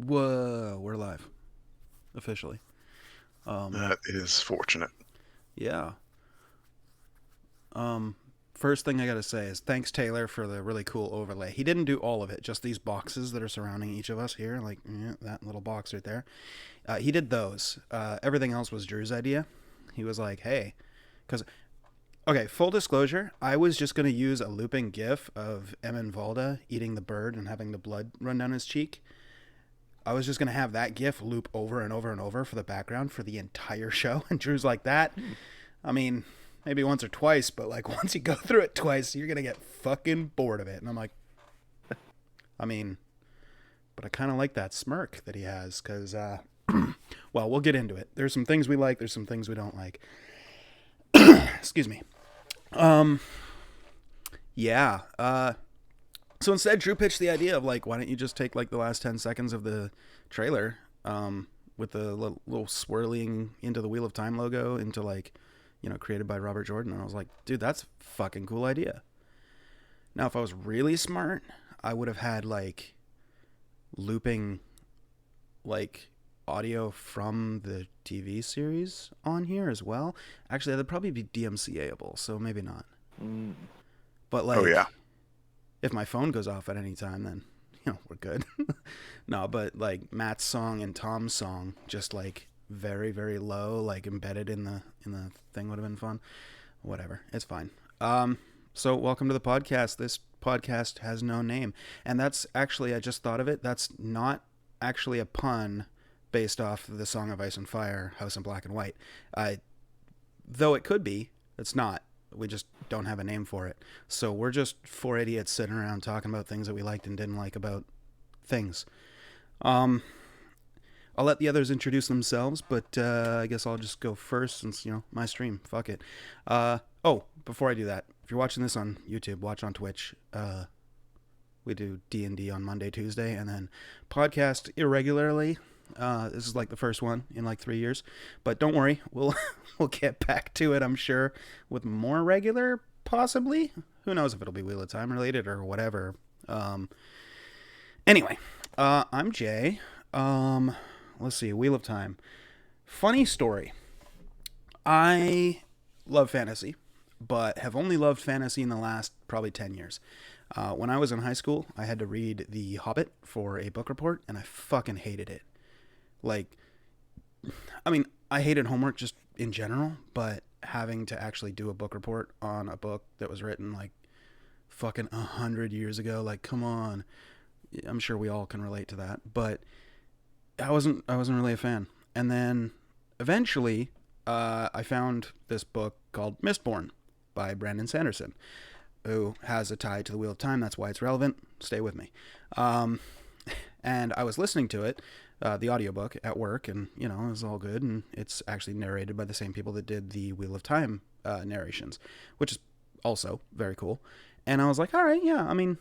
Whoa, we're live officially. That is fortunate. Yeah. Um, First thing I gotta say is thanks Taylor for the really cool overlay. He didn't do all of it, just these boxes that are surrounding each of us here, like that little box right there. He did those. Everything else was Drew's idea. He was like, "Hey," because okay, full disclosure, I was just gonna use a looping GIF of Emin Valda eating the bird and having the blood run down his cheek. I was just gonna have that GIF loop over and over and over for the background for the entire show. And Drew's like, "That, I mean, maybe once or twice, but like once you go through it twice, you're gonna get fucking bored of it." And I'm like, I mean, but I kind of like that smirk that he has because, well, we'll get into it. There's some things we like. There's some things we don't like. Excuse me. Um, yeah. So instead, Drew pitched the idea of like, why don't you just take like the last 10 seconds of the trailer, with the little swirling into the Wheel of Time logo into like, created by Robert Jordan. And I was like, dude, that's a fucking cool idea. Now, if I was really smart, I would have had like looping like audio from the TV series on here as well. Actually, that'd probably be DMCA-able, so maybe not. Mm. But Oh yeah. like, if my phone goes off at any time, then we're good. No, but like Matt's song and Tom's song, just like very very low, like embedded in the thing would have been fun. Whatever, it's fine. So welcome to the podcast. This podcast has no name, and that's actually, I just thought of it. That's not actually a pun based off the Song of Ice and Fire, House in Black and White. Though it could be, it's not. We just don't have a name for it. So we're just four idiots sitting around talking about things that we liked and didn't like about things. Um, I'll let the others introduce themselves, but I guess I'll just go first since, my stream. Fuck it. Oh, before I do that, if you're watching this on YouTube, watch on Twitch. We do D&D on Monday, Tuesday, and then podcast irregularly. This is like the first one in like 3 years, but don't worry, we'll we'll get back to it. I'm sure with more regular, possibly. Who knows if it'll be Wheel of Time related or whatever. Um, anyway, I'm Jay. Um, let's see, Wheel of Time. Funny story. I love fantasy, but have only loved fantasy in the last probably 10 years. When I was in high school, I had to read The Hobbit for a book report, and I fucking hated it. Like, I mean, I hated homework just in general, but having to actually do a book report on a book that was written like fucking 100 years ago, like, come on. I'm sure we all can relate to that, but I wasn't really a fan. And then eventually, I found this book called Mistborn by Brandon Sanderson, who has a tie to the Wheel of Time. That's why it's relevant. Stay with me. Um, and I was listening to it, the audiobook, at work, and it was all good. And it's actually narrated by the same people that did the Wheel of Time narrations, which is also very cool. And I was like, all right, yeah, I mean,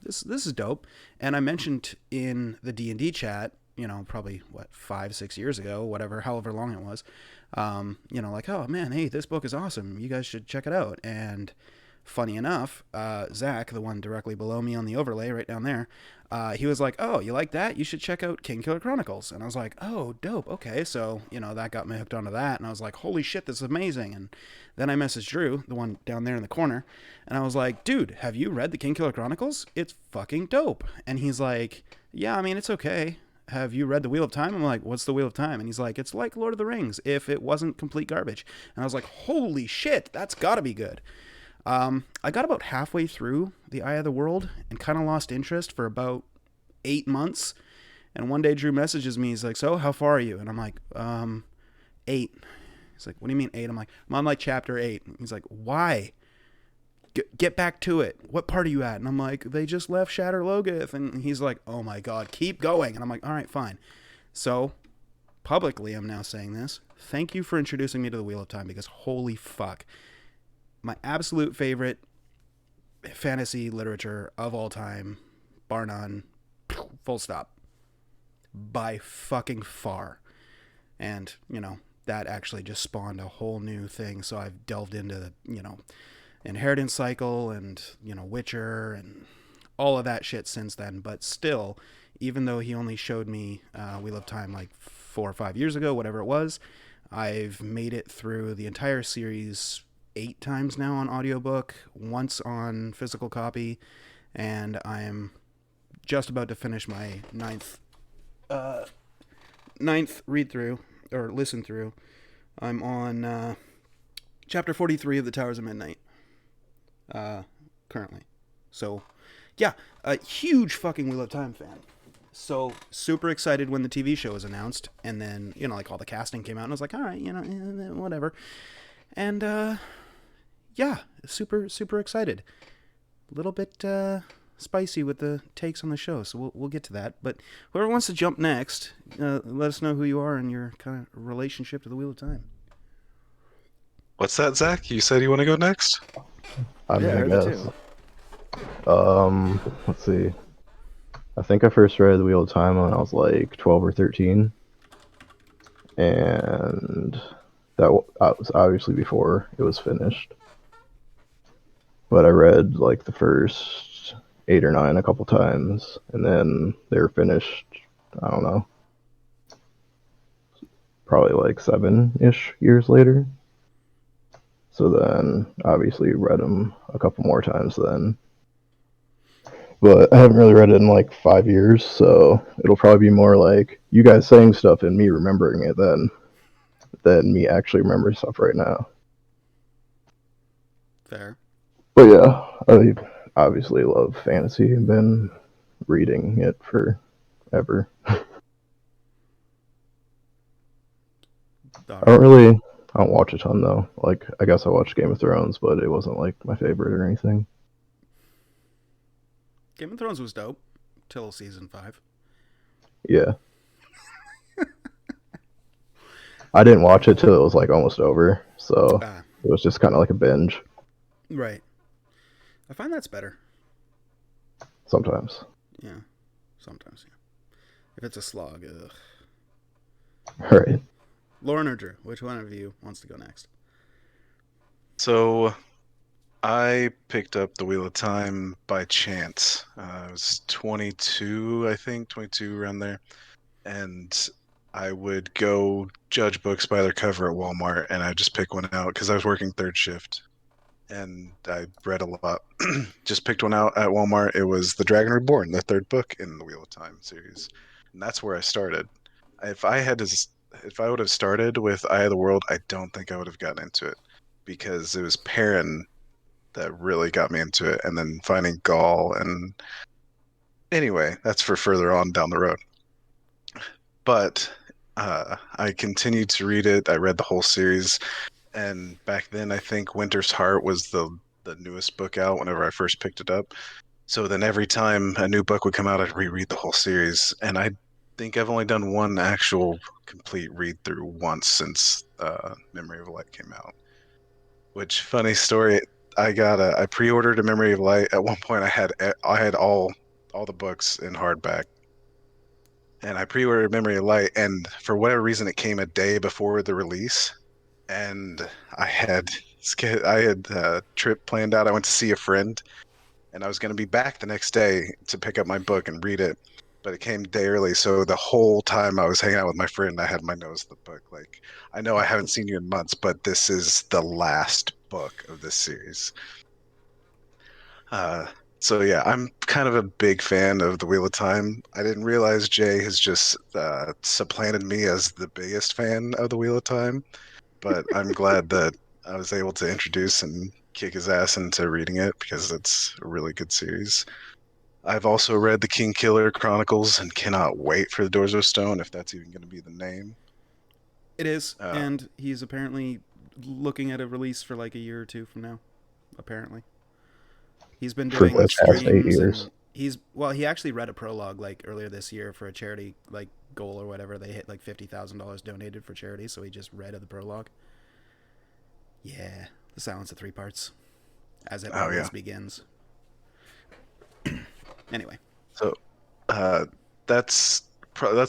this is dope. And I mentioned in the D&D chat, probably what, 5 6 years ago, whatever, however long it was, like, oh man, hey, this book is awesome, you guys should check it out. And funny enough, Zach, the one directly below me on the overlay right down there, he was like, oh, you like that, you should check out Kingkiller Chronicles. And I was like, oh, dope, okay. So that got me hooked onto that, and I was like, holy shit, this is amazing. And then I messaged Drew, the one down there in the corner, and I was like, dude, have you read the Kingkiller Chronicles? It's fucking dope. And he's like, yeah, I mean, it's okay. Have you read the Wheel of Time? I'm like, what's the Wheel of Time? And he's like, it's like Lord of the Rings if it wasn't complete garbage. And I was like, holy shit, that's gotta be good. I got about halfway through The Eye of the World and kind of lost interest for about 8 months. And one day Drew messages me. He's like, so how far are you? And I'm like, 8. He's like, what do you mean 8? I'm like, I'm on like chapter 8. He's like, why? Get back to it. What part are you at? And I'm like, they just left Shatter Logoth. And he's like, oh my God, keep going. And I'm like, all right, fine. So publicly, I'm now saying this. Thank you for introducing me to the Wheel of Time, because holy fuck. My absolute favorite fantasy literature of all time, bar none, full stop, by fucking far. And, that actually just spawned a whole new thing. So I've delved into the, Inheritance Cycle and, Witcher and all of that shit since then. But still, even though he only showed me Wheel of Time like 4 or 5 years ago, whatever it was. I've made it through the entire series 8 times now on audiobook, once on physical copy, and I'm just about to finish my ninth read through or listen through. I'm on chapter 43 of the Towers of Midnight currently. So, yeah, a huge fucking Wheel of Time fan. So super excited when the TV show was announced, and then like all the casting came out, and I was like, all right, whatever. And yeah, super excited. A little bit spicy with the takes on the show, so we'll get to that. But whoever wants to jump next, let us know who you are and your kind of relationship to the Wheel of Time. What's that, Zach? You said you want to go next? I mean, I I heard that guess. too. Let's see. I think I first read The Wheel of Time when I was like 12 or 13, and that was obviously before it was finished. But I read like the first 8 or 9 a couple times, and then they were finished. I don't know, probably like 7-ish years later. So then, obviously, read them a couple more times then. But I haven't really read it in like 5 years, so it'll probably be more like you guys saying stuff and me remembering it than me actually remembering stuff right now. Fair. But yeah, I obviously love fantasy and been reading it forever. I don't watch a ton though. Like, I guess I watched Game of Thrones, but it wasn't like my favorite or anything. Game of Thrones was dope till season 5. Yeah. I didn't watch it till it was like almost over, so it was just kind of like a binge. Right. I find that's better. Sometimes. Yeah. Sometimes, yeah. If it's a slog, ugh. Right. Lauren or Drew, which one of you wants to go next? So, I picked up The Wheel of Time by chance. I was 22, I think, 22 around there. And I would go judge books by their cover at Walmart, and I'd just pick one out because I was working third shift. And I read a lot. Just picked one out at Walmart. It was The Dragon Reborn, the third book in the Wheel of Time series. And that's where I started. If I would have started with Eye of the World, I don't think I would have gotten into it because it was Perrin that really got me into it, and then finding Gaul. And anyway, that's for further on down the road. But I continued to read it. I read the whole series, and back then I think Winter's Heart was the newest book out whenever I first picked it up. So then every time a new book would come out, I'd reread the whole series, and I think I've only done one actual complete read through once since Memory of Light came out. Which, funny story, I pre-ordered a Memory of Light. At one point, I had all the books in hardback, and I pre-ordered Memory of Light, and for whatever reason, it came a day before the release, and I had a trip planned out. I went to see a friend, and I was going to be back the next day to pick up my book and read it, but it came a day early. So the whole time I was hanging out with my friend, I had my nose to the book. Like, I know I haven't seen you in months, but this is the last book of this series. So yeah, I'm kind of a big fan of The Wheel of Time. I didn't realize Jay has just supplanted me as the biggest fan of The Wheel of Time, but I'm glad that I was able to introduce and kick his ass into reading it because it's a really good series. I've also read the Kingkiller Chronicles and cannot wait for the Doors of Stone, if that's even going to be the name. It is, and he's apparently looking at a release for like a year or two from now. Apparently, he's been doing for the past 8 years. And he actually read a prologue like earlier this year for a charity like goal or whatever. They hit like $50,000 donated for charity, so he just read the prologue. Yeah, The Silence of Three Parts, as it always begins. Anyway, so that's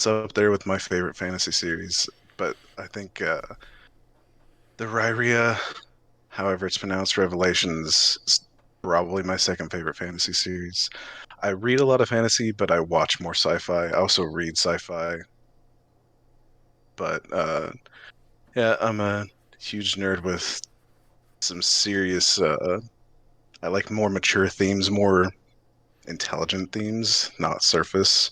up there with my favorite fantasy series. But I think the Rhyria, however it's pronounced, Revelations, probably my second favorite fantasy series. I read a lot of fantasy, but I watch more sci-fi. I also read sci-fi, but yeah, I'm a huge nerd with some serious. I like more mature themes, more intelligent themes, not surface.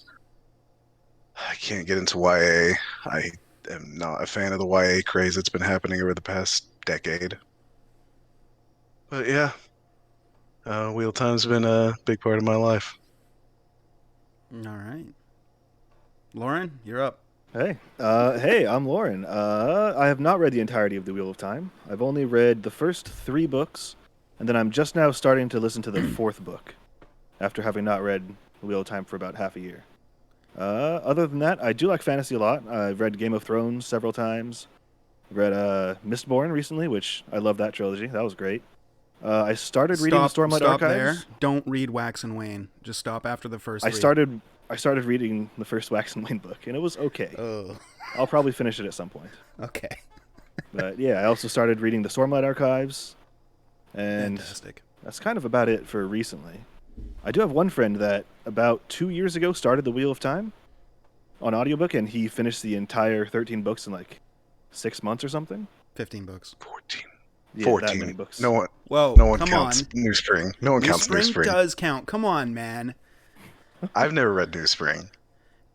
I can't get into YA. I am not a fan of the YA craze that's been happening over the past decade. But yeah, Wheel Time's been a big part of my life. All right. Lauren, you're up. Hey, I'm Lauren. I have not read the entirety of The Wheel of Time. I've only read the first 3 books, and then I'm just now starting to listen to the 4th book, after having not read The Wheel of Time for about half a year. Other than that, I do like fantasy a lot. I've read Game of Thrones several times. I've read Mistborn recently, which I love that trilogy. That was great. I started reading the Stormlight stop Archives. there. Don't read Wax and Wayne. Just stop after the first I three. started reading the first Wax and Wayne book, and it was okay. Oh, I'll probably finish it at some point. okay. But yeah, I also started reading the Stormlight Archives, and Fantastic. that's kind of about it for recently. I do have one friend that about 2 years ago started The Wheel of Time on audiobook, and he finished the entire 13 books in like 6 months or something. 15 books. 14. Yeah, 14. that many books. No one, Whoa, no one come counts on. New Spring. No one counts New Spring. does count. Come on, man. I've never read New Spring.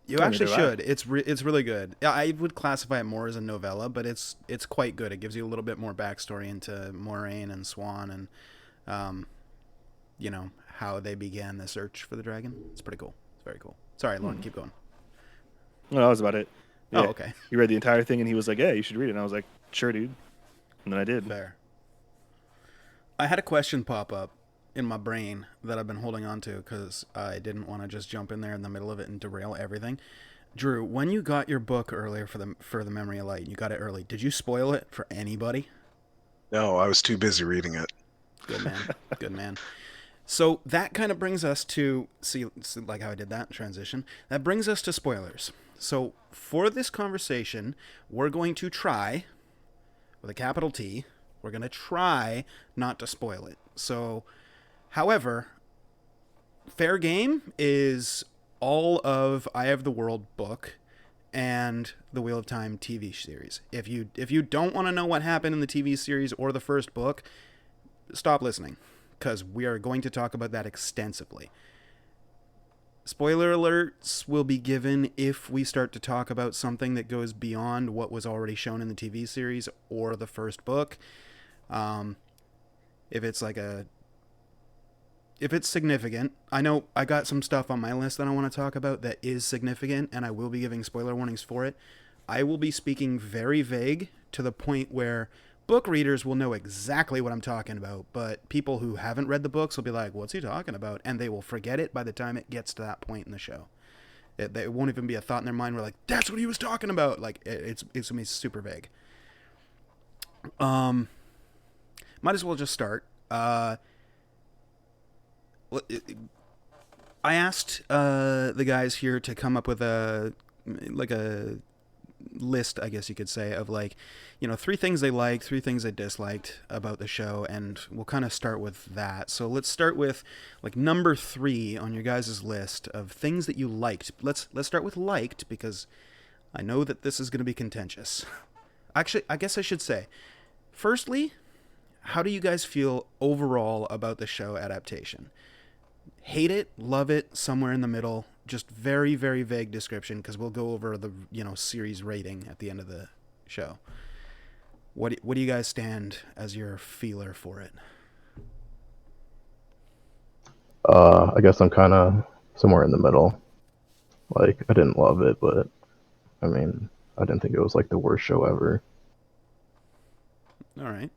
You Oh, actually neither have I. should. It's really good. Yeah, I would classify it more as a novella, but it's quite good. It gives you a little bit more backstory into Moraine and Swan and, how they began the search for the dragon. It's pretty cool. It's very cool. Sorry, Lauren, keep going. No, that was about it. Yeah. Oh, okay. He read the entire thing, and he was like, "Yeah, you should read it." And I was like, "Sure, dude." And then I did. Fair. I had a question pop up in my brain that I've been holding on to because I didn't want to just jump in there in the middle of it and derail everything. Drew, when you got your book earlier for the Memory of Light, you got it early. Did you spoil it for anybody? No, I was too busy reading it. Good man. Good man. So that kind of brings us to see like how I did that transition. That brings us to spoilers. So for this conversation, we're going to try, with a capital T, we're going to try not to spoil it. So, however, fair game is all of Eye of the World book and the Wheel of Time TV series. If you don't want to know what happened in the TV series or the first book, stop listening, because we are going to talk about that extensively. Spoiler alerts will be given if we start to talk about something that goes beyond what was already shown in the TV series or the first book. If it's significant, I know I got some stuff on my list that I want to talk about that is significant, and I will be giving spoiler warnings for it. I will be speaking very vague to the point where book readers will know exactly what I'm talking about, but people who haven't read the books will be like, what's he talking about? And they will forget it by the time it gets to that point in the show. It won't even be a thought in their mind. We're like, that's what he was talking about. Like, it's going to be super vague. Might as well just start. I asked the guys here to come up with a list, I guess you could say, of 3 things they liked, 3 things they disliked about the show, and we'll kind of start with that. So let's start with number 3 on your guys' list of things that you liked. Let's start with liked, because I know that this is going to be contentious. Actually, I guess I should say, firstly, how do you guys feel overall about the show adaptation? Hate it, love it, somewhere in the middle. Just very, very vague description, because we'll go over the series rating at the end of the show. What do you guys stand as your feeler for it? I guess I'm kind of somewhere in the middle. I didn't love it, but I mean, I didn't think it was the worst show ever. All right.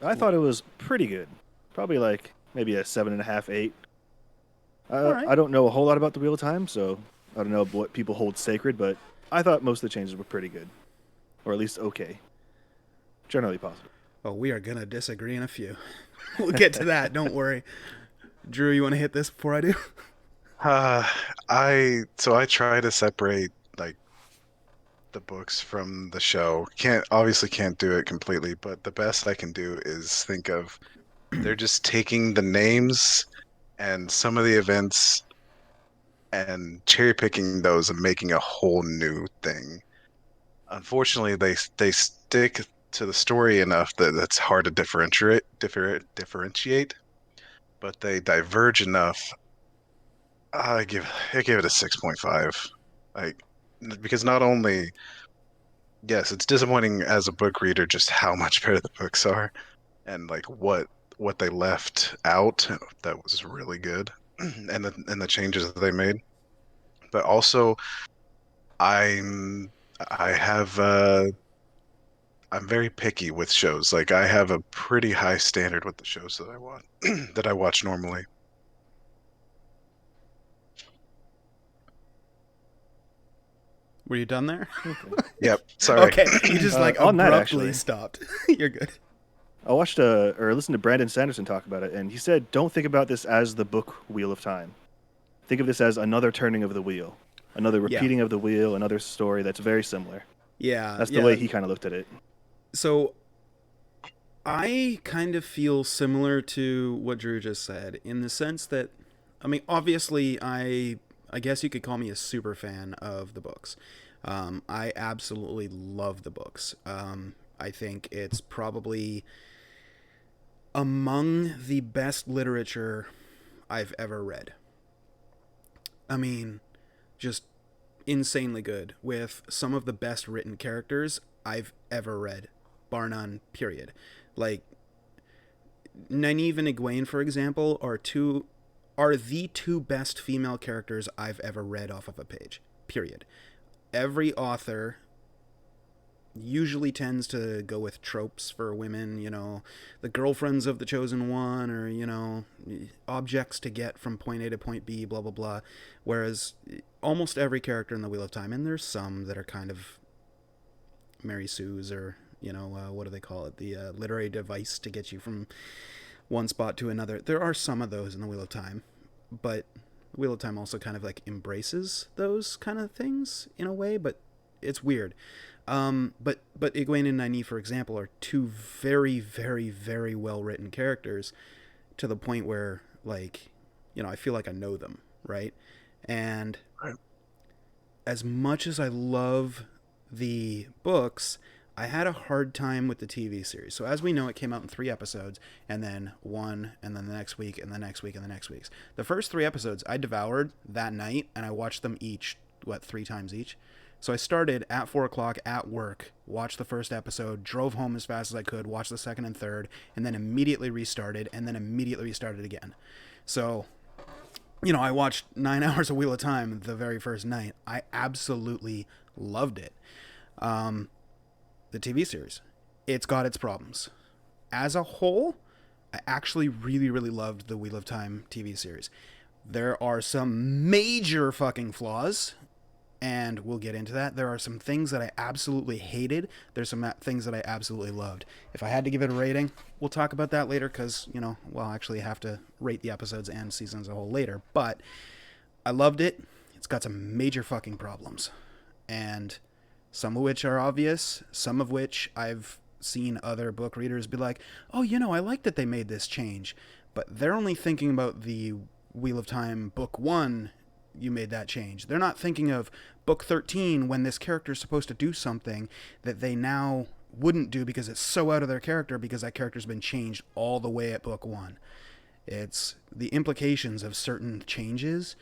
I thought it was pretty good. Probably maybe a 7.5, 8. Alright. I don't know a whole lot about the Wheel of Time, so I don't know what people hold sacred, but I thought most of the changes were pretty good. Or at least okay. Generally positive. Oh, we are going to disagree in a few. We'll get to that, don't worry. Drew, you want to hit this before I do? I try to separate the books from the show. Can't do it completely, but the best I can do is think of they're just taking the names and some of the events and cherry picking those and making a whole new thing. Unfortunately, they stick to the story enough that that's hard to differentiate, but they diverge enough. I give it a 6.5. Like, because not only, yes, it's disappointing as a book reader just how much better the books are, and like what they left out that was really good, and the changes that they made. But also, I'm I have I'm very picky with shows. Like I have a pretty high standard with the shows that I watch that I watch normally. Were you done there? Yep. Sorry. Okay, you just like on that, abruptly actually. stopped. You're good. I watched or listened to Brandon Sanderson talk about it, and he said, "Don't think about this as the book Wheel of Time. Think of this as another turning of the wheel, another Yeah. repeating of the wheel, another story that's very similar." Yeah, That's the way he kind of looked at it. So I kind of feel similar to what Drew just said in the sense that, I mean, obviously, I guess you could call me a super fan of the books. I absolutely love the books. I think it's probably among the best literature I've ever read. I mean, just insanely good with some of the best written characters I've ever read, bar none, period. Like Nynaeve and Egwene, for example, are the two best female characters I've ever read off of a page. Period. Every author usually tends to go with tropes for women, the girlfriends of the chosen one, or, objects to get from point A to point B, blah, blah, blah. Whereas almost every character in the Wheel of Time, and there's some that are kind of Mary Sue's, or, what do they call it? The literary device to get you from one spot to another. There are some of those in the Wheel of Time, but the Wheel of Time also kind of like embraces those kind of things in a way, but it's weird. But Egwene and Nynaeve, for example, are two very, very, very well written characters to the point where, like, I feel like I know them, right? And Right. as much as I love the books, I had a hard time with the TV series. So as we know, it came out in 3 episodes, and then 1, and then the next week, and the next week, and the next week. The first 3 episodes I devoured that night, and I watched them each, 3 times each. So I started at 4 o'clock at work, watched the first episode, drove home as fast as I could, watched the second and third, and then immediately restarted, and then immediately restarted again. So, I watched 9 hours of Wheel of Time the very first night. I absolutely loved it. The TV series, it's got its problems. As a whole, I actually really, really loved the Wheel of Time TV series. There are some major fucking flaws, and we'll get into that. There are some things that I absolutely hated. There's some things that I absolutely loved. If I had to give it a rating, we'll talk about that later because, we'll actually have to rate the episodes and season as a whole later. But I loved it. It's got some major fucking problems. And some of which are obvious, some of which I've seen other book readers be like, oh, I like that they made this change. But they're only thinking about the Wheel of Time book 1, you made that change. They're not thinking of book 13 when this character is supposed to do something that they now wouldn't do because it's so out of their character because that character's been changed all the way at book 1. It's the implications of certain changes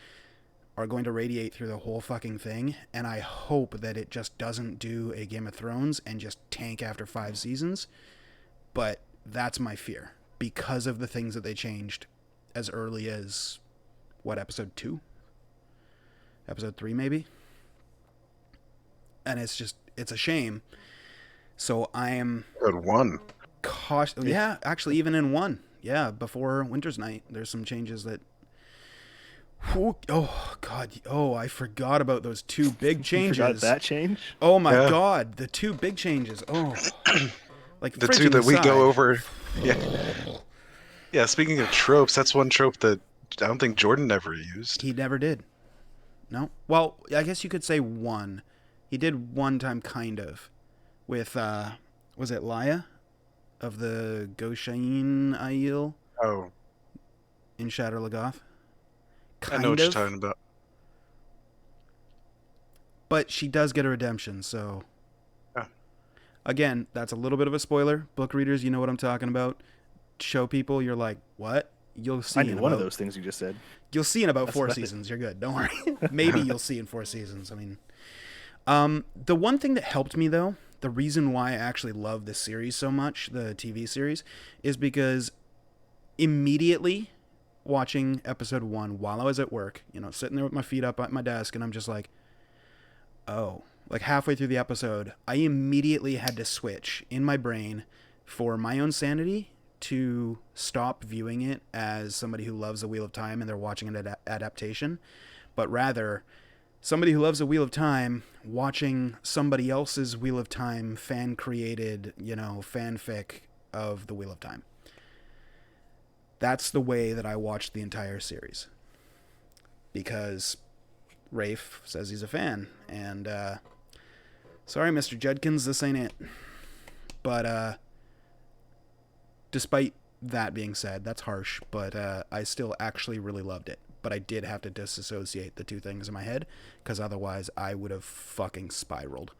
are going to radiate through the whole fucking thing, and I hope that it just doesn't do a Game of Thrones and just tank after 5 seasons, but that's my fear because of the things that they changed as early as, episode 2? Episode 3, maybe? And it's a shame. So I am Good one. cautious. Yeah, actually, even in 1. Yeah, before Winter's Night, there's some changes that... Oh, God. Oh, I forgot about those 2 big changes. You forgot that change? Oh, my Yeah. God. The 2 big changes. Oh. Like The 2 fridging that we aside. go over. Yeah. Yeah, speaking of tropes, that's one trope that I don't think Jordan ever used. He never did. No? Well, I guess you could say 1. He did one time, kind of. With, was it Laia? of the Goshain Aiel Oh, in Shatter Lagoth. I know what you're talking about. But she does get a redemption, so... Oh. Again, that's a little bit of a spoiler. Book readers, you know what I'm talking about. Show people, you're like, what? You'll see I in knew one of those things you just said. You'll see in about That's 4 about it. seasons. You're good. Don't worry. Maybe you'll see in 4 seasons. I mean... the one thing that helped me, though, the reason why I actually love this series so much, the TV series, is because immediately watching episode 1 while I was at work, you know, sitting there with my feet up at my desk, and I'm just like, oh, like halfway through the episode, I immediately had to switch in my brain for my own sanity to stop viewing it as somebody who loves the Wheel of Time and they're watching an adaptation, but rather somebody who loves the Wheel of Time watching somebody else's Wheel of Time fan-created, you know, fanfic of the Wheel of Time. That's the way that I watched the entire series. Because Rafe says he's a fan. And, sorry, Mr. Judkins, this ain't it. But, despite that being said, that's harsh, but I still actually really loved it. But I did have to disassociate the two things in my head, because otherwise I would have fucking spiraled.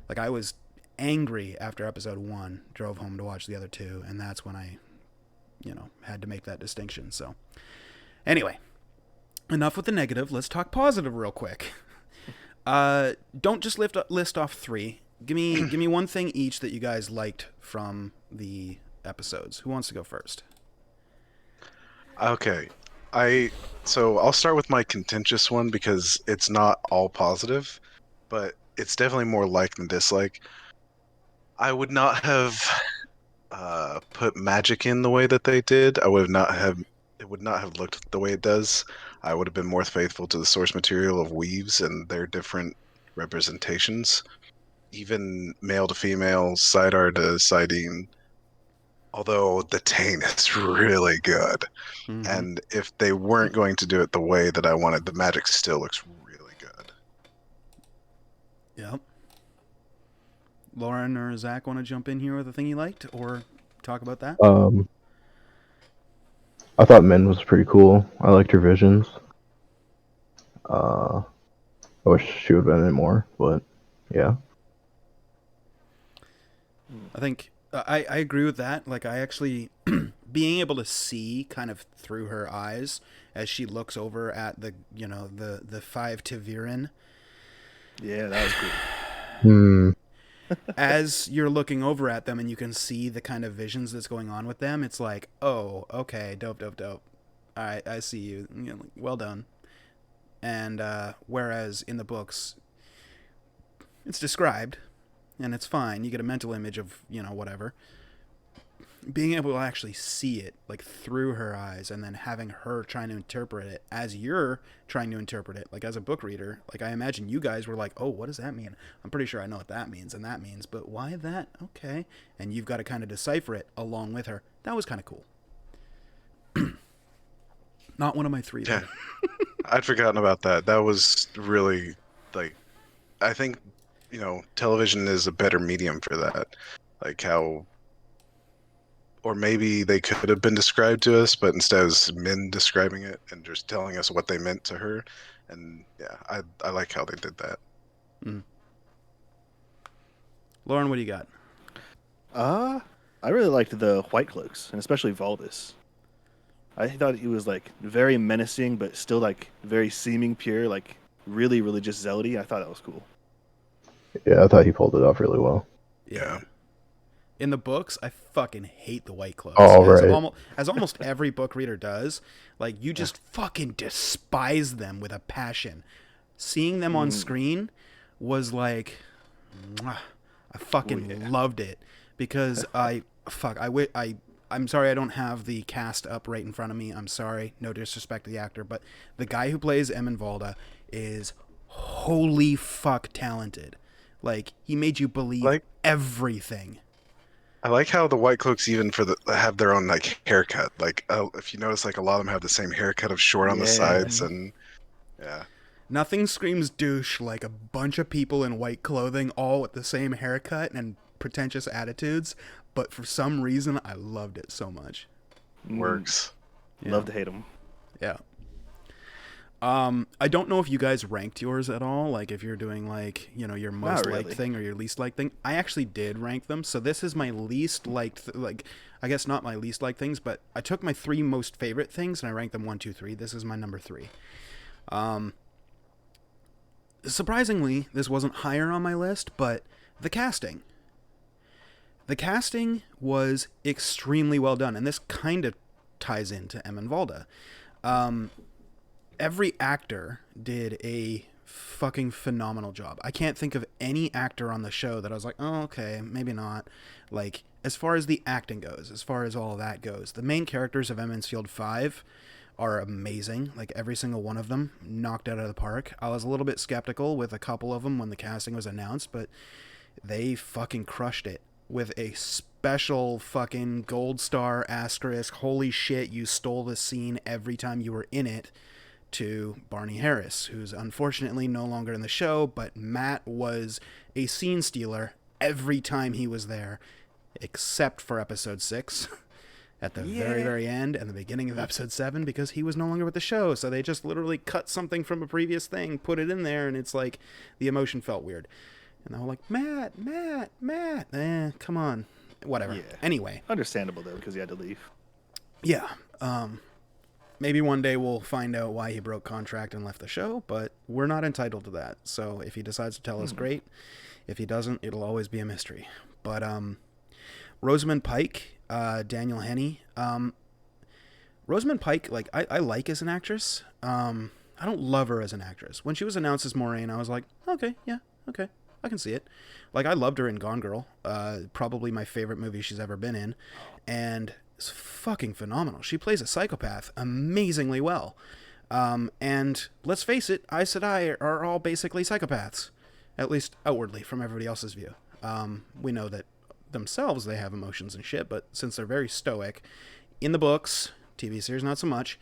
Like, I was angry after episode 1, drove home to watch the other 2, and that's when I, you know, had to make that distinction. So, anyway, enough with the negative. Let's talk positive real quick. Don't just list off 3. Give me one thing each that you guys liked from the episodes. Who wants to go first? Okay. So I'll start with my contentious one because it's not all positive, but it's definitely more like than dislike. I would not have put magic in the way that they did. It would not have looked the way it does. I would have been more faithful to the source material of weaves and their different representations, even male to female, Sidar to Sidene. Although the Tane is really good. Mm-hmm. And if they weren't going to do it the way that I wanted, the magic still looks really good. Yep. Lauren or Zach want to jump in here with a thing you liked, or talk about that? I thought Min was pretty cool. I liked her visions. I wish she would have been in it more, but yeah. I think I agree with that. Like, I actually being able to see kind of through her eyes as she looks over at the, you know, the 5 Taviran. Yeah, that was cool. As you're looking over at them and you can see the kind of visions that's going on with them, it's like, oh, okay, dope. All right, I see you. You know, well done. And whereas in the books, it's described, and it's fine. You get a mental image of, you know, whatever. Being able to actually see it, like, through her eyes, and then having her trying to interpret it as you're trying to interpret it, like, as a book reader. Like, I imagine you guys were like, oh, what does that mean? I'm pretty sure I know what that means, and that means, but why that? Okay. And you've got to kind of decipher it along with her. That was kind of cool. Not one of my 3, though. Yeah. I'd forgotten about that. That was really, like, I think, you know, television is a better medium for that. Like how, or maybe they could have been described to us, but instead it was men describing it and just telling us what they meant to her. And yeah, I like how they did that. Lauren, what do you got? I really liked the White Cloaks, and especially Valdis. I thought he was, like, very menacing, but still, like, very seeming pure, like, really religious zealoty. I thought that was cool. Yeah, I thought he pulled it off really well. Yeah. In the books, I fucking hate the White Cloaks. Oh, right. As almost every book reader does. Like, you just fucking despise them with a passion. Seeing them on screen was like, mwah, I fucking loved it. Because I'm sorry I don't have the cast up right in front of me. I'm sorry. No disrespect to the actor. But the guy who plays Emin Valda is holy fuck talented. Like, he made you believe everything. I like how the White Cloaks even have their own, like, haircut. Like, if you notice, like, a lot of them have the same haircut of short on the sides, and yeah. Nothing screams douche like a bunch of people in white clothing, all with the same haircut and pretentious attitudes, but for some reason I loved it so much. Works. Yeah. Love to hate them. Yeah. I don't know if you guys ranked yours at all, like if you're doing like, you know, your most Not liked really. thing or your least liked thing. I actually did rank them. So this is my least liked, like, I guess not my least liked things, but I took my 3 most favorite things and I ranked them 1, 2, 3. This is my number 3. Surprisingly, this wasn't higher on my list, but the casting. The casting was extremely well done, and this kind of ties into Emin Valda. Every actor did a fucking phenomenal job. I can't think of any actor on the show that I was like, oh, okay, maybe not. Like, as far as the acting goes, as far as all of that goes, the main characters of Emmons Field 5 are amazing. Like, every single one of them knocked out of the park. I was a little bit skeptical with a couple of them when the casting was announced, but they fucking crushed it with a special fucking gold star asterisk, holy shit, you stole the scene every time you were in it, to Barney Harris, who's unfortunately no longer in the show, but Matt was a scene stealer every time he was there, except for episode 6 at the very, very end and the beginning of episode 7, because he was no longer with the show. So they just literally cut something from a previous thing, put it in there, and it's like the emotion felt weird. And they were like, Matt, come on. Whatever. Yeah. Anyway. Understandable, though, because he had to leave. Yeah. Maybe one day we'll find out why he broke contract and left the show, but we're not entitled to that. So if he decides to tell us, great. If he doesn't, it'll always be a mystery. But Rosamund Pike, Daniel Henney. Rosamund Pike, like, I like as an actress. I don't love her as an actress. When she was announced as Moraine, I was like, okay, I can see it. Like, I loved her in Gone Girl, probably my favorite movie she's ever been in, and it's fucking phenomenal. She plays a psychopath amazingly well. And let's face it, Aes Sedai are all basically psychopaths, at least outwardly from everybody else's view. We know that themselves they have emotions and shit, but since they're very stoic, in the books, TV series not so much,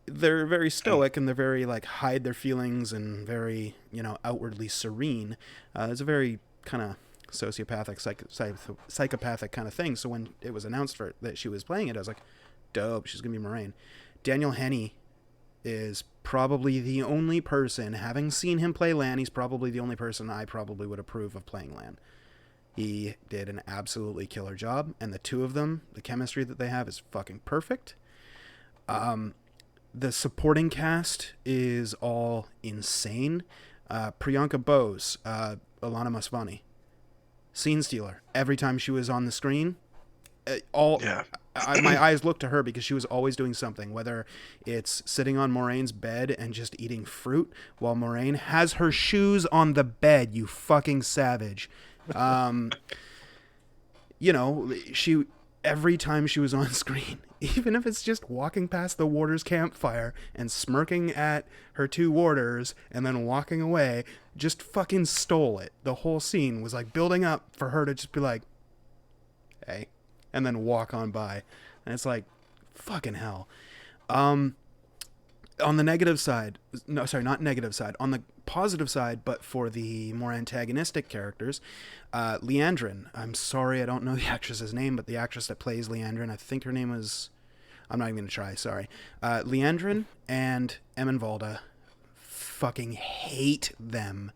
they're very stoic and they're very like hide their feelings and very, you know, outwardly serene. It's a very kind of sociopathic, psychopathic kind of thing. So when it was announced that she was playing it, I was like, dope, she's gonna be Moraine. Daniel Henney is probably the only person, having seen him play Lan, he's probably the only person I probably would approve of playing Lan. He did an absolutely killer job, and the two of them, the chemistry that they have is fucking perfect. The supporting cast is all insane. Priyanka Bose, Alana Masvani, scene stealer. Every time she was on the screen, my eyes looked to her because she was always doing something, whether it's sitting on Moraine's bed and just eating fruit while Moraine has her shoes on the bed, you fucking savage. You know, every time she was on screen, even if it's just walking past the warder's campfire and smirking at her 2 warders and then walking away, just fucking stole it. The whole scene was like building up for her to just be like, hey, and then walk on by. And it's like, fucking hell. On the negative side, no, sorry, not negative side, on the positive side, but for the more antagonistic characters, Leandrin, I'm sorry, I don't know the actress's name, but the actress that plays Leandrin, I think her name was, I'm not even going to try, sorry. Leandrin and Emin Valda fucking hate them,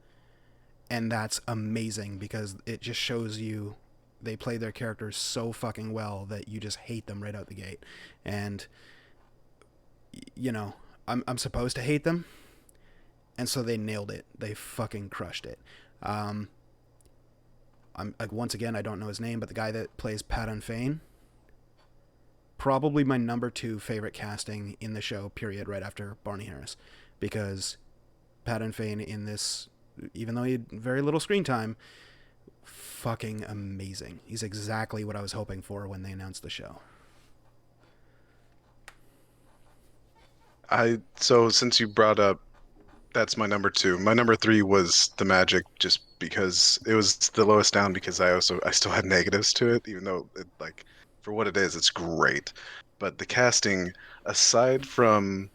and that's amazing because it just shows you they play their characters so fucking well that you just hate them right out the gate. And, you know, I'm supposed to hate them, and so they nailed it. They fucking crushed it. I'm like, once again, I don't know his name, but the guy that plays Padan Fain, probably my number 2 favorite casting in the show, period, right after Barney Harris, because Padan Fain in this, even though he had very little screen time, fucking amazing. He's exactly what I was hoping for when they announced the show. So since you brought up, that's my number 2. My number 3 was The Magic, just because it was the lowest down, because I still had negatives to it, even though it, like, for what it is, it's great. But the casting, aside from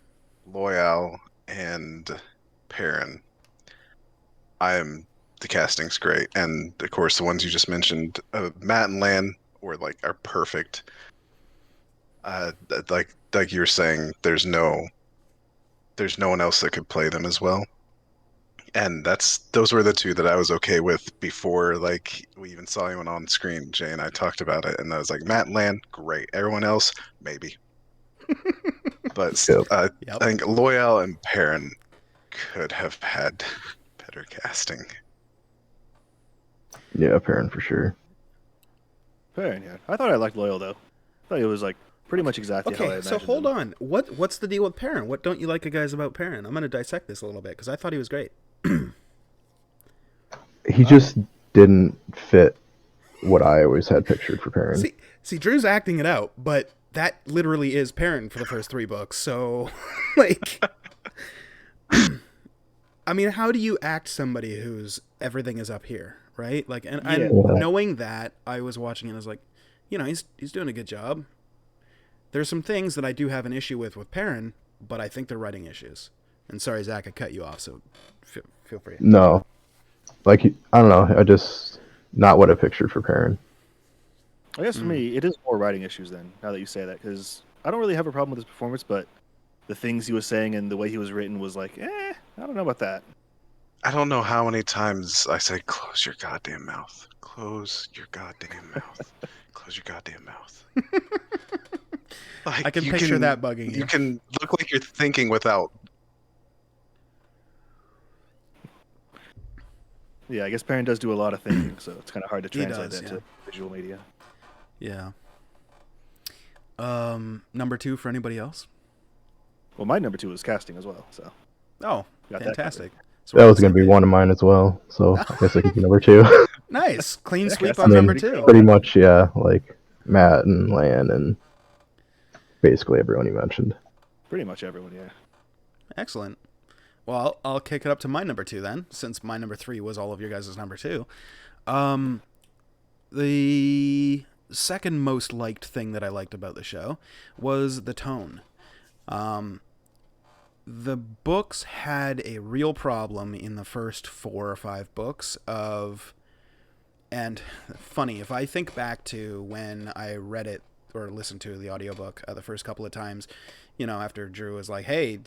Loyal and Perrin, the casting's great. And of course the ones you just mentioned, Matt and Lan, or like are perfect. Like you were saying, there's no one else that could play them as well. And those were the two that I was okay with before like we even saw anyone on screen. Jay and I talked about it, and I was like, Matt and Lan, great. Everyone else, maybe. But Yep. I Yep. think Loyal and Perrin could have had better casting. Yeah, Perrin for sure. Fair, yeah. I thought I liked Loyal though. I thought it was like pretty much exactly how I Okay, imagined so hold him. on. What's the deal with Perrin? What don't you like, guys, about Perrin? I'm going to dissect this a little bit because I thought he was great. He just didn't fit what I always had pictured for Perrin. See, Drew's acting it out, but that literally is Perrin for the first 3 books. So, like, I mean, how do you act somebody whose everything is up here, right? Like, and Yeah. knowing that, I was watching it, I was like, he's doing a good job. There's some things that I do have an issue with Perrin, but I think they're writing issues. And sorry, Zach, I cut you off, so feel free. No, like I don't know. I just not what I pictured for Perrin. I guess for me, it is more writing issues then. Now that you say that, because I don't really have a problem with his performance, but the things he was saying and the way he was written was like, I don't know about that. I don't know how many times I said, close your goddamn mouth. Close your goddamn mouth. Close your goddamn mouth. Like, I can picture that bugging you. You can look like you're thinking without. Yeah, I guess Perrin does do a lot of thinking, so it's kind of hard to He translate does, that yeah. to visual media. Yeah. Number 2 for anybody else? Well, my number 2 was casting as well, so Oh, Got that fantastic. So That we're was on going to the be same one of mine as well. So I guess I could be number 2. page. Nice. Clean sweep that's on number pretty 2. Pretty much, yeah. Like Matt and Lan and basically everyone you mentioned. pretty much everyone, yeah. Excellent. Well, I'll kick it up to my number 2 then, since my number 3 was all of your guys' number 2. The second most liked thing that I liked about the show was the tone. The books had a real problem in the first 4 or 5 books of, and funny, if I think back to when I read it or listened to the audiobook the first couple of times, after Drew was like, hey,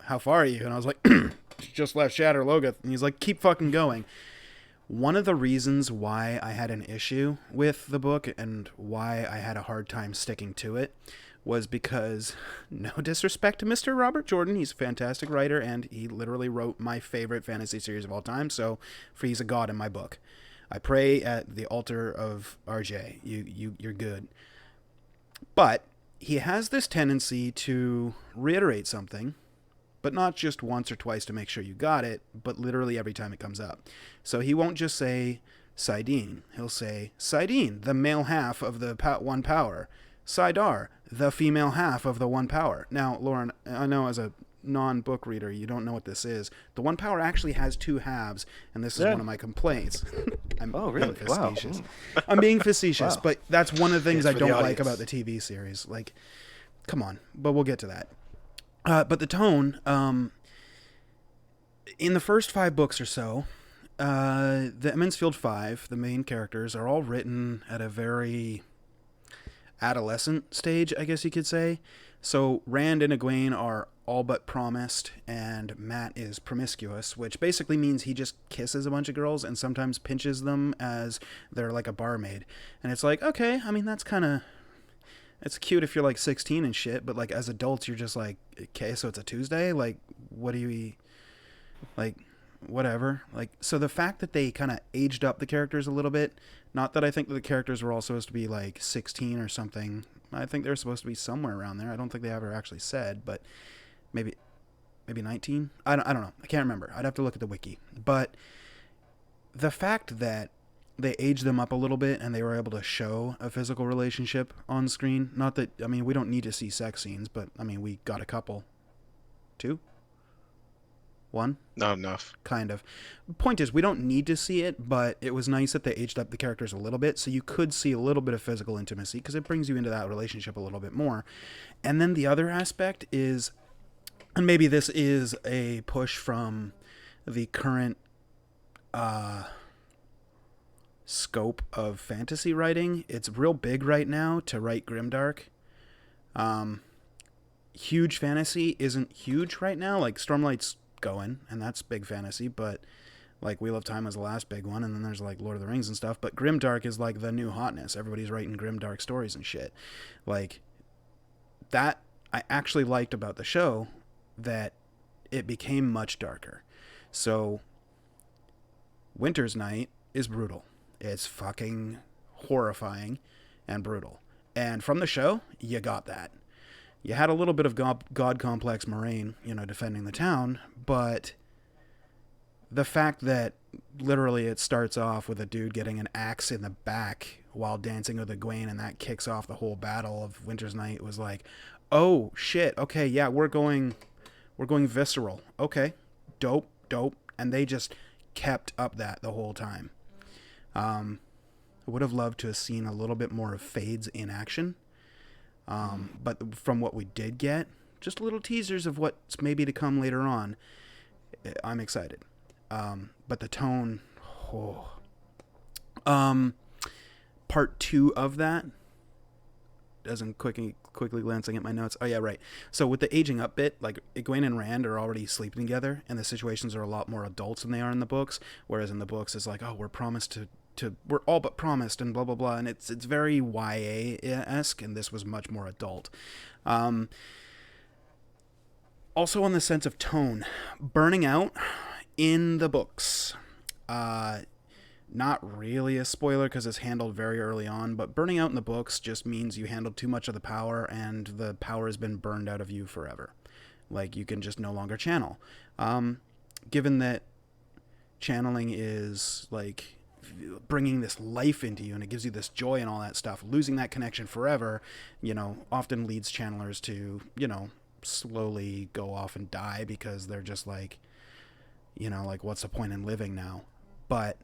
how far are you? And I was like, just left Shatter Logoth. And he's like, keep fucking going. One of the reasons why I had an issue with the book and why I had a hard time sticking to it was because, no disrespect to Mr. Robert Jordan, he's a fantastic writer and he literally wrote my favorite fantasy series of all time, so he's a god in my book. I pray at the altar of RJ. You're good. But he has this tendency to reiterate something, but not just once or twice to make sure you got it, but literally every time it comes up. So he won't just say Saidin. He'll say Saidin, the male half of the one power. Saidar, the female half of the one power. Now, Lauren, I know as a non-book reader, you don't know what this is. The one power actually has 2 halves, and this is one of my complaints. I'm really? being Wow. facetious. I'm being facetious, Wow. but that's one of the things It's I for the don't like audience. about the TV series. Like, come on, but we'll get to that. But the tone, in the first 5 books or so, the Emmonsfield Five, the main characters, are all written at a very adolescent stage, I guess you could say. So Rand and Egwene are all but promised, and Matt is promiscuous, which basically means he just kisses a bunch of girls and sometimes pinches them as they're like a barmaid. And it's like, okay, I mean, that's kind of... It's cute if you're like 16 and shit, but like as adults, you're just like, okay, so it's a Tuesday? Like, what do you eat? Like, whatever. Like, so the fact that they kind of aged up the characters a little bit, not that I think that the characters were all supposed to be like 16 or something. I think they're supposed to be somewhere around there. I don't think they ever actually said, but maybe 19? I don't know. I can't remember. I'd have to look at the wiki. But the fact that they aged them up a little bit and they were able to show a physical relationship on screen. Not that, I mean, we don't need to see sex scenes, but I mean, we got a couple. 2? 1? Not enough. Kind of. Point is, we don't need to see it, but it was nice that they aged up the characters a little bit, so you could see a little bit of physical intimacy, because it brings you into that relationship a little bit more. And then the other aspect is, and maybe this is a push from the current scope of fantasy writing. It's real big right now to write grimdark. Huge fantasy isn't huge right now. Like Stormlight's going, and that's big fantasy, but like Wheel of Time was the last big one, and then there's like Lord of the Rings and stuff. But grimdark is like the new hotness. Everybody's writing grimdark stories and shit. Like that, I actually liked about the show that it became much darker. So Winter's Night is brutal. It's fucking horrifying and brutal. And from the show, you got that. You had a little bit of God complex Moraine, defending the town, but the fact that literally it starts off with a dude getting an axe in the back while dancing with Egwene, and that kicks off the whole battle of Winter's Night was like, oh shit, okay, yeah, we're going visceral. Okay, dope. And they just kept up that the whole time. I would have loved to have seen a little bit more of Fades in action. But from what we did get, just little teasers of what's maybe to come later on. I'm excited. But the tone, part 2 of that, as I'm quickly glancing at my notes. Oh yeah, right. So with the aging up bit, like Egwene and Rand are already sleeping together, and the situations are a lot more adults than they are in the books. Whereas in the books, it's like, oh, we're promised to we're all but promised, and blah blah blah, and it's very YA-esque, and this was much more adult. Also, on the sense of tone, Burning Out in the books. Not really a spoiler because it's handled very early on, but burning out in the books just means you handled too much of the power and the power has been burned out of you forever. Like, you can just no longer channel. Given that channeling is like bringing this life into you and it gives you this joy and all that stuff, losing that connection forever, often leads channelers to, slowly go off and die because they're just like, like, what's the point in living now? But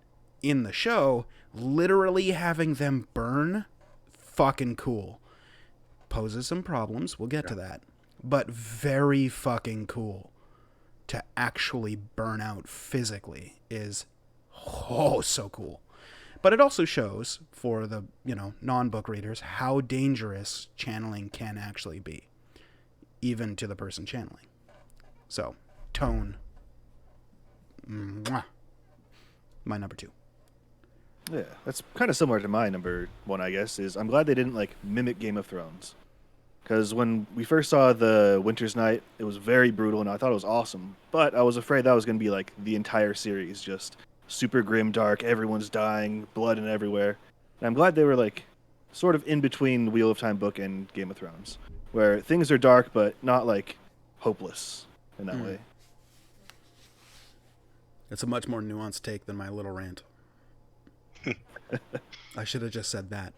in the show, literally having them burn, fucking cool. Poses some problems, we'll get to that. But very fucking cool. To actually burn out physically is so cool. But it also shows, for the, non-book readers, how dangerous channeling can actually be. Even to the person channeling. So, tone. Mwah. My number 2. Yeah, that's kind of similar to my number 1, I guess, is I'm glad they didn't, mimic Game of Thrones. Because when we first saw the Winter's Night, it was very brutal, and I thought it was awesome. But I was afraid that was going to be, the entire series, just super grim, dark, everyone's dying, blood and everywhere. And I'm glad they were, sort of in between the Wheel of Time book and Game of Thrones, where things are dark, but not, hopeless in that way. It's a much more nuanced take than my little rant. I should have just said that.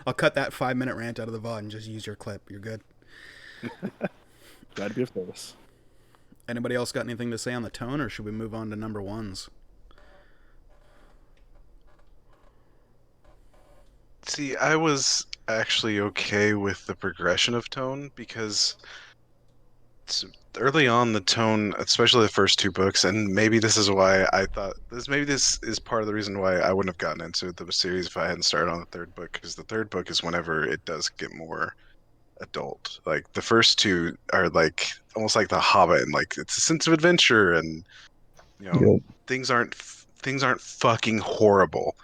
I'll cut that 5-minute rant out of the VOD and just use your clip. You're good. Glad to be of service. Anybody else got anything to say on the tone, or should we move on to number 1s? See, I was actually okay with the progression of tone because early on the tone, especially the first 2 books, and maybe this is why I thought this is part of the reason why I wouldn't have gotten into the series if I hadn't started on the 3rd book, because the 3rd book is whenever it does get more adult. Like the first 2 are almost like The Hobbit, and it's a sense of adventure, and things aren't fucking horrible.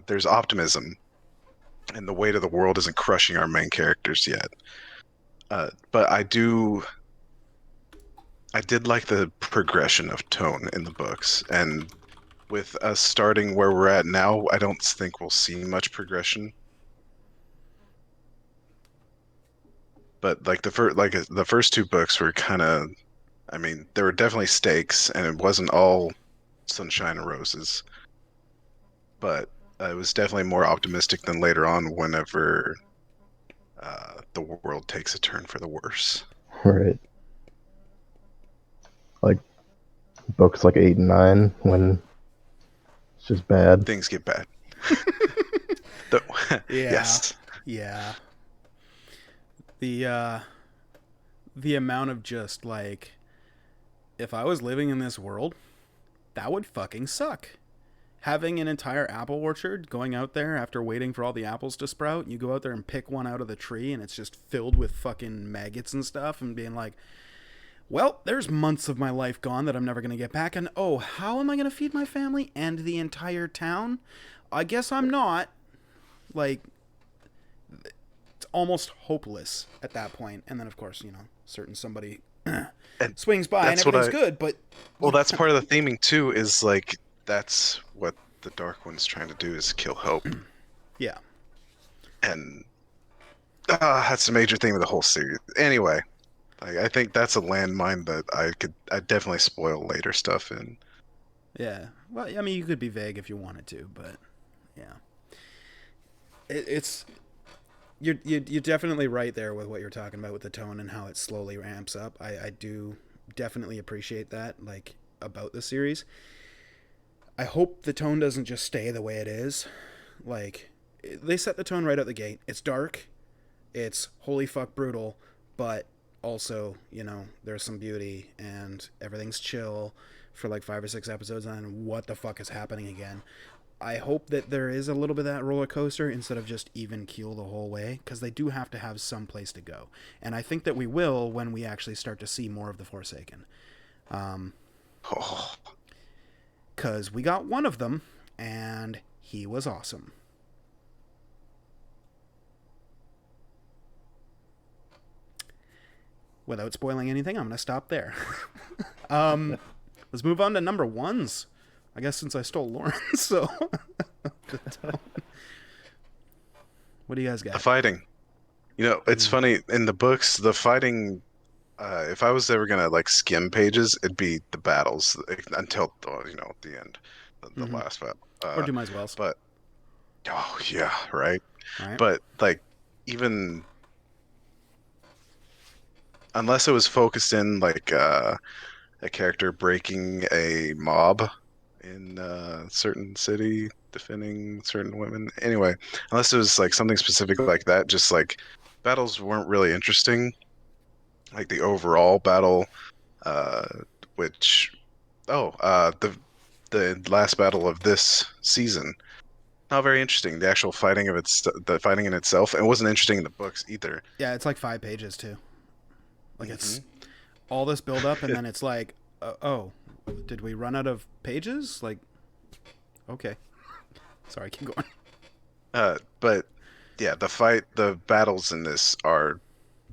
There's optimism, and the weight of the world isn't crushing our main characters yet. But I did like the progression of tone in the books, and with us starting where we're at now, I don't think we'll see much progression. But the first 2 books were kind of, there were definitely stakes, and it wasn't all sunshine and roses. But it was definitely more optimistic than later on, whenever the world takes a turn for the worse. Right. Books 8 and 9, when it's just bad. Things get bad. Yeah. Yes. Yeah. The amount of just if I was living in this world, that would fucking suck. Having an entire apple orchard, going out there after waiting for all the apples to sprout, you go out there and pick one out of the tree and it's just filled with fucking maggots and stuff, and being like, well, there's months of my life gone that I'm never going to get back, and oh, how am I going to feed my family and the entire town? I guess I'm not. Like, it's almost hopeless at that point. And then, of course, certain somebody swings by and everything's good, but... Well, that's part of the theming, too, is, like, that's what the Dark One's trying to do, is kill hope. Yeah. And that's a major theme of the whole series. Anyway, like, I think that's a landmine that I'd definitely spoil later stuff in. Yeah. Well, I mean, you could be vague if you wanted to, but yeah. You're definitely right there with what you're talking about with the tone and how it slowly ramps up. I do definitely appreciate that, like, about the series. I hope the tone doesn't just stay the way it is. Like, they set the tone right out the gate. It's dark. It's holy fuck brutal, but also, there's some beauty and everything's chill for like 5 or 6 episodes, and then what the fuck is happening again? I hope that there is a little bit of that roller coaster instead of just even keel the whole way, because they do have to have some place to go. And I think that we will when we actually start to see more of the Forsaken. Because we got one of them, and he was awesome. Without spoiling anything, I'm going to stop there. Let's move on to number ones. I guess since I stole Lauren, so... What do you guys got? The fighting. It's funny, in the books, the fighting... if I was ever going to, like, skim pages, it'd be the battles until, the end. The last battle. Or Do My Wells. But... Oh, yeah, right? Right. But, like, even... Unless it was focused in, like, a character breaking a mob in a certain city, defending certain women. Anyway, unless it was, like, something specific like that, just, like, battles weren't really interesting. Like, the overall battle, the last battle of this season, not very interesting. The actual fighting the fighting in itself, it wasn't interesting in the books either. Yeah, it's like 5 pages too. Like, it's all this build up, and then it's like, oh, did we run out of pages? Like, okay, sorry, keep going. But yeah, the battles in this are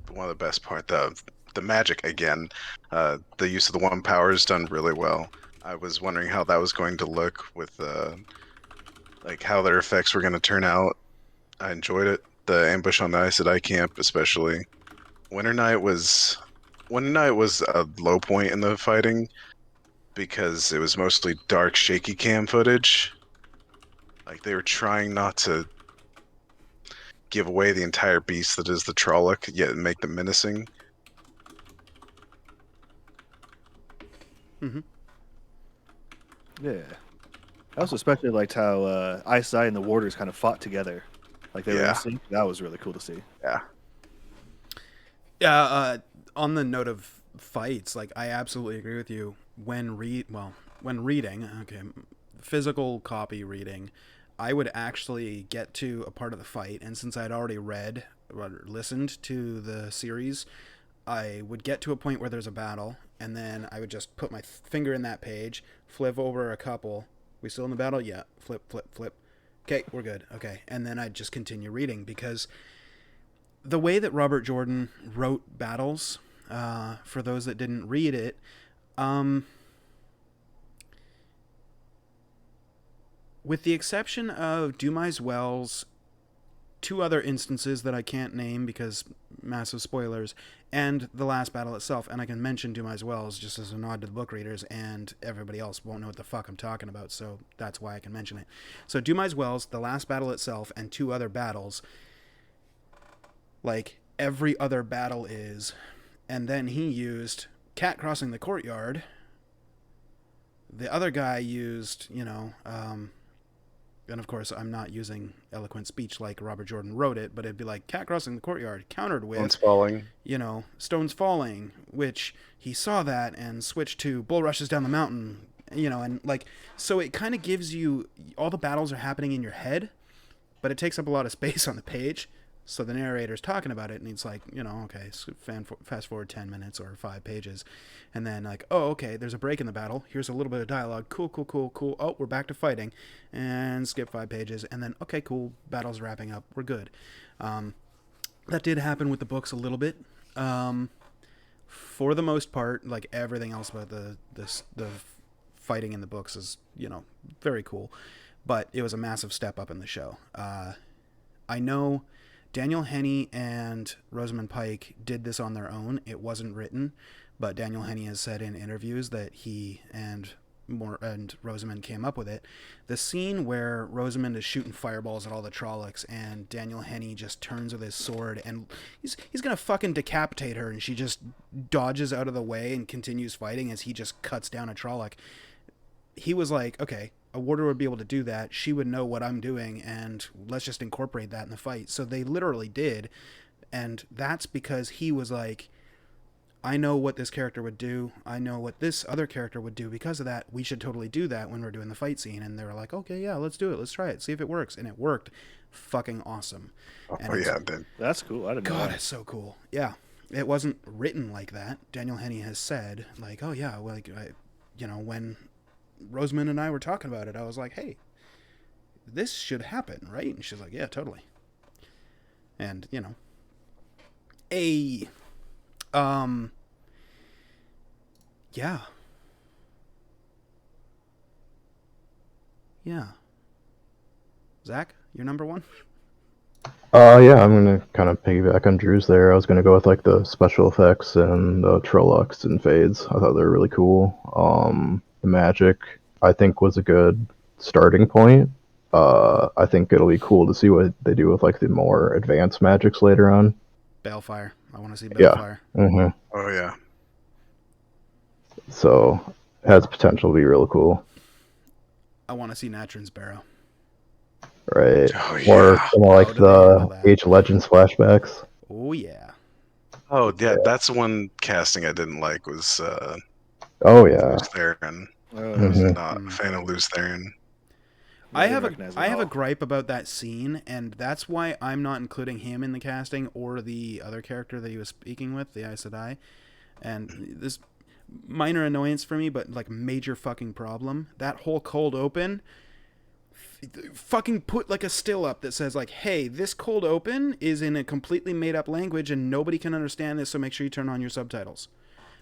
one of the best part. The magic again, the use of the one power is done really well. I was wondering how that was going to look with like how their effects were going to turn out. I enjoyed it. The ambush on the Aes Sedai camp, especially. Winter Night was a low point in the fighting because it was mostly dark, shaky cam footage. Like, they were trying not to give away the entire beast that is the Trolloc, yet make them menacing. Yeah. I also especially liked how Aes Sedai and the Warders kind of fought together. Like, they were in sync. That was really cool to see. Yeah. Yeah, on the note of fights, like, I absolutely agree with you. When reading, physical copy reading, I would actually get to a part of the fight, and since I'd already read or listened to the series, I would get to a point where there's a battle, and then I would just put my finger in that page, flip over a couple. We still in the battle? Yeah. Flip, flip, flip. Okay, we're good. Okay. And then I'd just continue reading, because the way that Robert Jordan wrote battles, for those that didn't read it, with the exception of Do My Wells, 2 other instances that I can't name because massive spoilers, and the last battle itself, and I can mention Do My Wells just as a nod to the book readers, and everybody else won't know what the fuck I'm talking about, so that's why I can mention it. So Do My Wells, the last battle itself, and 2 other battles, like every other battle is, and then he used Cat Crossing the Courtyard. The other guy used, and of course I'm not using eloquent speech like Robert Jordan wrote it, but it'd be like Cat Crossing the Courtyard countered with Stones Falling. Stones Falling, which he saw that and switched to Bull Rushes Down the Mountain, you know, and like, so it kind of gives you, all the battles are happening in your head, but it takes up a lot of space on the page. So the narrator's talking about it, and he's like, you know, okay, so fast forward 10 minutes or 5 pages. And then, like, oh, okay, there's a break in the battle. Here's a little bit of dialogue. Cool, cool, cool, cool. Oh, we're back to fighting. And skip 5 pages. And then, okay, cool, battle's wrapping up. We're good. That did happen with the books a little bit. For the most part, like, everything else about the fighting in the books is, you know, very cool. But it was a massive step up in the show. I know Daniel Henney and Rosamund Pike did this on their own. It wasn't written, but Daniel Henney has said in interviews that he and Rosamund came up with it. The scene where Rosamund is shooting fireballs at all the Trollocs and Daniel Henney just turns with his sword and he's gonna fucking decapitate her, and she just dodges out of the way and continues fighting as he just cuts down a Trolloc. He was like, okay, a warder would be able to do that. She would know what I'm doing, and let's just incorporate that in the fight. So they literally did, and that's because he was like, I know what this character would do. I know what this other character would do. Because of that, we should totally do that when we're doing the fight scene. And they were like, okay, yeah, let's do it. Let's try it. See if it works. And it worked. Fucking awesome. Oh, And yeah, it did. That's cool. I didn't know God, that. it's so cool. Yeah. It wasn't written like that. Daniel Henney has said, like, oh, yeah, well, like, you know, when Rosamund and I were talking about it, I was like, hey, this should happen, right? And she's like, yeah, totally. And, you know, yeah. Yeah. Zach, your number one? Yeah, I'm gonna kind of piggyback on Drew's there. I was gonna go with like the special effects and the Trollocs and fades. I thought they were really cool. The magic I think was a good starting point. I think it'll be cool to see what they do with like the more advanced magics later on. Balefire. I want to see Yeah. Balefire. Mm-hmm. Oh yeah. So it has potential to be really cool, I want to see Natrin's Barrow. right? Oh Or yeah. some of like How do they handle the that? Age of Legends flashbacks. Oh, yeah. Oh yeah. That's one casting I didn't like was Oh yeah. Luce Theron. I Mhm. was not a fan of Luce Theron. I have a gripe about that scene, and that's why I'm not including him in the casting or the other character that he was speaking with, the Aes Sedai. And this minor annoyance for me, but like major fucking problem. That whole cold open, fucking put like a still up that says like, hey, this cold open is in a completely made up language and nobody can understand this, so make sure you turn on your subtitles.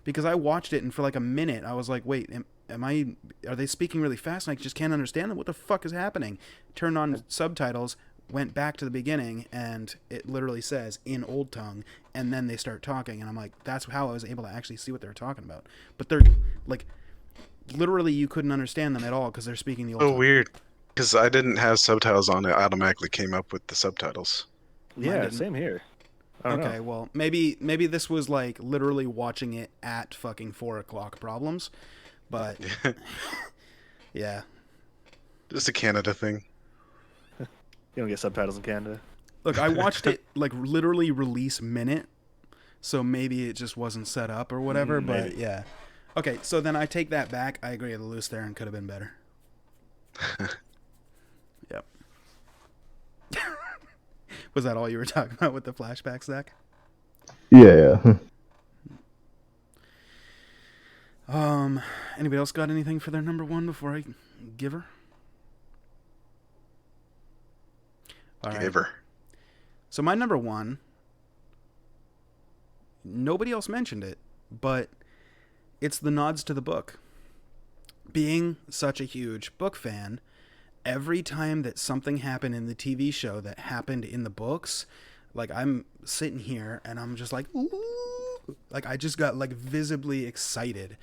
Because I watched it and for like a minute I was like, wait, are they speaking really fast and I just can't understand them? What the fuck is happening? Turned on subtitles, went back to the beginning, and it literally says in Old Tongue, and then they start talking, and I'm like, that's how I was able to actually see what they were talking about. But they're like, literally you couldn't understand them at all because they're speaking the Old So Tongue. weird. Because I didn't have subtitles on, it automatically came up with the subtitles. Yeah, didn't. same here. I don't Okay, know. well, maybe this was like literally watching it at fucking 4 o'clock problems, but yeah. Just a Canada thing. You don't get subtitles in Canada. Look, I watched it like literally release minute, so maybe it just wasn't set up or whatever, but maybe. yeah. Okay, so then I take that back. I agree, the Luce Theron could have been better. Yep. Was that all you were talking about with the flashbacks, Zach? Yeah. Anybody else got anything for their number one before I give her? All right. Give her. So my number one, nobody else mentioned it, but it's the nods to the book. Being such a huge book fan, every time that something happened in the TV show that happened in the books, like I'm sitting here and I'm just like, ooh, like I just got like visibly excited.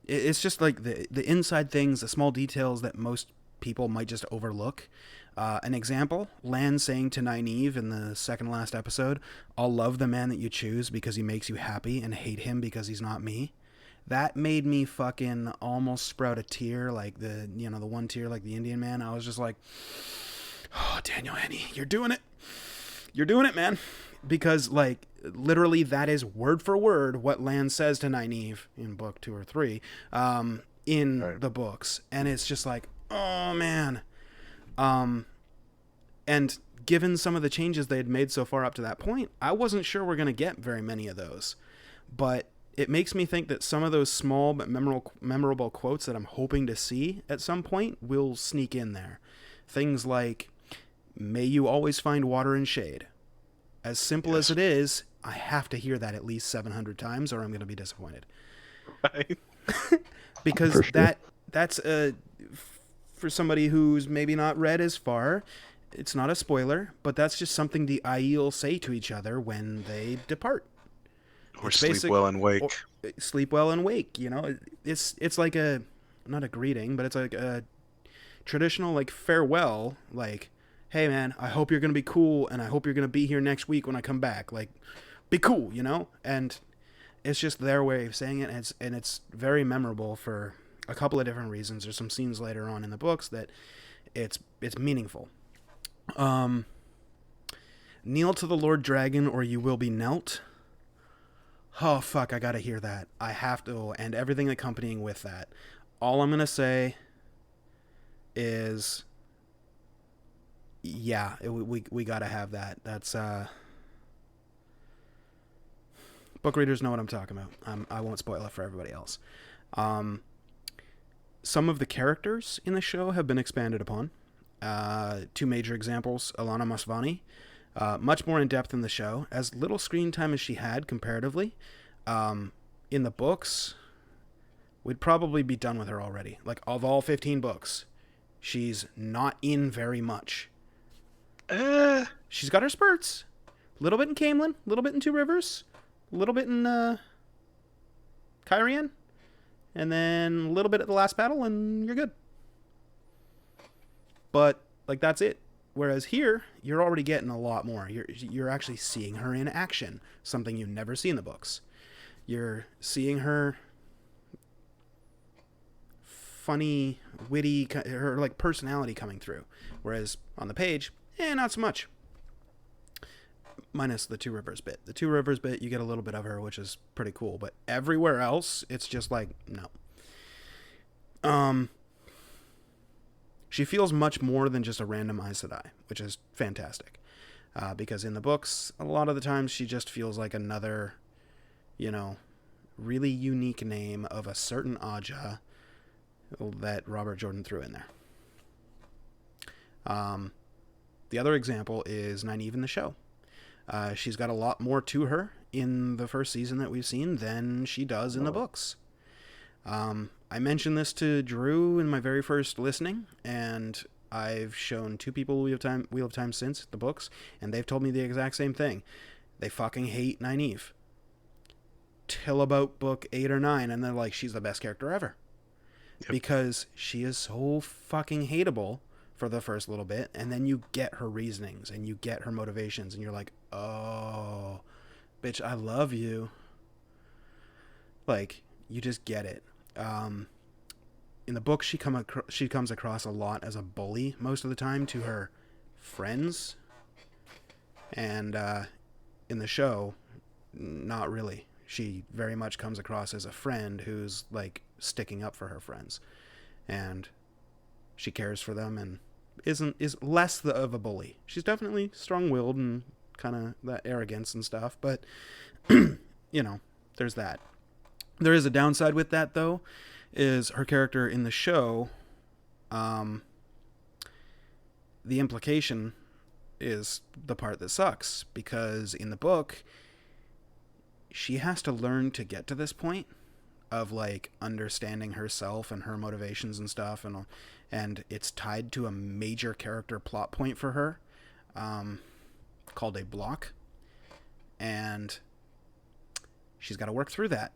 It's just like the inside things, the small details that most people might just overlook. An example, Lan saying to Nynaeve in the second last episode, I'll love the man that you choose because he makes you happy and hate him because he's not me. That made me fucking almost sprout a tear, like the one tear like the Indian man. I was just like, oh, Daniel Henney, you're doing it. You're doing it, man. Because, like, literally that is word for word what Lan says to Nynaeve in book 2 or 3. in Right. the books, and it's just like, oh man. And given some of the changes they had made so far up to that point, I wasn't sure we're going to get very many of those. But it makes me think that some of those small but memorable quotes that I'm hoping to see at some point will sneak in there. Things like, "May you always find water and shade." As simple as Yes. it is, I have to hear that at least 700 times or I'm going to be disappointed. Right. Because For sure. that's for somebody who's maybe not read as far, it's not a spoiler, but that's just something the Aiel say to each other when they depart. Or It's sleep basic- well and wake. or sleep well and wake, you know. It's like a, not a greeting, but it's like a traditional like farewell, like, hey man, I hope you're gonna be cool and I hope you're gonna be here next week when I come back, like, be cool, you know. And it's just their way of saying it, and it's very memorable for a couple of different reasons. There's some scenes later on in the books that it's meaningful. Kneel to the Lord Dragon or you will be knelt. Oh fuck, I gotta hear that. I have to, and everything accompanying with that. All I'm gonna say is, yeah, we gotta have that. That's book readers know what I'm talking about. I won't spoil it for everybody else. Some of the characters in the show have been expanded upon. Two major examples: Alana Masvani, much more in depth in the show, as little screen time as she had comparatively. In the books, we'd probably be done with her already. Like, of all 15 books, she's not in very much. She's got her spurts. A little bit in Camelin, a little bit in Two Rivers, a little bit in Kyrian, and then a little bit at the last battle, and you're good. But, like, that's it. Whereas here, you're already getting a lot more. You're actually seeing her in action, something you never see in the books. You're seeing her funny, witty, her like personality coming through. Whereas on the page, not so much. Minus the Two Rivers bit. The Two Rivers bit, you get a little bit of her, which is pretty cool. But everywhere else, it's just like, no. She feels much more than just a random Aes Sedai, which is fantastic. Because in the books, a lot of the times she just feels like another, you know, really unique name of a certain Aja that Robert Jordan threw in there. The other example is Nynaeve in the show. She's got a lot more to her in the first season that we've seen than she does in the books. I mentioned this to Drew in my very first listening, and I've shown two people Wheel of Time since the books, and they've told me the exact same thing. They fucking hate Nynaeve. Till about book 8 or 9, and they're like, she's the best character ever. Yep. Because she is so fucking hateable for the first little bit, and then you get her reasonings, and you get her motivations, and you're like, oh, bitch, I love you. Like, you just get it. In the book, she comes across a lot as a bully most of the time to her friends, and in the show, not really. She very much comes across as a friend who's like sticking up for her friends, and she cares for them and is less of a bully. She's definitely strong-willed and kind of that arrogance and stuff, but you know, there's that. There is a downside with that, though, is her character in the show, the implication is the part that sucks, because in the book, she has to learn to get to this point of, like, understanding herself and her motivations and stuff, and it's tied to a major character plot point for her, called a block, and she's got to work through that.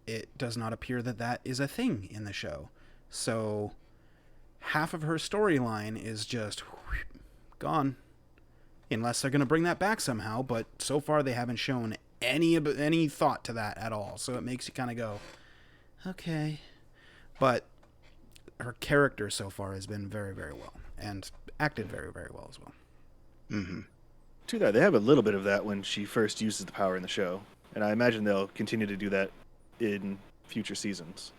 It does not appear that that is a thing in the show. So half of her storyline is just gone. Unless they're going to bring that back somehow, but so far they haven't shown any thought to that at all. So it makes you kind of go, okay. But her character so far has been very, very well, and acted very, very well as well. Mm-hmm. To that, they have a little bit of that when she first uses the power in the show, and I imagine they'll continue to do that in future seasons.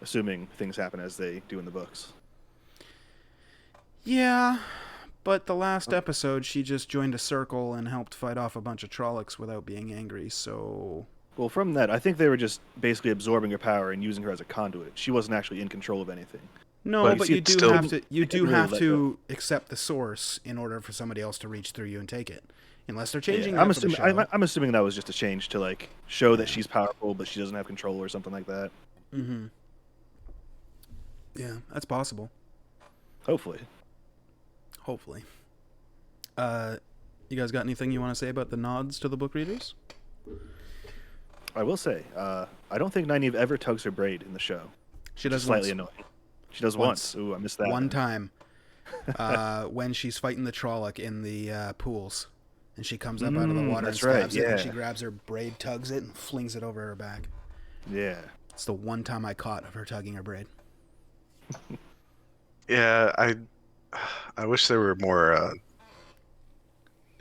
assuming things happen as they do in the books. Yeah, but the last episode, she just joined a circle and helped fight off a bunch of Trollocs without being angry, so... Well, from that, I think they were just basically absorbing her power and using her as a conduit. She wasn't actually in control of anything. No, But but you you do still- have to. You do really have let to accept the source in order for somebody else to reach through you and take it, unless they're changing. Yeah, I'm that for the assuming show. I'm assuming that was just a change to like show that Yeah. she's powerful, but she doesn't have control or something like that. Mm-hmm. Yeah, that's possible. Hopefully. Hopefully. You guys got anything you want to say about the nods to the book readers? I will say, I don't think Nynaeve ever tugs her braid in the show. She Which is does slightly once. annoying. She does Once. once. Ooh, I missed that. One time, when she's fighting the Trolloc in the pools, and she comes up out of the water and that's right, stabs it, and yeah. she grabs her braid, tugs it, and flings it over her back. Yeah. It's the one time I caught of her tugging her braid. Yeah, I wish there were more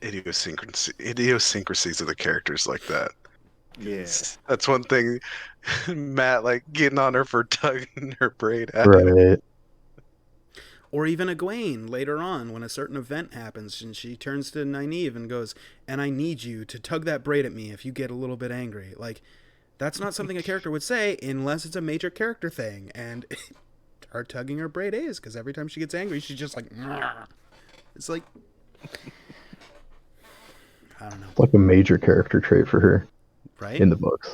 idiosyncrasies of the characters like that. Yeah. That's one thing. Matt like getting on her for tugging her braid at him. Right. Or even Egwene later on when a certain event happens and she turns to Nynaeve and goes, "And I need you to tug that braid at me if you get a little bit angry." Like, that's not something a character would say unless it's a major character thing. And her tugging her braid is, because every time she gets angry, she's just like, "Nah." It's like, I don't know, It's like a major character trait for her right? in the books.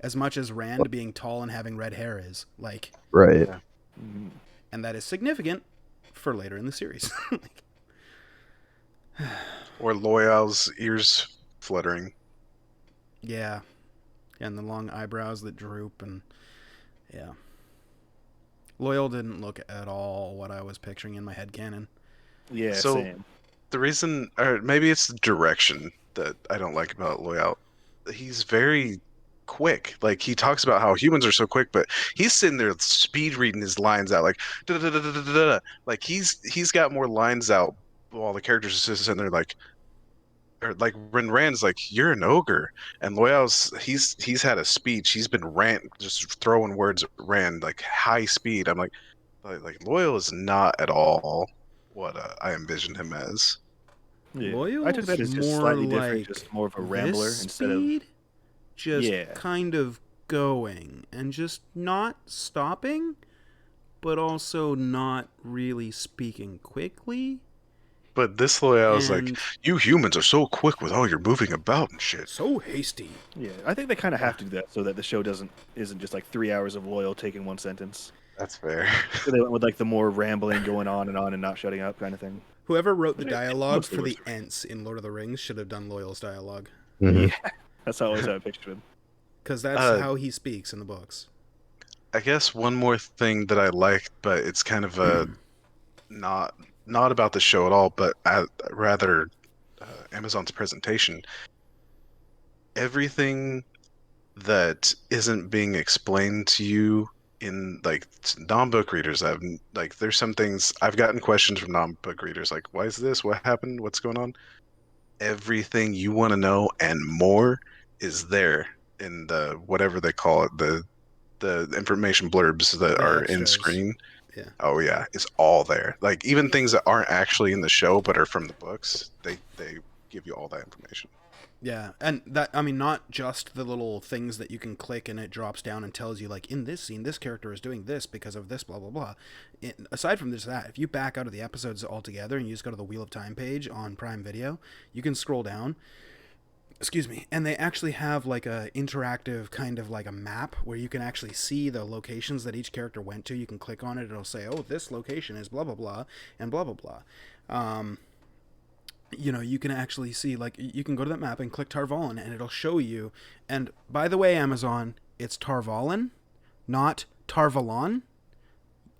As much as Rand being tall and having red hair is, like, Right. Yeah. Mhm. and that is significant for later in the series. Like, Or Loyal's ears fluttering. yeah. And the long eyebrows that droop, and yeah. Loyal didn't look at all what I was picturing in my head canon. Yeah, So- same. The reason, or maybe it's the direction that I don't like about Loyal. He's very quick. Like he talks about how humans are so quick, but he's sitting there speed reading his lines out, like da da da da da da. Like he's got more lines out while the characters are just sitting there like, or like when Rand's like, "You're an ogre," and Loyal's he's had a speech. He's been just throwing words at Rand like high speed. I'm like Loyal is not at all what I envisioned him as. Yeah. Loyal's I took that as just more slightly like different, just more of a rambler this instead of speed, just Yeah. kind of going and just not stopping, but also not really speaking quickly. But this Loyal is like, and "You humans are so quick with all your moving about and shit." so hasty. Yeah, I think they kind of have to do that so that the show isn't just like 3 hours of Loyal taking one sentence. That's fair. So they went with like the more rambling, going on and not shutting up kind of thing. Whoever wrote the It dialogue mostly for the works for me. Ents in Lord of the Rings should have done Loyal's dialogue, Mhm. Yeah, that's always how I pictured him. because that's Uh, how he speaks in the books. I guess one more thing that I liked, but it's kind of a not about the show at all, but rather Amazon's presentation. Everything that isn't being explained to you in like non-book readers, there's some things I've gotten questions from non-book readers like, "Why is this? What happened? What's going on?" Everything you want to know and more is there in the whatever they call it, the information blurbs that The are in extras. screen. Yeah. Oh yeah, it's all there. Like even things that aren't actually in the show but are from the books, they give you all that information. Yeah, and that, I mean, not just the little things that you can click and it drops down and tells you, like, in this scene, this character is doing this because of this, blah, blah, blah. Aside from that, if you back out of the episodes altogether and you just go to the Wheel of Time page on Prime Video, you can scroll down, and they actually have, like, a interactive kind of, like, a map where you can actually see the locations that each character went to. You can click on it, it'll say, oh, this location is blah, blah, blah, and blah, blah, blah. You can actually see, like, you can go to that map and click Tar Valon, and it'll show you. And by the way, Amazon, it's Tar Valon, not Tar Valon.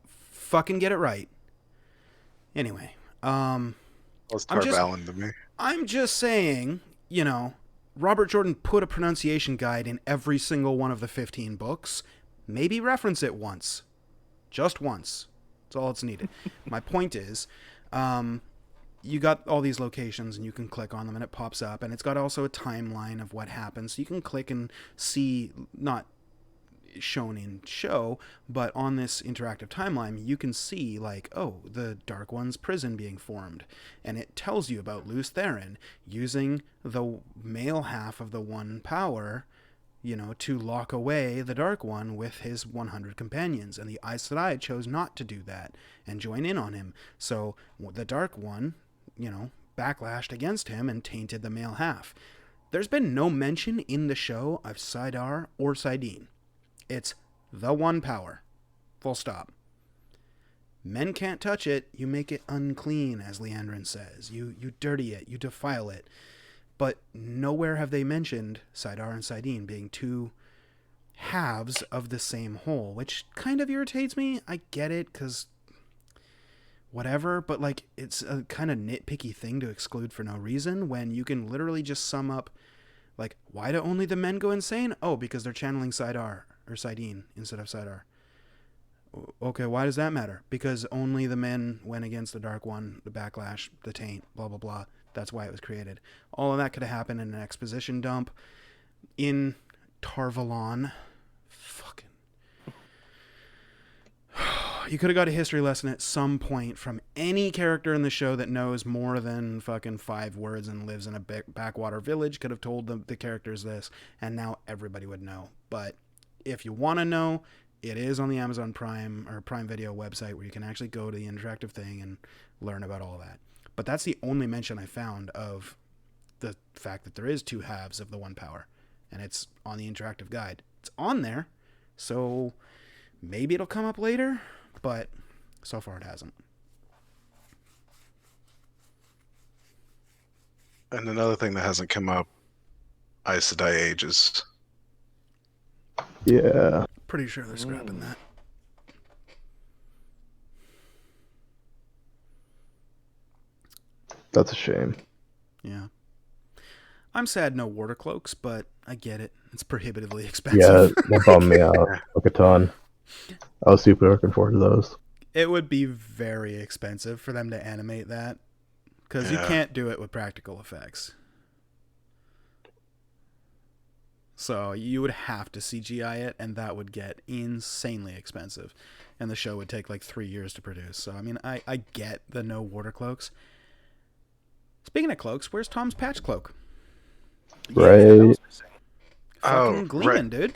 Fucking get it right. Anyway, What's I'm just- Tarvalin to me? I'm just saying, Robert Jordan put a pronunciation guide in every single one of the 15 books. Maybe reference it once. Just once. That's all it's needed. My point is, you got all these locations and you can click on them and it pops up, and it's got also a timeline of what happens. So you can click and see, not shown in show, but on this interactive timeline, you can see like, oh, the Dark One's prison being formed, and it tells you about Lews Therin using the male half of the One power, to lock away the Dark One with his 100 companions, and the Aes Sedai chose not to do that and join in on him. So the Dark One, backlashed against him and tainted the male half. There's been no mention in the show of saidar or saidin. It's the One power. Full stop. Men can't touch it. You make it unclean, as Liandrin says. You dirty it. You defile it. But nowhere have they mentioned saidar and saidin being two halves of the same whole, which kind of irritates me. I get it, because whatever, but like, it's a kind of nitpicky thing to exclude for no reason when you can literally just sum up, like, why do only the men go insane? Oh, because they're channeling saidar or saidin instead of saidar. Okay, why does that matter? Because only the men went against the Dark One, the backlash, the taint, blah, blah, blah. That's why it was created. All of that could have happened in an exposition dump in Tar Valon. Fucking. You could have got a history lesson at some point from any character in the show that knows more than fucking 5 words and lives in a backwater village. Could have told the characters this, and now everybody would know. But if you want to know, it is on the Amazon Prime or Prime Video website where you can actually go to the interactive thing and learn about all that. But that's the only mention I found of the fact that there is 2 halves of the One power, and it's on the interactive guide. It's on there, so maybe it'll come up later, but so far it hasn't. And another thing that hasn't come up, Aes Sedai ages. Yeah. Pretty sure they're scrapping that. That's a shame. Yeah. I'm sad no water cloaks, but I get it. It's prohibitively expensive. Yeah, that bummed me out like a ton. I was super looking forward to those. It would be very expensive for them to animate that, because you can't do it with practical effects. So you would have to CGI it, and that would get insanely expensive. And the show would take like 3 years to produce. So, I mean, I get the no water cloaks. Speaking of cloaks, where's Tom's patch cloak? Right. Fucking gleaming, dude.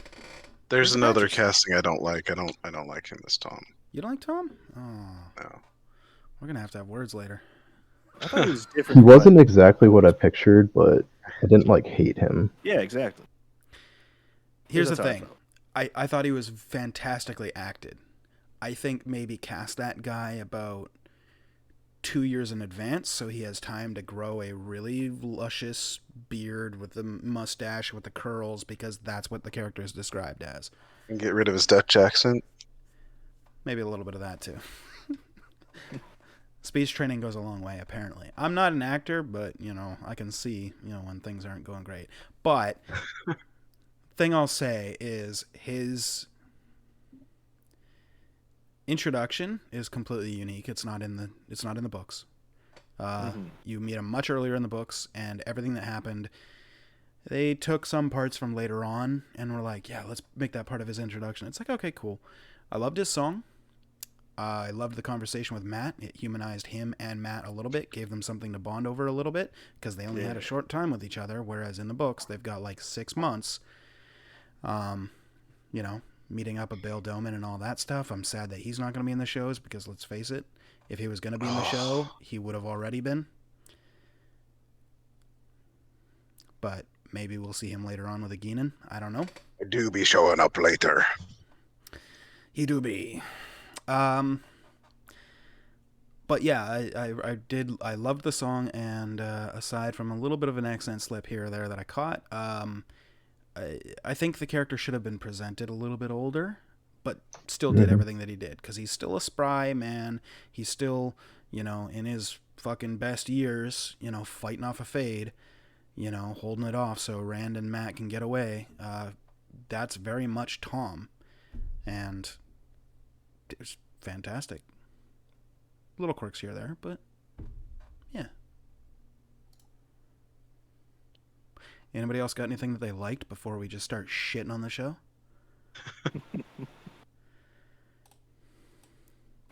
There's another casting I don't like. I don't like him as Tom. You don't like Tom? Oh. No. We're going to have words later. I thought he was different. He wasn't exactly what I pictured, but I didn't hate him. Yeah, exactly. Here's the That's how thing. I thought he was fantastically acted. I think maybe cast that guy about 2 years in advance, so he has time to grow a really luscious beard with the mustache with the curls, because that's what the character is described as. And get rid of his Dutch accent. Maybe a little bit of that too. Speech training goes a long way, apparently. I'm not an actor, but I can see when things aren't going great. But thing I'll say is his introduction is completely unique. It's not in the books. You meet him much earlier in the books, and everything that happened, they took some parts from later on and were like, yeah, let's make that part of his introduction. It's like, okay, cool. I loved his song. I loved the conversation with Matt. It humanized him and Matt a little bit, gave them something to bond over a little bit, because they only had a short time with each other, whereas in the books they've got like 6 months. Meeting up with Bail Doman and all that stuff. I'm sad that he's not going to be in the shows, because let's face it, if he was going to be in the show, he would have already been. But maybe we'll see him later on with a Guinan. I don't know. I do be showing up later. He do be. But yeah, I loved the song, and aside from a little bit of an accent slip here or there that I caught, I think the character should have been presented a little bit older, but still did everything that he did, because he's still a spry man. He's still, in his fucking best years, fighting off a fade, holding it off so Rand and Matt can get away. That's very much Tom, and it was fantastic. Little quirks here or there, but yeah. Anybody else got anything that they liked before we just start shitting on the show?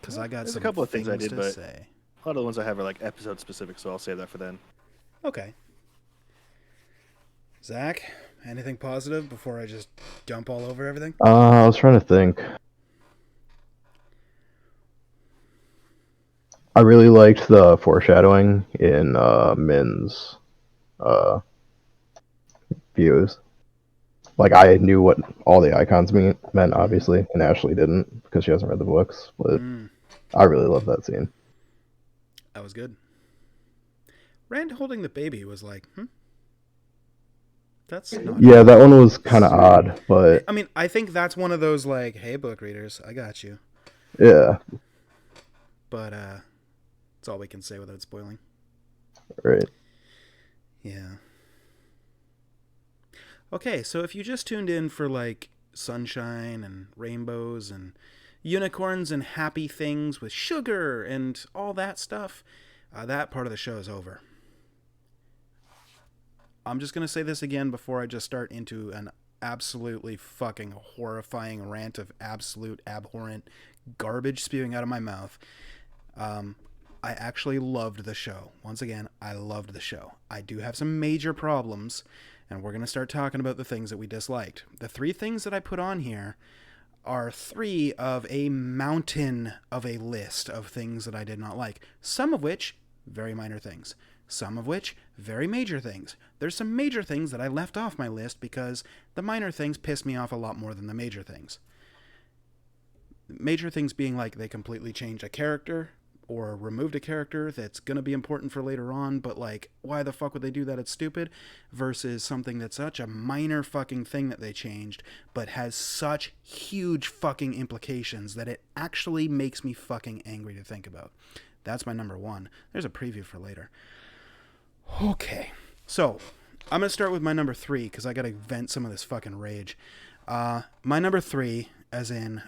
Because I got There's some a couple of things I did, to but say. a lot of the ones I have are like episode specific, so I'll save that for then. Okay. Zach, anything positive before I just dump all over everything? I was trying to think. I really liked the foreshadowing in Min's uh, views. Like, I knew what all the icons meant, obviously, and Ashley didn't because she hasn't read the books. But I really love that scene. That was good. Rand holding the baby was like, that's not. Yeah, that one was kind of odd, but I mean, I think that's one of those like, hey, book readers, I got you. yeah, But that's all we can say without spoiling. right. Yeah. Okay, so if you just tuned in for like sunshine and rainbows and unicorns and happy things with sugar and all that stuff, that part of the show is over. I'm just going to say this again before I just start into an absolutely fucking horrifying rant of absolute abhorrent garbage spewing out of my mouth. I actually loved the show. Once again, I loved the show. I do have some major problems, and we're going to start talking about the things that we disliked. The 3 things that I put on here are 3 of a mountain of a list of things that I did not like. Some of which, very minor things. Some of which, very major things. There's some major things that I left off my list because the minor things pissed me off a lot more than the major things. Major things being like they completely changed a character or removed a character that's going to be important for later on, but like, why the fuck would they do that? It's stupid. Versus something that's such a minor fucking thing that they changed, but has such huge fucking implications that it actually makes me fucking angry to think about. That's my number 1. There's a preview for later. Okay, so I'm going to start with my number 3 because I got to vent some of this fucking rage. My number 3, as in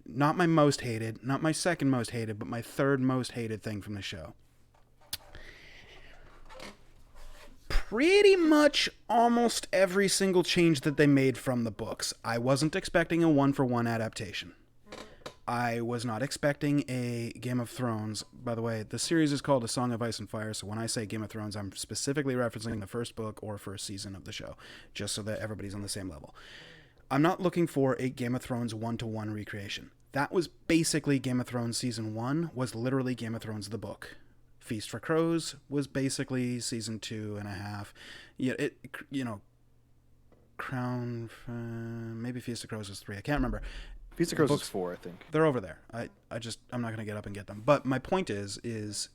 not my most hated, not my second most hated, but my third most hated thing from the show. Pretty much almost every single change that they made from the books. I wasn't expecting a 1-for-1 adaptation. I was not expecting a Game of Thrones. By the way, the series is called A Song of Ice and Fire, so when I say Game of Thrones, I'm specifically referencing the first book or first season of the show, just so that everybody's on the same level. I'm not looking for a Game of Thrones 1-to-1 recreation. That was basically Game of Thrones Season 1, was literally Game of Thrones the book. Feast for Crows was basically Season 2.5. Crown, maybe Feast of Crows was 3. I can't remember. Feast of Crows is 4, I think. They're over there. I'm not going to get up and get them. But my point is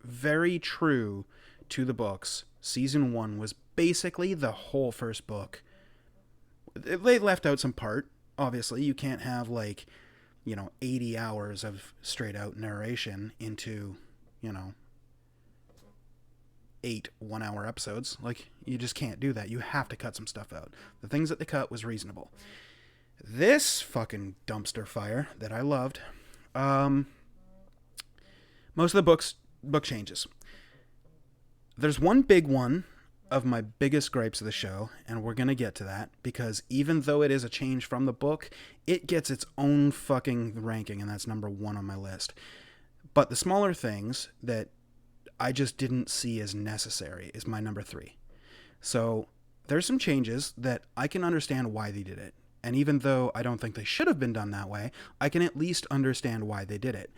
very true to the books. Season 1 was basically the whole first book. They left out some part. Obviously, you can't have 80 hours of straight out narration into, 8 1-hour episodes. You just can't do that. You have to cut some stuff out. The things that they cut was reasonable. This fucking dumpster fire that I loved, most of the book changes. There's one big one of my biggest gripes of the show, and we're going to get to that, because even though it is a change from the book, it gets its own fucking ranking, and that's number 1 on my list. But the smaller things that I just didn't see as necessary is my number 3. So there's some changes that I can understand why they did it. And even though I don't think they should have been done that way, I can at least understand why they did it.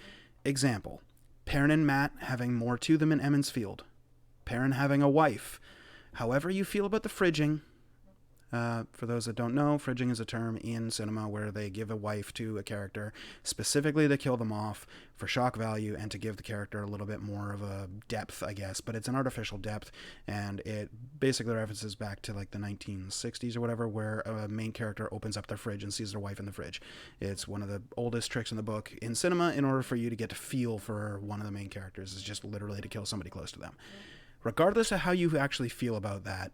Example, Perrin and Mat having more to them in Emond's Field. Perrin having a wife. However you feel about the fridging, for those that don't know, fridging is a term in cinema where they give a wife to a character specifically to kill them off for shock value and to give the character a little bit more of a depth, I guess. But it's an artificial depth, and it basically references back to the 1960s or whatever, where a main character opens up their fridge and sees their wife in the fridge. It's one of the oldest tricks in the book in cinema in order for you to get to feel for one of the main characters. Is just literally to kill somebody close to them. Regardless of how you actually feel about that,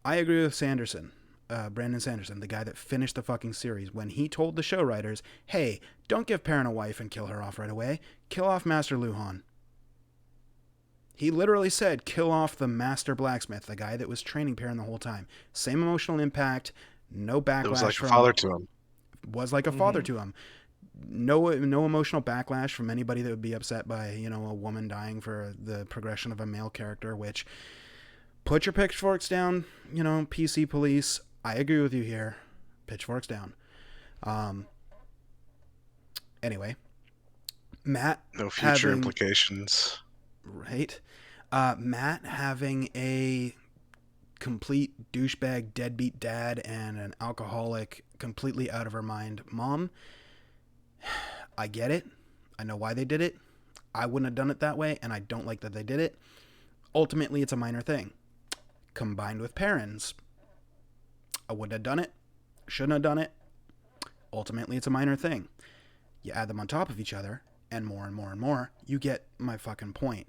I agree with Sanderson, Brandon Sanderson, the guy that finished the fucking series, when he told the show writers, hey, don't give Perrin a wife and kill her off right away. Kill off Master Luhan. He literally said, kill off the Master Blacksmith, the guy that was training Perrin the whole time. Same emotional impact, No backlash. It was like from, a father to him. Was like a father to him. No emotional backlash from anybody that would be upset by, you know, a woman dying for the progression of a male character, which, put your pitchforks down, you know, PC police. I agree with you here. Pitchforks down. Anyway, Matt. No future implications. Right. Matt having a complete douchebag, deadbeat dad and an alcoholic, completely out of her mind mom. I get it. I know why they did it. I wouldn't have done it that way, and I don't like that they did it. Ultimately, it's a minor thing. Combined with parents, I wouldn't have done it. Shouldn't have done it. Ultimately, it's a minor thing. You add them on top of each other, and more and more and more, you get my fucking point.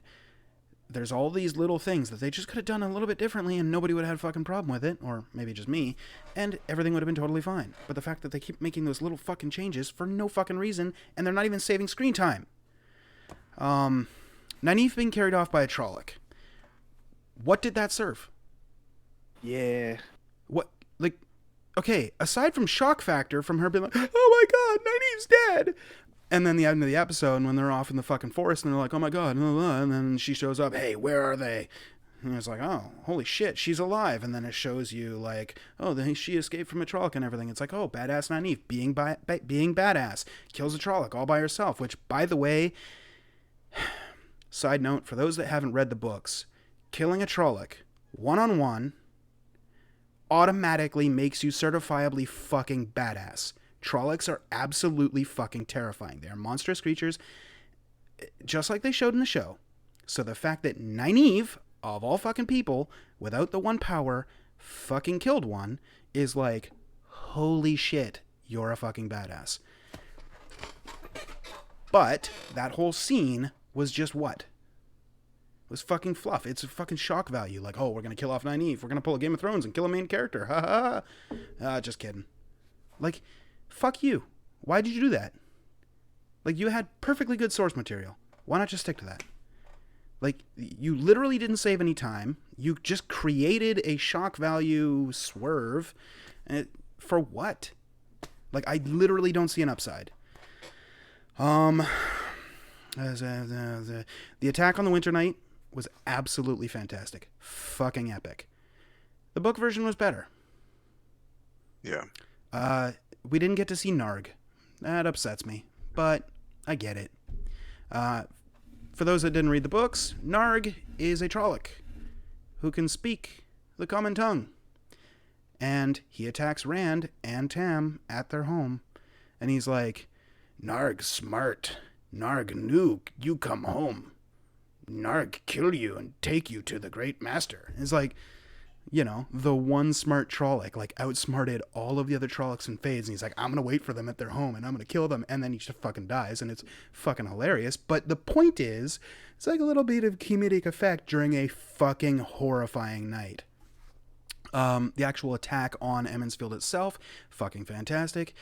There's all these little things that they just could have done a little bit differently and nobody would have had a fucking problem with it, or maybe just me, and everything would have been totally fine. But the fact that they keep making those little fucking changes for no fucking reason, and they're not even saving screen time. Nynaeve being carried off by a Trolloc. What did that serve? Yeah. What, like, okay, aside from shock factor from her being like, oh my god, Nynaeve's dead! And then the end of the episode, when they're off in the fucking forest, and they're like, oh my god, blah, blah, and then she shows up, hey, where are they? And it's like, oh, holy shit, she's alive. And then it shows you, like, oh, then she escaped from a Trolloc and everything. It's like, oh, badass Nynaeve, being badass, kills a Trolloc all by herself, which, by the way, side note, for those that haven't read the books, killing a Trolloc, one-on-one, automatically makes you certifiably fucking badass. Trollocs are absolutely fucking terrifying. They are monstrous creatures, just like they showed in the show. So the fact that Nynaeve, of all fucking people, without the one power, fucking killed one, is like, holy shit, you're a fucking badass. But that whole scene was just what? It was fucking fluff. It's a fucking shock value. Like, oh, we're going to kill off Nynaeve. We're going to pull a Game of Thrones and kill a main character. Ha ha ha. Just kidding. Like, fuck you. Why did you do that? Like, you had perfectly good source material. Why not just stick to that? Like, you literally didn't save any time. You just created a shock value swerve. For what? Like, I literally don't see an upside. The attack on the Winter Knight was absolutely fantastic. Fucking epic. The book version was better. Yeah. We didn't get to see Narg. That upsets me, but I get it. For those that didn't read the books, Narg is a Trolloc who can speak the common tongue. And he attacks Rand and Tam at their home. And he's like, Narg smart. Narg knew you come home. Narg kill you and take you to the great master. It's like, you know, the one smart Trolloc, like, outsmarted all of the other Trollocs and Fades, and he's like, I'm gonna wait for them at their home, and I'm gonna kill them, and then he just fucking dies, and it's fucking hilarious. But the point is, it's like a little bit of comedic effect during a fucking horrifying night. The actual attack on Emond's Field itself, fucking fantastic.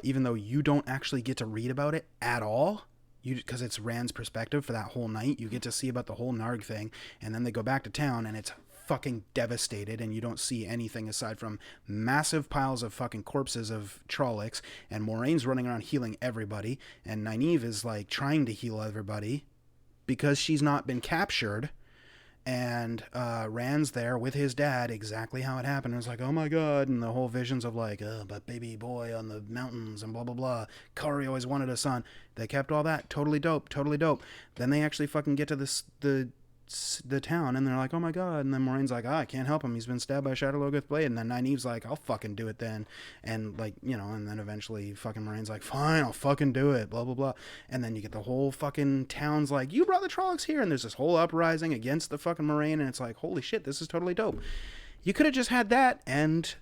Even though you don't actually get to read about it at all, because it's Rand's perspective for that whole night, you get to see about the whole Narg thing, and then they go back to town, and it's fucking devastated, and you don't see anything aside from massive piles of fucking corpses of Trollocs, and Moraine's running around healing everybody, and Nynaeve is like trying to heal everybody because she's not been captured, and Rand's there with his dad, exactly how it happened. It was like, oh my god, and the whole visions of like, but baby boy on the mountains and blah blah blah, Kari always wanted a son. They kept all that. Totally dope. Then they actually fucking get to the town, and they're like, oh my god, and then Moraine's like, I can't help him, he's been stabbed by a Shadow Logoth blade, and then Nynaeve's like, I'll fucking do it then, and like, you know, and then eventually fucking Moraine's like, fine, I'll fucking do it, blah blah blah, and then you get the whole fucking town's like, you brought the Trollocs here, and there's this whole uprising against the fucking Moraine, and it's like, holy shit, this is totally dope. You could have just had that and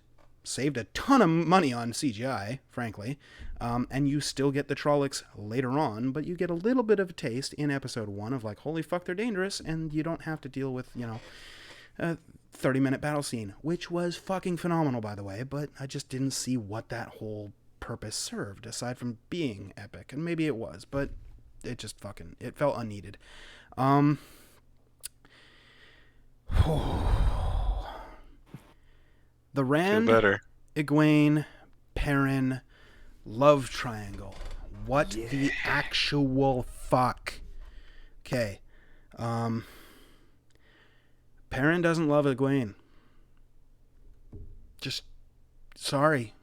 saved a ton of money on CGI, frankly, and you still get the Trollocs later on, but you get a little bit of a taste in episode 1 of like, holy fuck, they're dangerous, and you don't have to deal with, you know, a 30-minute battle scene, which was fucking phenomenal, by the way, but I just didn't see what that whole purpose served, aside from being epic, and maybe it was, but it just fucking, it felt unneeded. The Rand... Feel better. Egwene, Perrin, love triangle. What the actual fuck? Okay. Perrin doesn't love Egwene. Just sorry.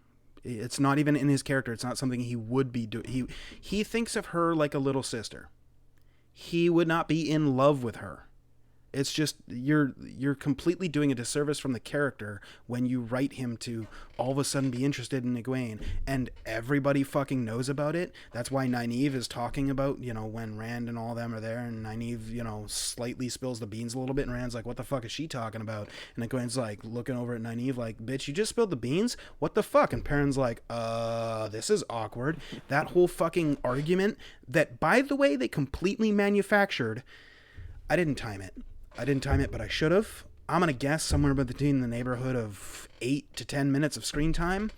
It's not even in his character. It's not something he would be doing. He thinks of her like a little sister. He would not be in love with her. It's just you're completely doing a disservice from the character when you write him to all of a sudden be interested in Egwene, and everybody fucking knows about it. That's why Nynaeve is talking about, when Rand and all them are there, and Nynaeve, slightly spills the beans a little bit, and Rand's like, what the fuck is she talking about? And Egwene's like looking over at Nynaeve like, bitch, you just spilled the beans? What the fuck? And Perrin's like, this is awkward. That whole fucking argument that, by the way, they completely manufactured. I didn't time it, but I should have. I'm going to guess somewhere between the neighborhood of 8 to 10 minutes of screen time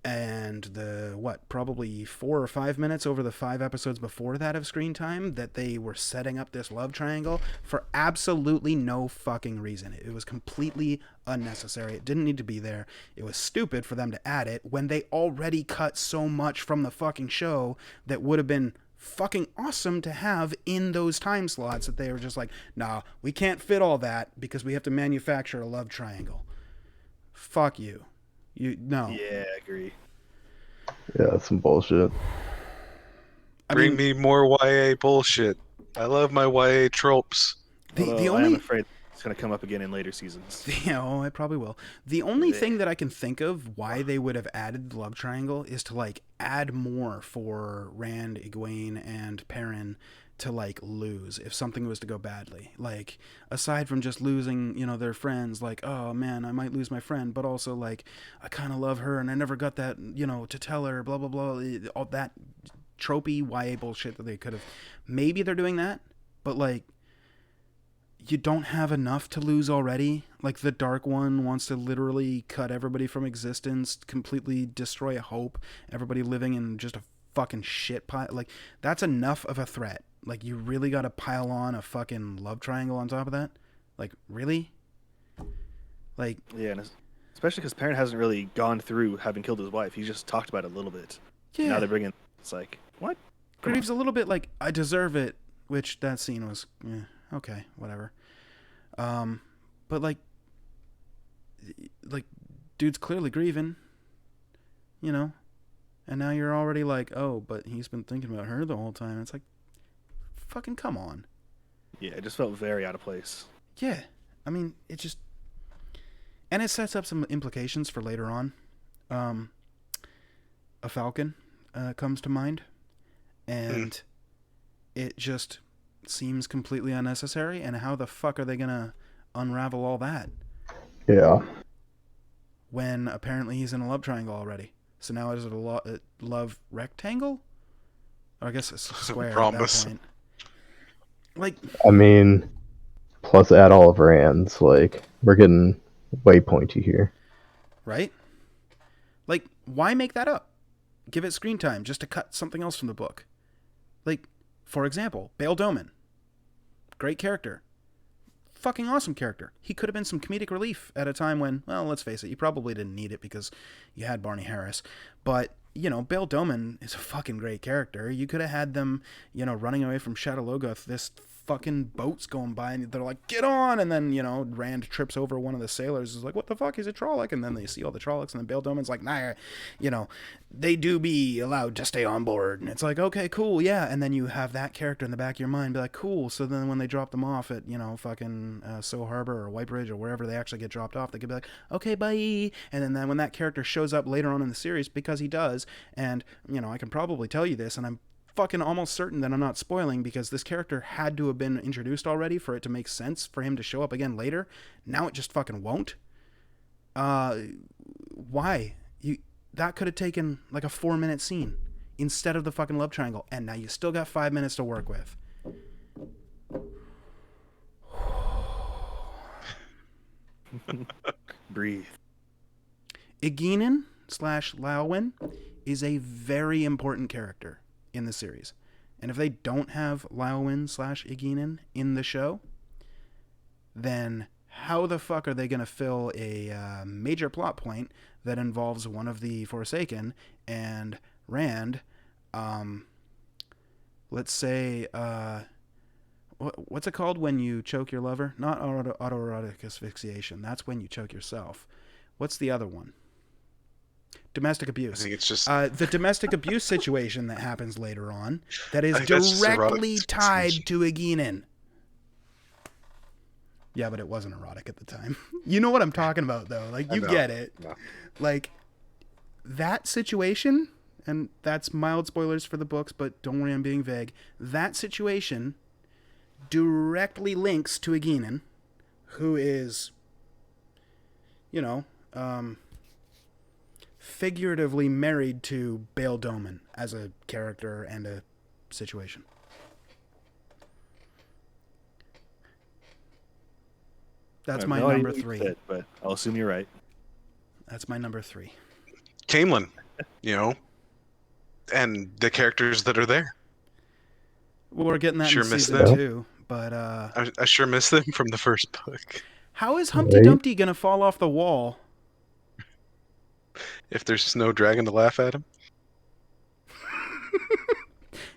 and probably 4 or 5 minutes over the 5 episodes before that of screen time that they were setting up this love triangle for absolutely no fucking reason. It was completely unnecessary. It didn't need to be there. It was stupid for them to add it when they already cut so much from the fucking show that would have been fucking awesome to have in those time slots, that they were just like, nah, we can't fit all that because we have to manufacture a love triangle. Fuck you. No. Yeah, I agree. Yeah, that's some bullshit. Bring me more YA bullshit. I love my YA tropes. The only... I'm afraid it's going to come up again in later seasons. Yeah, it probably will. The only thing that I can think of why they would have added the love triangle is to add more for Rand, Egwene, and Perrin to lose if something was to go badly. Aside from just losing, their friends, oh man, I might lose my friend, but also I kind of love her and I never got that, to tell her, blah blah blah, all that tropey YA bullshit that they could have. Maybe they're doing that, but you don't have enough to lose already. The Dark One wants to literally cut everybody from existence, completely destroy hope, everybody living in just a fucking shit pile. That's enough of a threat. You really got to pile on a fucking love triangle on top of that? Really? Yeah, and especially because Perrin hasn't really gone through having killed his wife. He's just talked about it a little bit. Yeah. Now they're bringing... It's what? Graves a little bit I deserve it, which that scene was... okay, whatever. But dude's clearly grieving, and now you're already oh, but he's been thinking about her the whole time. It's fucking come on. Yeah, it just felt very out of place. Yeah, I mean, it just, and it sets up some implications for later on. A Falcon comes to mind, and it just seems completely unnecessary. And how the fuck are they gonna unravel all that? Yeah. When apparently he's in a love triangle already. So now is it a love rectangle? Or I guess it's a square at that point. I mean, plus add all of Rand's, we're getting way pointy here. Right? Why make that up? Give it screen time just to cut something else from the book. For example, Bail Doman. Great character. Fucking awesome character. He could have been some comedic relief at a time when, well, let's face it, you probably didn't need it because you had Barney Harris. But, Bail Doman is a fucking great character. You could have had them, running away from Shadow Logoth, this fucking boat's going by, and they're like, get on! And then, Rand trips over one of the sailors, is like, what the fuck, he's a Trolloc? And then they see all the Trollocs, and then Bail Doman's like, nah, they do be allowed to stay on board. And it's like, okay, cool, yeah. And then you have that character in the back of your mind, be like, cool. So then when they drop them off at, fucking So Harbor or White Bridge or wherever they actually get dropped off, they could be like, okay, bye. And then when that character shows up later on in the series, because he does, and, I can probably tell you this, and I'm fucking almost certain that I'm not spoiling because this character had to have been introduced already for it to make sense for him to show up again later. Now it just fucking won't. Why? That could have taken a 4-minute scene instead of the fucking love triangle, and now you still got 5 minutes to work with. Breathe. Egwene / Laowyn is a very important character in the series. And if they don't have Laowyn / Egwene in the show, then how the fuck are they going to fill a major plot point that involves one of the Forsaken and Rand, let's say, what's it called when you choke your lover? Not autoerotic asphyxiation. That's when you choke yourself. What's the other one? Domestic I abuse. think it's just The domestic abuse situation that happens later on that is I think that's just directly erotic tied asphyxiation. to Aeginan. Yeah, but it wasn't erotic at the time. You know what I'm talking about, though. Like, I you know. get it. No. Like, that situation, and that's mild spoilers for the books, but don't worry, I'm being vague. That situation directly links to Aeginan, who is, you know, figuratively married to Bail Doman as a character and a situation. I That's have my no idea number what you 3. said, but I'll assume you're right. That's my number 3. Camelin, you know, and the characters that are there. Well, we're getting that Sure in missed season them. 2, but I sure miss them from the first book. how is Humpty Right. Dumpty gonna fall off the wall? If there's no dragon to laugh at him.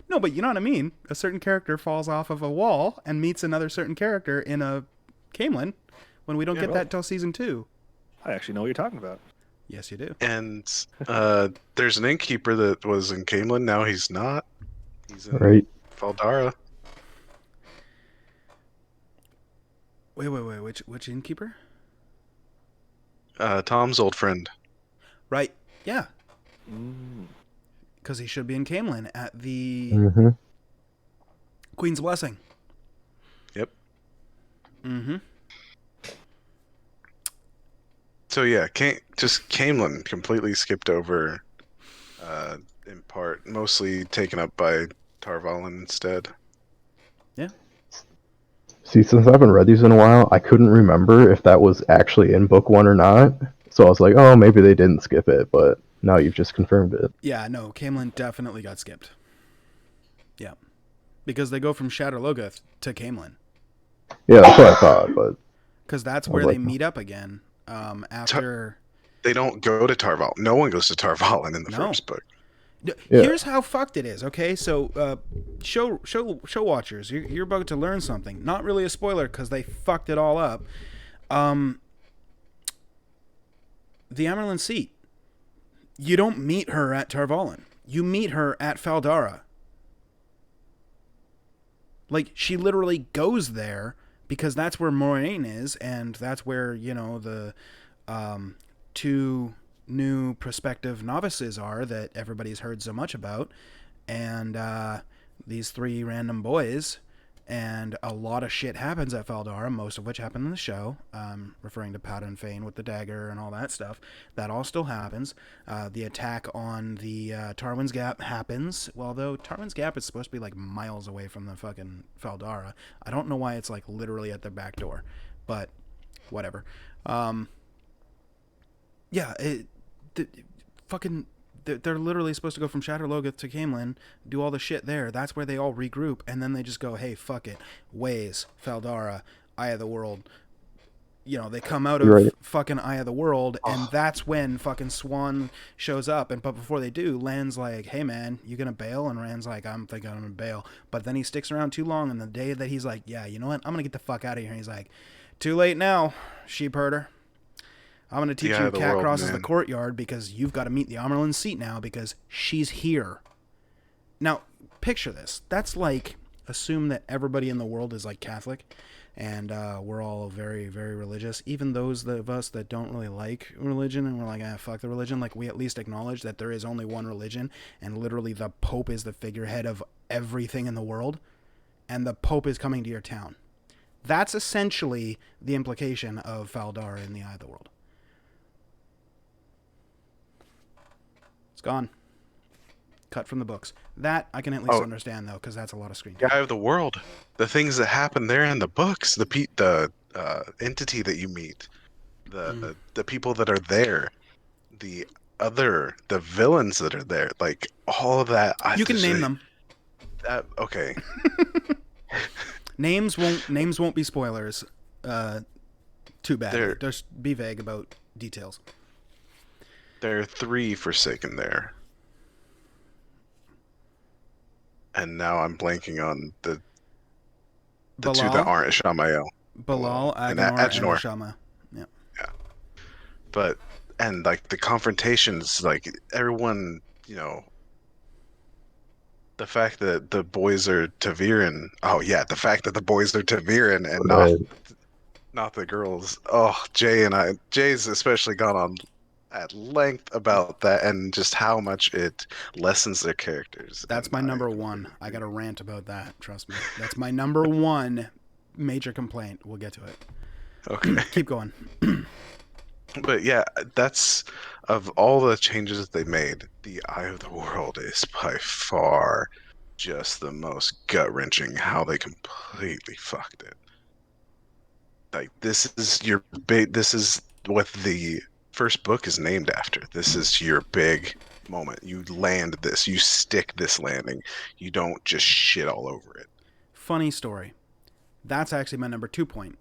No, but you know what I mean. A certain character falls off of a wall and meets another certain character in a Camelin when we don't get well. that till season 2. I actually know what you're talking about. Yes, you do. And there's an innkeeper that was in Camelin. Now he's not. He's in Right. Valdara. Wait. Which innkeeper? Tom's old friend. Right. Yeah, Mm. because he should be in Camelin at the Mm-hmm. Queen's Blessing. Yep. Mm-hmm. So yeah, just Camelin completely skipped over, in part, mostly taken up by Tarvalin instead. See, since I haven't read these in a while, I couldn't remember if that was actually in book 1 or not. So I was like, oh, maybe they didn't skip it, but now you've just confirmed it. Yeah, no, Camelin definitely got skipped. Yeah, because they go from Shadowlogoth to Camelin, Yeah, that's what I thought, but because that's I where was they like- meet up again. After They don't go to Tarval. No one goes to Tarvalin in the No. first book. Yeah. Here's how fucked it is. Okay, so show watchers, you're about to learn something. Not really a spoiler because they fucked it all up. The Amerlin seat. You don't meet her at Tarvalin. You meet her at Faldara. Like, she literally goes there because that's where Moraine is, and that's where, you know, the 2 new prospective novices are that everybody's heard so much about, and these 3 random boys, and a lot of shit happens at Faldara, most of which happened in the show, referring to Paladin Fane with the dagger and all that stuff. That all still happens. The attack on the Tarwin's Gap happens, well, though Tarwin's Gap is supposed to be like miles away from the fucking Faldara. I don't know why it's like literally at their back door, but whatever. Yeah, they're literally supposed to go from Shadowlogoth to Camelin, do all the shit there. That's where they all regroup, and then they just go, hey, fuck it. Ways, Faldara, Eye of the World. You know, they come out of Right. fucking Eye of the World, and that's when fucking Swan shows up. But before they do, Lan's like, hey, man, you gonna bail? And Rand's like, I'm thinking I'm gonna bail. But then he sticks around too long, and the day that he's like, yeah, you know what? I'm gonna get the fuck out of here. And he's like, too late now, sheep herder. I'm going to teach Yeah, you the cat world, crosses the man. courtyard because you've got to meet the Amerlin seat now because she's here. Now, picture this. That's like, assume that everybody in the world is like Catholic and we're all very, very religious. Even those of us that don't really like religion and we're like, fuck the religion. Like, we at least acknowledge that there is only one religion and literally the Pope is the figurehead of everything in the world and the Pope is coming to your town. That's essentially the implication of Faldara in the Eye of the World. It's gone. Cut from the books. That I can at least understand though, because that's a lot of screen time. Guy of the World. The things that happen there in the books. The entity that you meet. The people that are there. The villains that are there. Like all of that. You can name them. Okay. Names won't be spoilers. Too bad. They're- Just be vague about details. There are 3 Forsaken there. And now I'm blanking on the 2 that Balal, aren't Ishamael. Balal, And Agenor, and Agenor. Ashama. Yeah. Yeah. But, and like the confrontations, like everyone, the fact that the boys are Taviran. Oh yeah, the fact that the boys are Taviran and Right. not the girls. Oh, Jay's especially gone on at length about that and just how much it lessens their characters. That's and my I number completely one. I got a agree. rant about that. Trust me. That's my number one major complaint. We'll get to it. Okay. Keep going. But yeah, that's of all the changes that they made, the Eye of the World is by far just the most gut wrenching how they completely fucked it. Like this is what the first book is named after. This is your big moment. You land this, you stick this landing. You don't just shit all over it. Funny story. That's actually my number 2 point.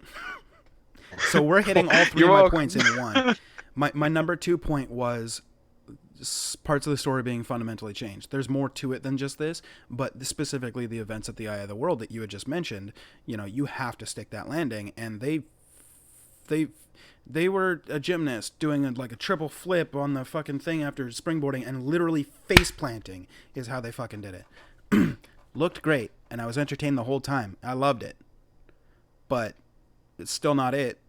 So we're hitting all 3 You're of my welcome. points in one. My number 2 point was parts of the story being fundamentally changed. There's more to it than just this, but specifically the events at the Eye of the World that you had just mentioned, you have to stick that landing, and they were a gymnast doing like a triple flip on the fucking thing after springboarding, and literally face planting is how they fucking did it. Looked great, and I was entertained the whole time. I loved it. But it's still not it.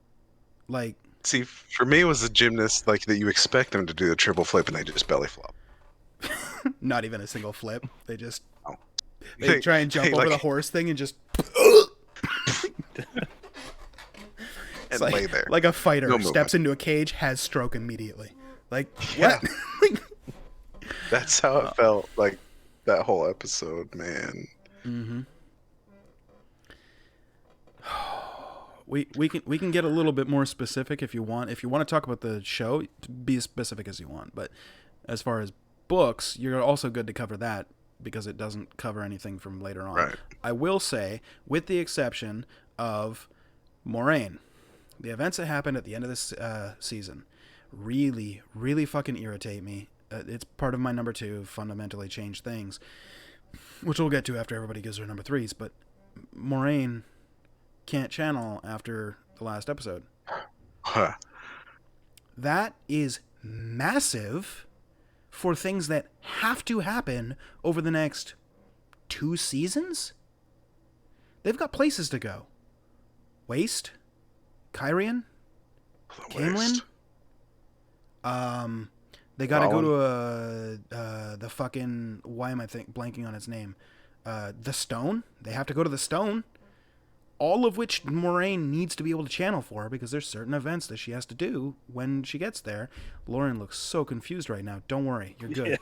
Like, See, for me, it was a gymnast like that. You expect them to do the triple flip, and they just belly flop. not even a single flip. They just Oh. they try and jump they, over like, the horse thing and just and like, lay there. like a fighter No steps into a cage, has stroke immediately. Like, Yeah. what? That's how it felt. Like that whole episode, man. Mm-hmm. We can get a little bit more specific if you want. If you want to talk about the show, be as specific as you want. But as far as books, you're also good to cover that because it doesn't cover anything from later on. Right. I will say, with the exception of Moraine, the events that happened at the end of this season really, really fucking irritate me. It's part of my number 2, fundamentally changed things, which we'll get to after everybody gives their number 3s. But Moraine can't channel after the last episode. Huh. That is massive for things that have to happen over the next 2 seasons. They've got places to go. Waste, Kyrian, Camelin. They got to go to the fucking, why am I blanking on its name? The Stone. They have to go to the Stone. All of which Moraine needs to be able to channel for because there's certain events that she has to do when she gets there. Lauren looks so confused right now. Don't worry, you're good. Yeah.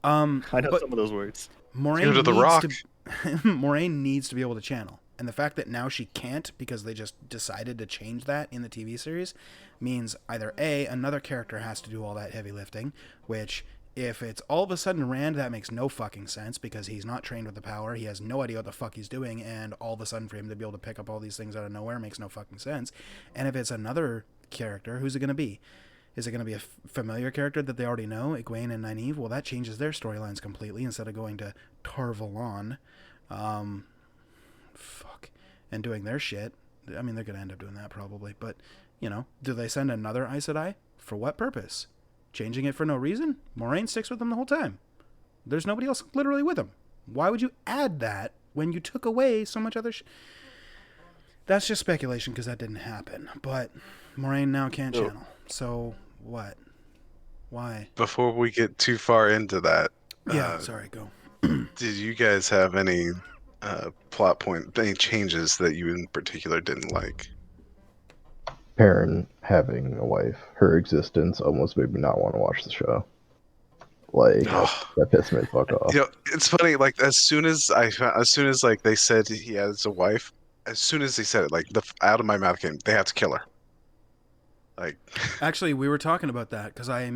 I know but some of those words. Moraine Go to the needs Rock. Moraine needs to be able to channel. And the fact that now she can't because they just decided to change that in the TV series means either A, another character has to do all that heavy lifting, which if it's all of a sudden Rand, that makes no fucking sense because he's not trained with the power. He has no idea what the fuck he's doing, and all of a sudden for him to be able to pick up all these things out of nowhere makes no fucking sense. And if it's another character, who's it going to be? Is it going to be a familiar character that they already know, Egwene and Nynaeve? Well, that changes their storylines completely. Instead of going to Tar Valon, and doing their shit. I mean, they're going to end up doing that probably. But, do they send another Aes Sedai? For what purpose? Changing it for no reason? Moraine sticks with them the whole time. There's nobody else literally with him. Why would you add that when you took away so much other That's just speculation because that didn't happen. But Moraine now can't channel. So what? Why? Before we get too far into that, Yeah, sorry, go. did you guys have any plot point, any changes that you in particular didn't like? Perrin having a wife, her existence almost made me not want to watch the show. Like that pissed me the fuck off. It's funny. Like as soon as like they said he has a wife, as soon as they said it, like out of my mouth came, they have to kill her. Like, actually, we were talking about that because I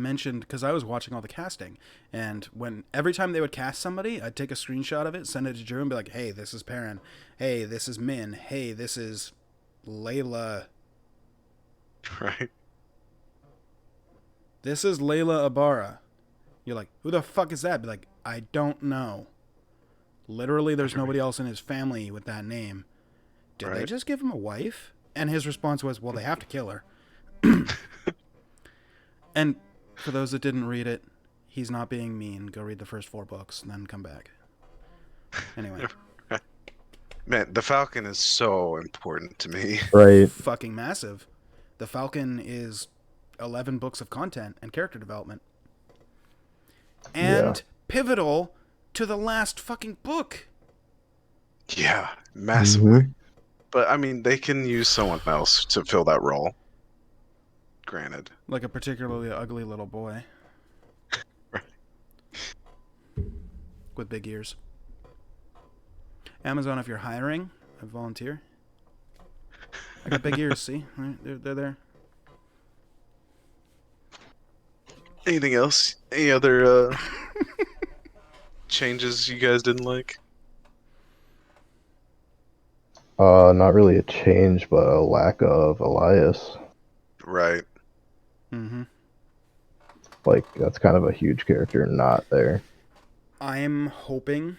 was watching all the casting, and every time they would cast somebody, I'd take a screenshot of it, send it to Drew, and be like, "Hey, this is Perrin. Hey, this is Min. Hey, this is Layla." right? this is Layla Ibarra. You're like, who the fuck is that? Be like, I don't know. Literally, there's nobody else in his family with that name. Did they Right. just give him a wife? And his response was, well, they have to kill her. And for those that didn't read it, he's not being mean. Go read the first 4 books and then come back. Anyway, Man, the Falcon is so important to me. Right. fucking massive. The Falcon is 11 books of content and character development. And pivotal to the last fucking book. Yeah, massively. Mhm. But I mean, they can use someone else to fill that role. Granted. Like a particularly ugly little boy. Right. With big ears. Amazon, if you're hiring, I volunteer. I got big ears, see? Right, they're there. Anything else? Any other changes you guys didn't like? Not really a change, but a lack of Elias. Right. Mm-hmm. Like, that's kind of a huge character not there. I'm hoping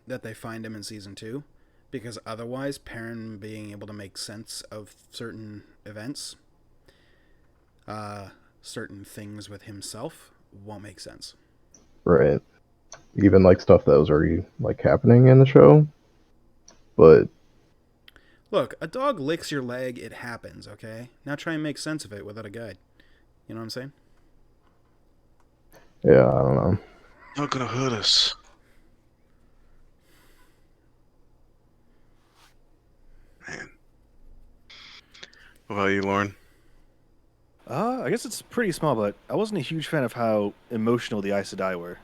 that they find him in season 2, because otherwise, Perrin being able to make sense of certain events, certain things with himself, won't make sense. Right. Even like stuff that was already like happening in the show. But Look, a dog licks your leg, it happens, okay? Now try and make sense of it without a guide. You know what I'm saying? yeah, I don't know. Not gonna hurt us. Man. What about you, Lauren? I guess it's pretty small, but I wasn't a huge fan of how emotional the Aes Sedai were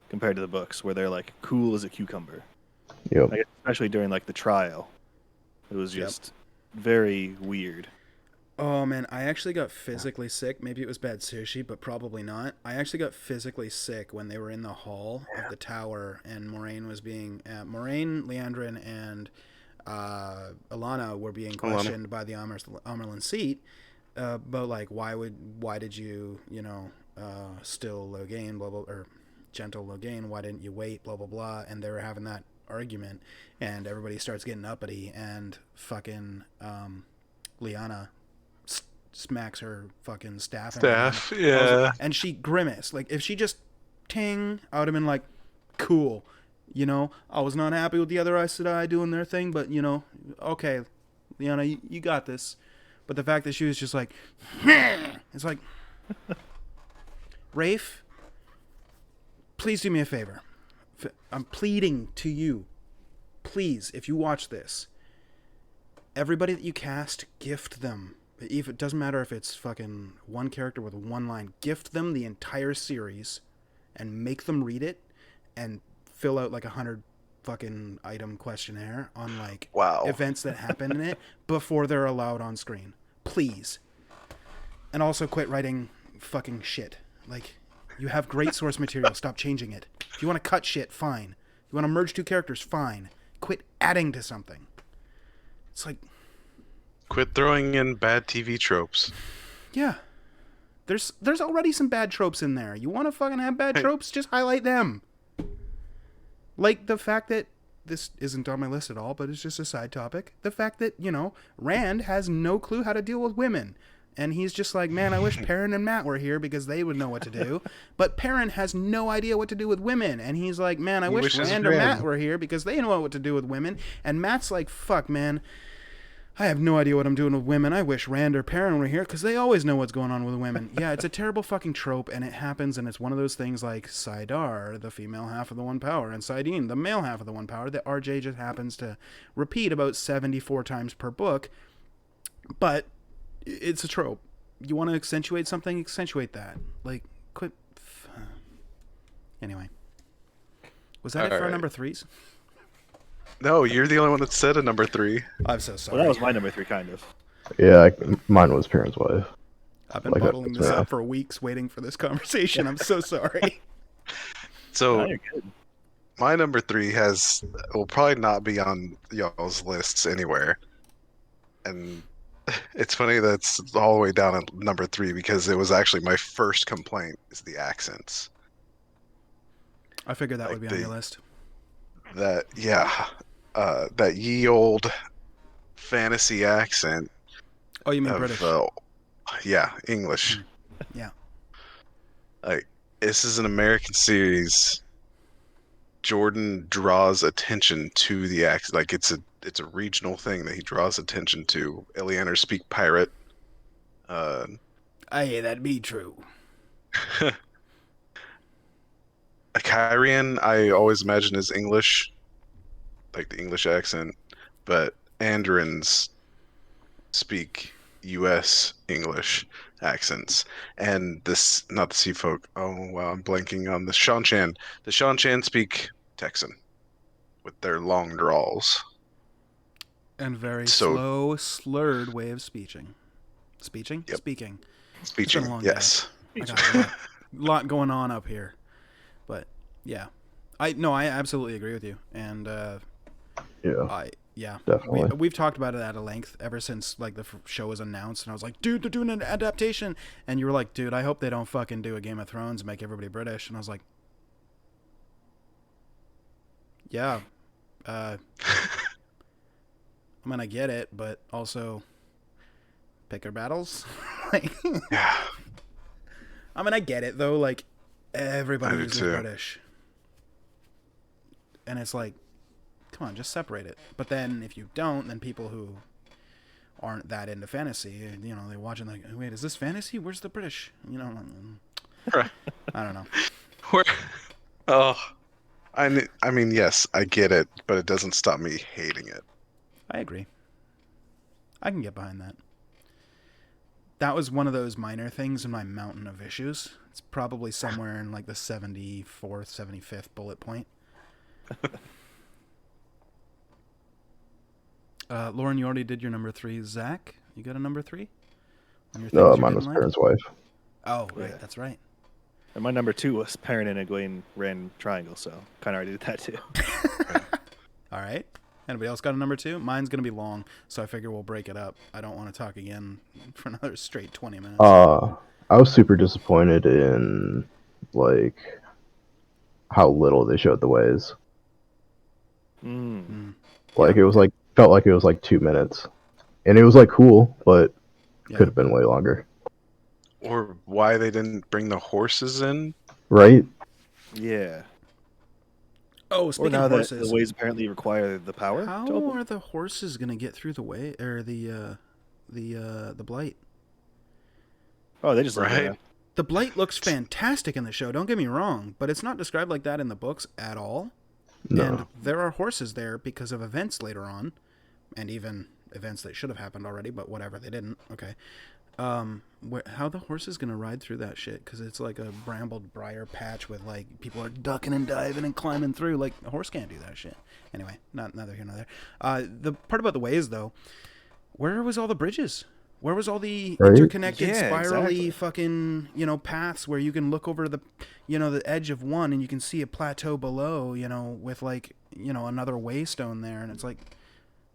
compared to the books, where they're like cool as a cucumber. Yep. I guess especially during like the trial, it was Yep. just very weird. Oh man, I actually got physically sick. Maybe it was bad sushi, but probably not. I actually got physically sick when they were in the hall of the tower and Moraine was being... Moraine, Leandrin, and Alana were being questioned by the Amerlin seat about like, why did you, still Logain, blah, blah, or gentle Logain, why didn't you wait, blah, blah, blah, and they were having that argument, and everybody starts getting uppity, and fucking Lyanna smacks her fucking staff. Staff, I was yeah. like- and she grimaced. Like, if she just ting, I would have been like, cool. I was not happy with the other Aes Sedai doing their thing, but, okay, Lyanna, you got this. But the fact that she was just like, it's like, Rafe, please do me a favor. I'm pleading to you. Please, if you watch this, everybody that you cast, gift them. If it doesn't matter if it's fucking one character with one line, gift them the entire series and make them read it and fill out like 100 fucking item questionnaire on like Wow. events that happen in it before they're allowed on screen. Please. And also quit writing fucking shit. Like, you have great source material. Stop changing it. If you want to cut shit, fine. You want to merge 2 characters, fine. Quit adding to something. It's like, Quit throwing in bad TV tropes. yeah. There's already some bad tropes in there. You want to fucking have bad Hey. tropes? Just highlight them. Like the fact that this isn't on my list at all, but it's just a side topic. The fact that, Rand has no clue how to deal with women. And he's just like, man, I wish Perrin and Matt were here because they would know what to do. But Perrin has no idea what to do with women. And he's like, man, I He wish wishes Rand or Rand- Matt were here because they know what to do with women. And Matt's like, fuck, man. I have no idea what I'm doing with women. I wish Rand or Perrin were here because they always know what's going on with women. Yeah, it's a terrible fucking trope, and it happens, and it's one of those things like Saidar, the female half of the One Power, and Saidin, the male half of the One Power, that RJ just happens to repeat about 74 times per book. But it's a trope. You want to accentuate something, accentuate that. Like, quit. Anyway. Was that it for our Alright. number 3s? No, you're the only one that said a number 3. I'm so sorry. Well, that was my number 3, kind of. Yeah, mine was Perrin's wife. I've been like bottling this yeah. up for weeks waiting for this conversation. I'm so sorry. So Oh, you're good. my number 3 will probably not be on y'all's lists anywhere, and It's funny that's all the way down at number 3 because it was actually my first complaint is the accents. I figured that Like would be on your list. that ye old fantasy accent Oh, you mean of British? English. Yeah. Like this is an American series. Jordan draws attention to the accent. Like it's a regional thing that he draws attention to. Eleanor speak pirate. Uh, Aye, that be true. Kyrian, I always imagine is English, like the English accent, but Andorans speak U.S. English accents, and this not the Sea Folk. Oh wow, I'm blanking on the Shanchan. The Shanchan speak Texan with their long drawls. And very So slow, slurred way of speaking. Speaking? Yep. Speaking. speeching, a long yes. I got a lot going on up here. But, yeah. I absolutely agree with you. And, Yeah, definitely. we've talked about it at a length ever since, like, the show was announced. And I was like, dude, they're doing an adaptation. And you were like, dude, I hope they don't fucking do a Game of Thrones and make everybody British. And I was like, yeah. I mean, I get it, but also pick your battles. Like, Yeah, I mean, I get it though. Like, I everybody do uses too. British, and it's like, come on, just separate it. But then if you don't, then people who aren't that into fantasy, you know, they watch it like, wait, is this fantasy? Where's the British? You know, Right. I don't know. Where? Oh, I mean, yes, I get it, but it doesn't stop me hating it. I agree. I can get behind that. That was one of those minor things in my mountain of issues. It's probably somewhere in like the 74th, 75th bullet point. Lauren, you already did your number 3. Zach, you got a number 3? On your No, things you mine didn't was like? Parent's Wife. Oh, right, Yeah. that's right. And my number 2 was Perrin and Egwene ran triangle, so kind of already did that too. All right. Anybody else got a number 2? Mine's going to be long, so I figure we'll break it up. I don't want to talk again for another straight 20 minutes. I was super disappointed in like how little they showed the ways. Like it was like felt like it was like 2 minutes, and it was like cool, but Yeah. could have been way longer, Or why they didn't bring the horses in? right? Yeah. Oh, Or speaking now of that horses, the ways apparently require the power to how open. are the horses going to get through the way or the blight? Oh, they just live Right. there now. The blight looks fantastic in the show, don't get me wrong, but it's not described like that in the books at all. No, And there are horses there because of events later on, and even events that should have happened already, but whatever, they didn't. Okay. How the horse is gonna ride through that shit? Because it's like a brambled briar patch with like people are ducking and diving and climbing through. Like a horse can't do that shit. Anyway, neither here nor there. The part about the ways though, where was all the bridges? Where was all the Right? interconnected, Yeah, spirally exactly. fucking paths where you can look over the the edge of one and you can see a plateau below with like another waystone there, and it's like,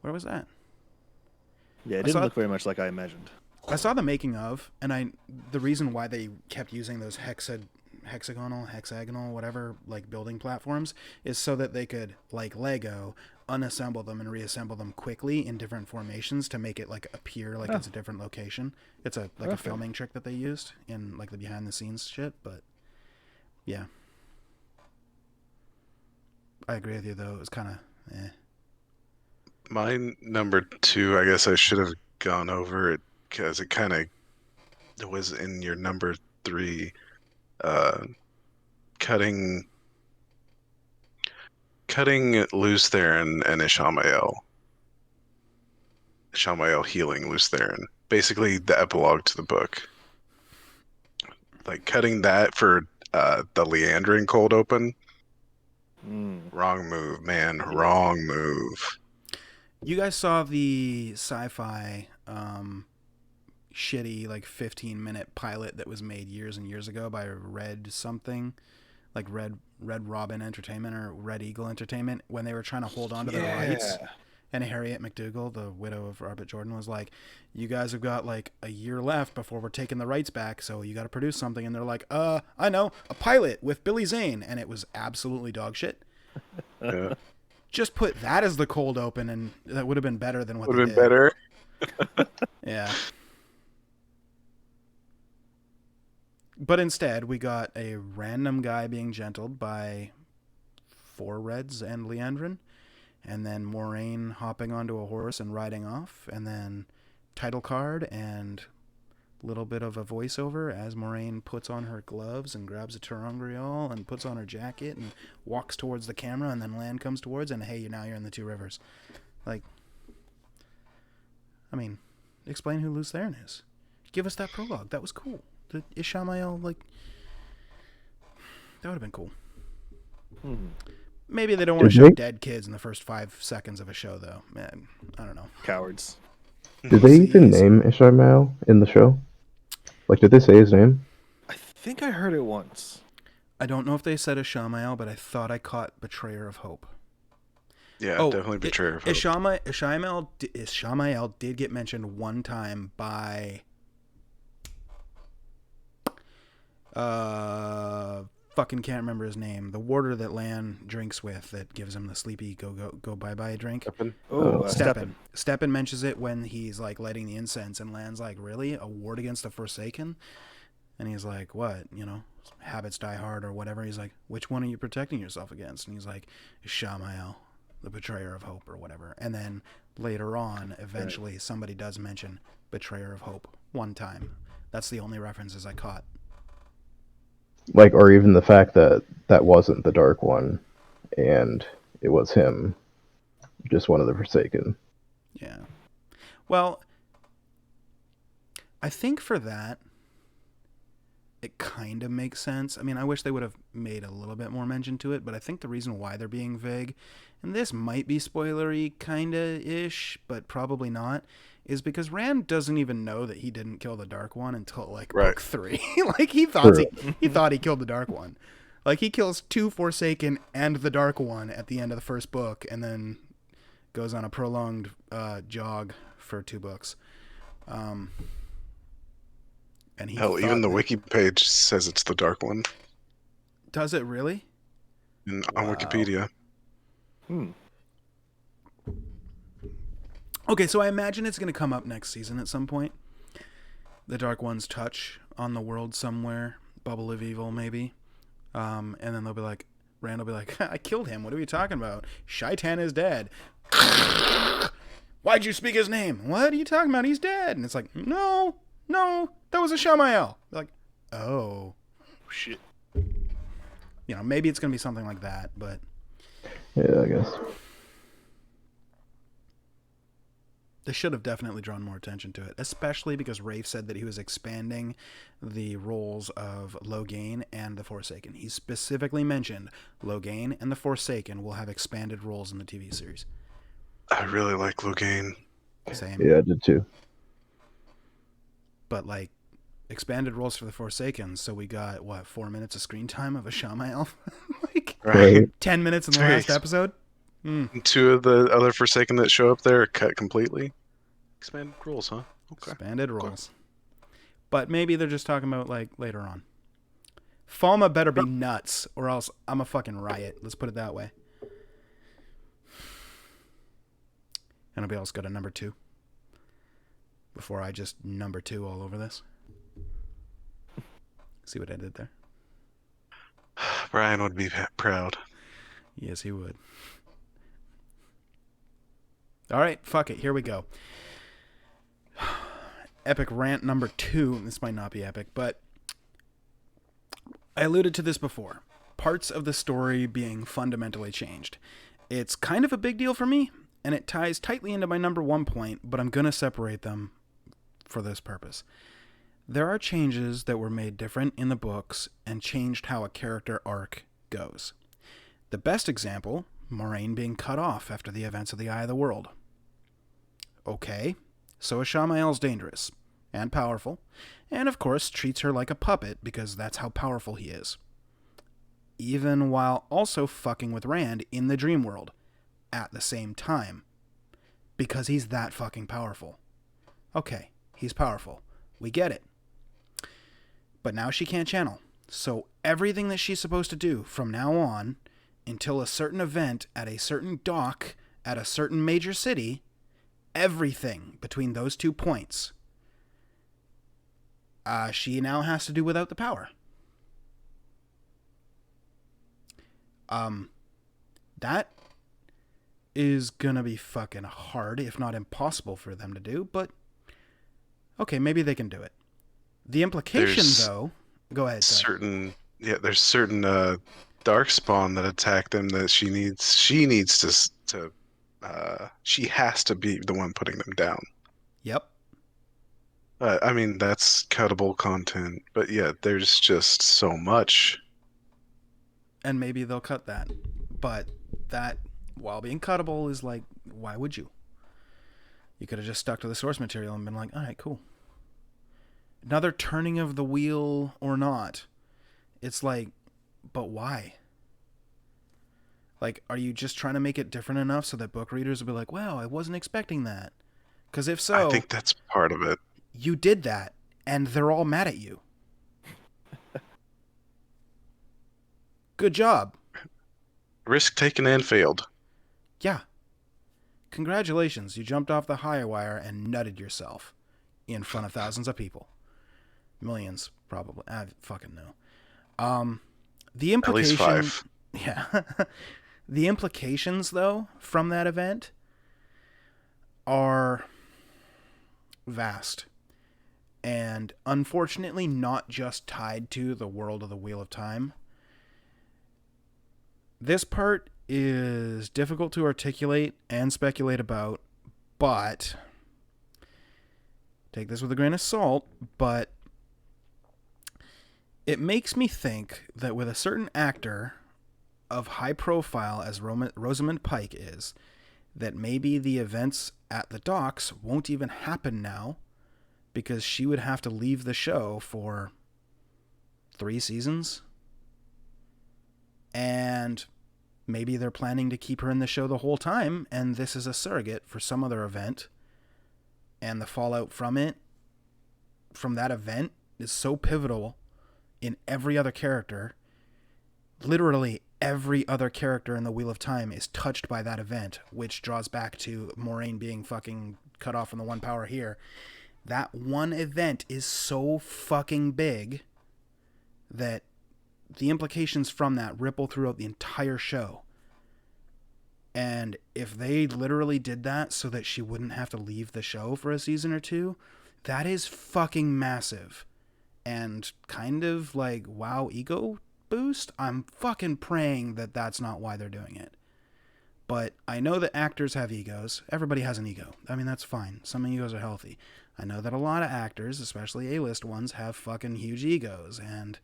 where was that? Yeah, it I didn't saw- look very much like I imagined. I saw the making of, and the reason why they kept using those hexagonal, whatever, like building platforms is so that they could, like Lego, unassemble them and reassemble them quickly in different formations to make it like appear like it's a different location. It's a Okay. filming trick that they used in like the behind the scenes shit, but yeah. I agree with you though. It was kind of My number 2, I guess I should have gone over it because it kind of was in your number 3, cutting Lews Therin and Ishamael. Ishamael healing Lews Therin. Basically the epilogue to the book. Like cutting that for the Leandrin cold open. Wrong move, man. Wrong move. You guys saw the sci-fi shitty like 15-minute pilot that was made years and years ago by Red something, like Red Robin Entertainment or Red Eagle Entertainment, when they were trying to hold on to the rights, And Harriet McDougal, the widow of Robert Jordan, was like, you guys have got like a year left before we're taking the rights back, so you got to produce something. And they're like, I know, a pilot with Billy Zane. And it was absolutely dog shit. Yeah. Just put that as the cold open, and that would have been better than what Would they have been did. better. Yeah. But instead, we got a random guy being gentled by 4 Reds and Leandrin, and then Moraine hopping onto a horse and riding off, and then title card and little bit of a voiceover as Moraine puts on her gloves and grabs a ter'angreal and puts on her jacket and walks towards the camera, and then Lan comes towards, and hey, you're in the Two Rivers. Like, I mean, explain who Lews Therin is. Give us that prologue. That was cool. The Ishamael, like, that would have been cool. Maybe they don't want to show dead kids in the first 5 seconds of a show, though. Man, I don't know. Cowards. Did they even name Ishamael in the show? Like, did they say his name? I think I heard it once. I don't know if they said Ishamael, but I thought I caught Betrayer of Hope. Yeah, definitely Betrayer of Hope. Ishamael did get mentioned one time by fucking can't remember his name. The warder that Lan drinks with that gives him the sleepy go bye drink. Steppen. Steppen mentions it when he's like lighting the incense, and Lan's like, really? A ward against the Forsaken? And he's like, what? Habits die hard or whatever. He's like, which one are you protecting yourself against? And he's like, Ishamael, the Betrayer of Hope or whatever. And then later on, eventually, somebody does mention Betrayer of Hope one time. That's the only references I caught. Like, or even the fact that that wasn't the Dark One, and it was him, just one of the Forsaken. Yeah. Well, I think for that, it kind of makes sense. I mean, I wish they would have made a little bit more mention to it, but I think the reason why they're being vague, and this might be spoilery kind-of-ish, but probably not, is because Rand doesn't even know that he didn't kill the Dark One until, like, book 3. Like, he thought he killed the Dark One. Like, he kills 2 Forsaken and the Dark One at the end of the first book, and then goes on a prolonged jog for 2 books. And Hell, even the wiki page says it's the Dark One. Does it really? On Wikipedia. Okay, so I imagine it's going to come up next season at some point. The Dark One's touch on the world somewhere. Bubble of Evil, maybe. And then they'll be like, Rand will be like, I killed him. What are you talking about? Shaitan is dead. Why'd you speak his name? What are you talking about? He's dead. And it's like, no, that was Ishamael. They're like, oh. Shit. Maybe it's going to be something like that, but... Yeah, I guess. They should have definitely drawn more attention to it, especially because Rafe said that he was expanding the roles of Logain and the Forsaken. He specifically mentioned Logain and the Forsaken will have expanded roles in the TV series. I really like Logain. Same. Yeah, I did too. But, like, expanded roles for the Forsaken, so we got, 4 minutes of screen time of Ishamael? Like, Right. 10 minutes in the last episode? 2 of the other Forsaken that show up there are cut completely. Expanded rules, huh? Okay. Expanded roles. But maybe they're just talking about, like, later on. Falma better be nuts, or else I'm a fucking riot. Let's put it that way. Anybody else got a number 2? Before I just number 2 all over this. See what I did there? Brian would be proud. Yes, he would. All right, fuck it. Here we go. Epic rant number 2. This might not be epic, but I alluded to this before. Parts of the story being fundamentally changed. It's kind of a big deal for me, and it ties tightly into my number 1 point, but I'm going to separate them for this purpose. There are changes that were made different in the books and changed how a character arc goes. The best example, Moraine being cut off after the events of the Eye of the World. Okay, so Ishamael's dangerous and powerful, and of course treats her like a puppet because that's how powerful he is. Even while also fucking with Rand in the dream world at the same time. because he's that fucking powerful. Okay, he's powerful. We get it. But now she can't channel. So everything that she's supposed to do from now on until a certain event at a certain dock at a certain major city, everything between those 2 points, she now has to do without the power. That is gonna be fucking hard, if not impossible for them to do, but okay, maybe they can do it. The implication, though... Go ahead, There's certain darkspawn that attack them that she has to be the one putting them down. Yep. I mean, that's cuttable content, but yeah, there's just so much. And maybe they'll cut that. But that, while being cuttable, is like, why would you? You could have just stuck to the source material and been like, alright, cool. Another turning of the wheel or not. It's like, but why? Like, are you just trying to make it different enough so that book readers will be like, wow, I wasn't expecting that? Because if so... I think that's part of it. You did that, and they're all mad at you. Good job. Risk taken and failed. Yeah. Congratulations, you jumped off the high wire and nutted yourself in front of thousands of people. Millions, probably. I fucking know. The implication... At least 5. Yeah. The implications, though, from that event are vast. And unfortunately not just tied to the world of the Wheel of Time. This part is difficult to articulate and speculate about, but take this with a grain of salt, but it makes me think that with a certain actor of high profile as Rosamund Pike is, that maybe the events at the docks won't even happen now because she would have to leave the show for 3 seasons. And maybe they're planning to keep her in the show the whole time, and this is a surrogate for some other event. And the fallout from it, from that event, is so pivotal in every other character. Literally every other character in the Wheel of Time is touched by that event, which draws back to Moiraine being fucking cut off from the one power here. That one event is so fucking big that the implications from that ripple throughout the entire show. And if they literally did that so that she wouldn't have to leave the show for a season or 2, that is fucking massive. And kind of like, wow, ego boost? I'm fucking praying that that's not why they're doing it. But I know that actors have egos. Everybody has an ego. I mean, that's fine. Some egos are healthy. I know that a lot of actors, especially A-list ones, have fucking huge egos. And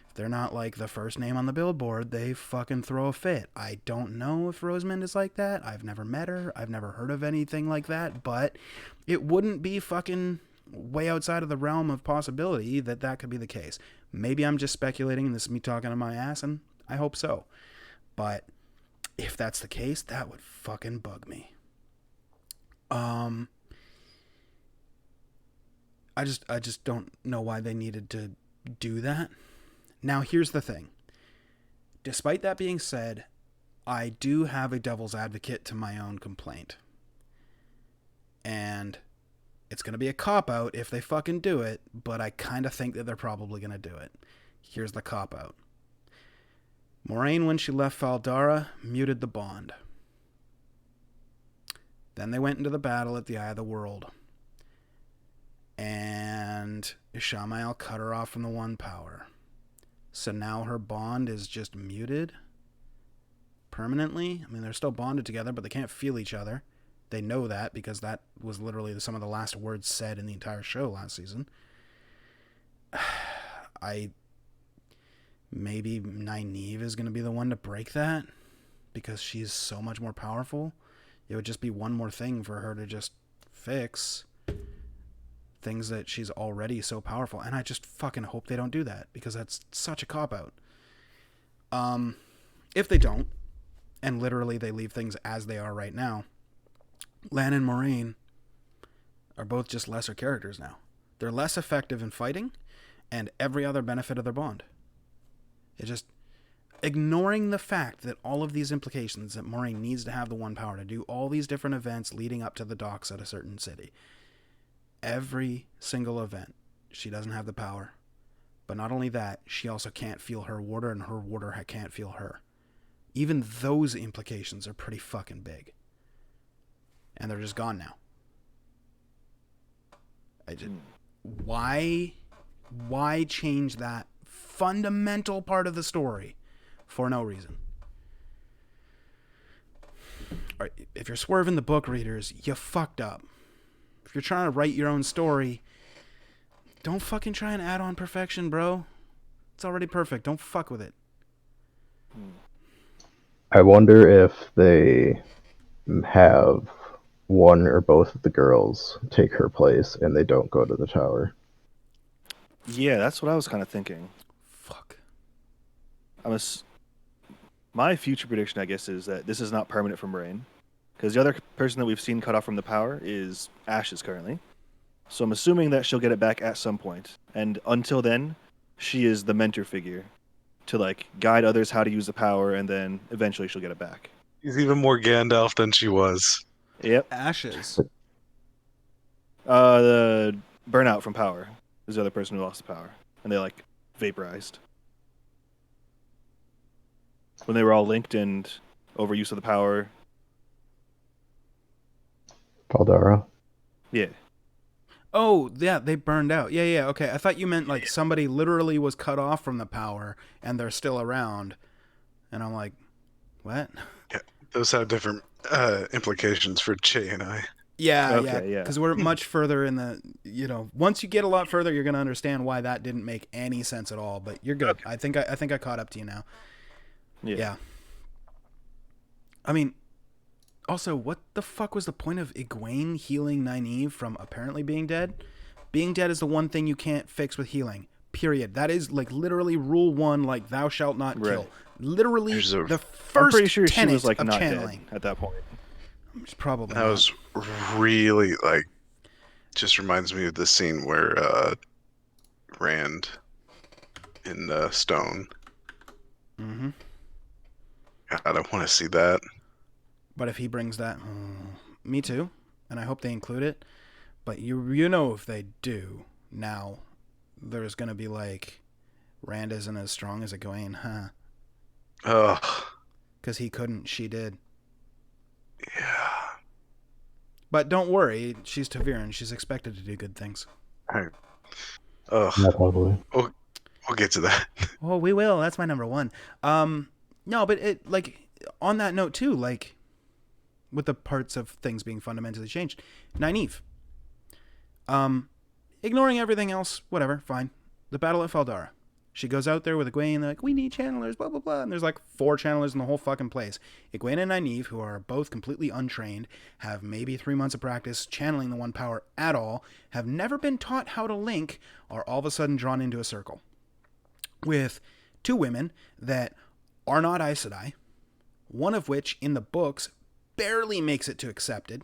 if they're not like the first name on the billboard, they fucking throw a fit. I don't know if Rosamund is like that. I've never met her. I've never heard of anything like that. But it wouldn't be fucking way outside of the realm of possibility that that could be the case. Maybe I'm just speculating and this is me talking on my ass, and I hope so. But if that's the case, that would fucking bug me. I just don't know why they needed to do that. Now, here's the thing. Despite that being said, I do have a devil's advocate to my own complaint. And it's going to be a cop-out if they fucking do it, but I kind of think that they're probably going to do it. Here's the cop-out. Moiraine, when she left Fal Dara, muted the bond. Then they went into the battle at the Eye of the World. And Ishamael cut her off from the One Power. So now her bond is just muted permanently. I mean, they're still bonded together, but they can't feel each other. They know that because that was literally some of the last words said in the entire show last season. Maybe Nynaeve is going to be the one to break that because she's so much more powerful. It would just be one more thing for her to just fix things that she's already so powerful. And I just fucking hope they don't do that because that's such a cop-out. If they don't, and literally they leave things as they are right now, Lan and Moraine are both just lesser characters now. They're less effective in fighting, and every other benefit of their bond. It just ignoring the fact that all of these implications that Moraine needs to have the one power to do all these different events leading up to the docks at a certain city. Every single event, she doesn't have the power. But not only that, she also can't feel her warder, and her warder can't feel her. Even those implications are pretty fucking big. And they're just gone now. Why change that fundamental part of the story for no reason? All right, if you're swerving the book readers, you fucked up. If you're trying to write your own story, don't fucking try and add on perfection, bro. It's already perfect. Don't fuck with it. I wonder if they have one or both of the girls take her place and they don't go to the tower. Yeah, that's what I was kind of thinking. Fuck. My future prediction, I guess, is that this is not permanent for Moraine, because the other person that we've seen cut off from the power is Ashes currently. So I'm assuming that she'll get it back at some point, and until then, she is the mentor figure to like guide others how to use the power, and then eventually she'll get it back. He's even more Gandalf than she was. Yep. Ashes. The burnout from power is the other person who lost the power, and they like vaporized when they were all linked and overuse of the power. Paldara. Yeah. Oh, yeah, they burned out. Yeah, okay. I thought you meant like somebody literally was cut off from the power and they're still around. And I'm like, what? Yeah, those have different implications for Che and I. Yeah, Okay, yeah. Because we're much further in the, once you get a lot further, you're going to understand why that didn't make any sense at all. But you're good. Okay. I think I caught up to you now. Yeah. I mean, also, what the fuck was the point of Egwene healing Nynaeve from apparently being dead? Being dead is the one thing you can't fix with healing. Period. That is like literally rule 1, like thou shalt not kill. Right. Literally There's a- the I'm first pretty sure she tenet was like of not channeling. dead at that point. It's probably That not. was really like, just reminds me of the scene where Rand in the stone. Mm-hmm. God, I want to see that. But if he brings that, me too, and I hope they include it. But you know if they do, now there's gonna be like, Rand isn't as strong as Egwene, huh? Ugh. Because he couldn't, she did. Yeah. But don't worry, she's Ta'Veren. She's expected to do good things. Ugh. Not probably. We'll get to that. Oh, we will. That's my number one. No, but it like on that note too, like with the parts of things being fundamentally changed. Nynaeve. Ignoring everything else, whatever, fine. The battle at Faldara. She goes out there with Egwene, they're like, we need channelers, blah, blah, blah. And there's like 4 channelers in the whole fucking place. Egwene and Nynaeve, who are both completely untrained, have maybe 3 months of practice channeling the one power at all, have never been taught how to link, are all of a sudden drawn into a circle. With 2 women that are not Aes Sedai, one of which in the books barely makes it to accepted.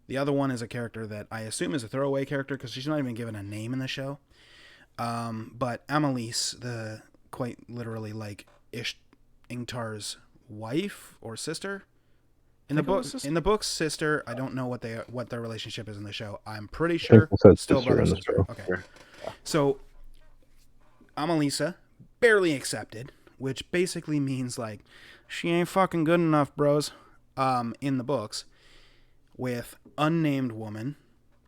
The other one is a character that I assume is a throwaway character because she's not even given a name in the show. But Amalise, the quite literally like Ingtar's wife or sister. In the book, sister. I don't know what their relationship is in the show. I'm pretty sure still brother sister. Okay. So Amalisa barely accepted, which basically means like she ain't fucking good enough, bros. In the books, with unnamed woman,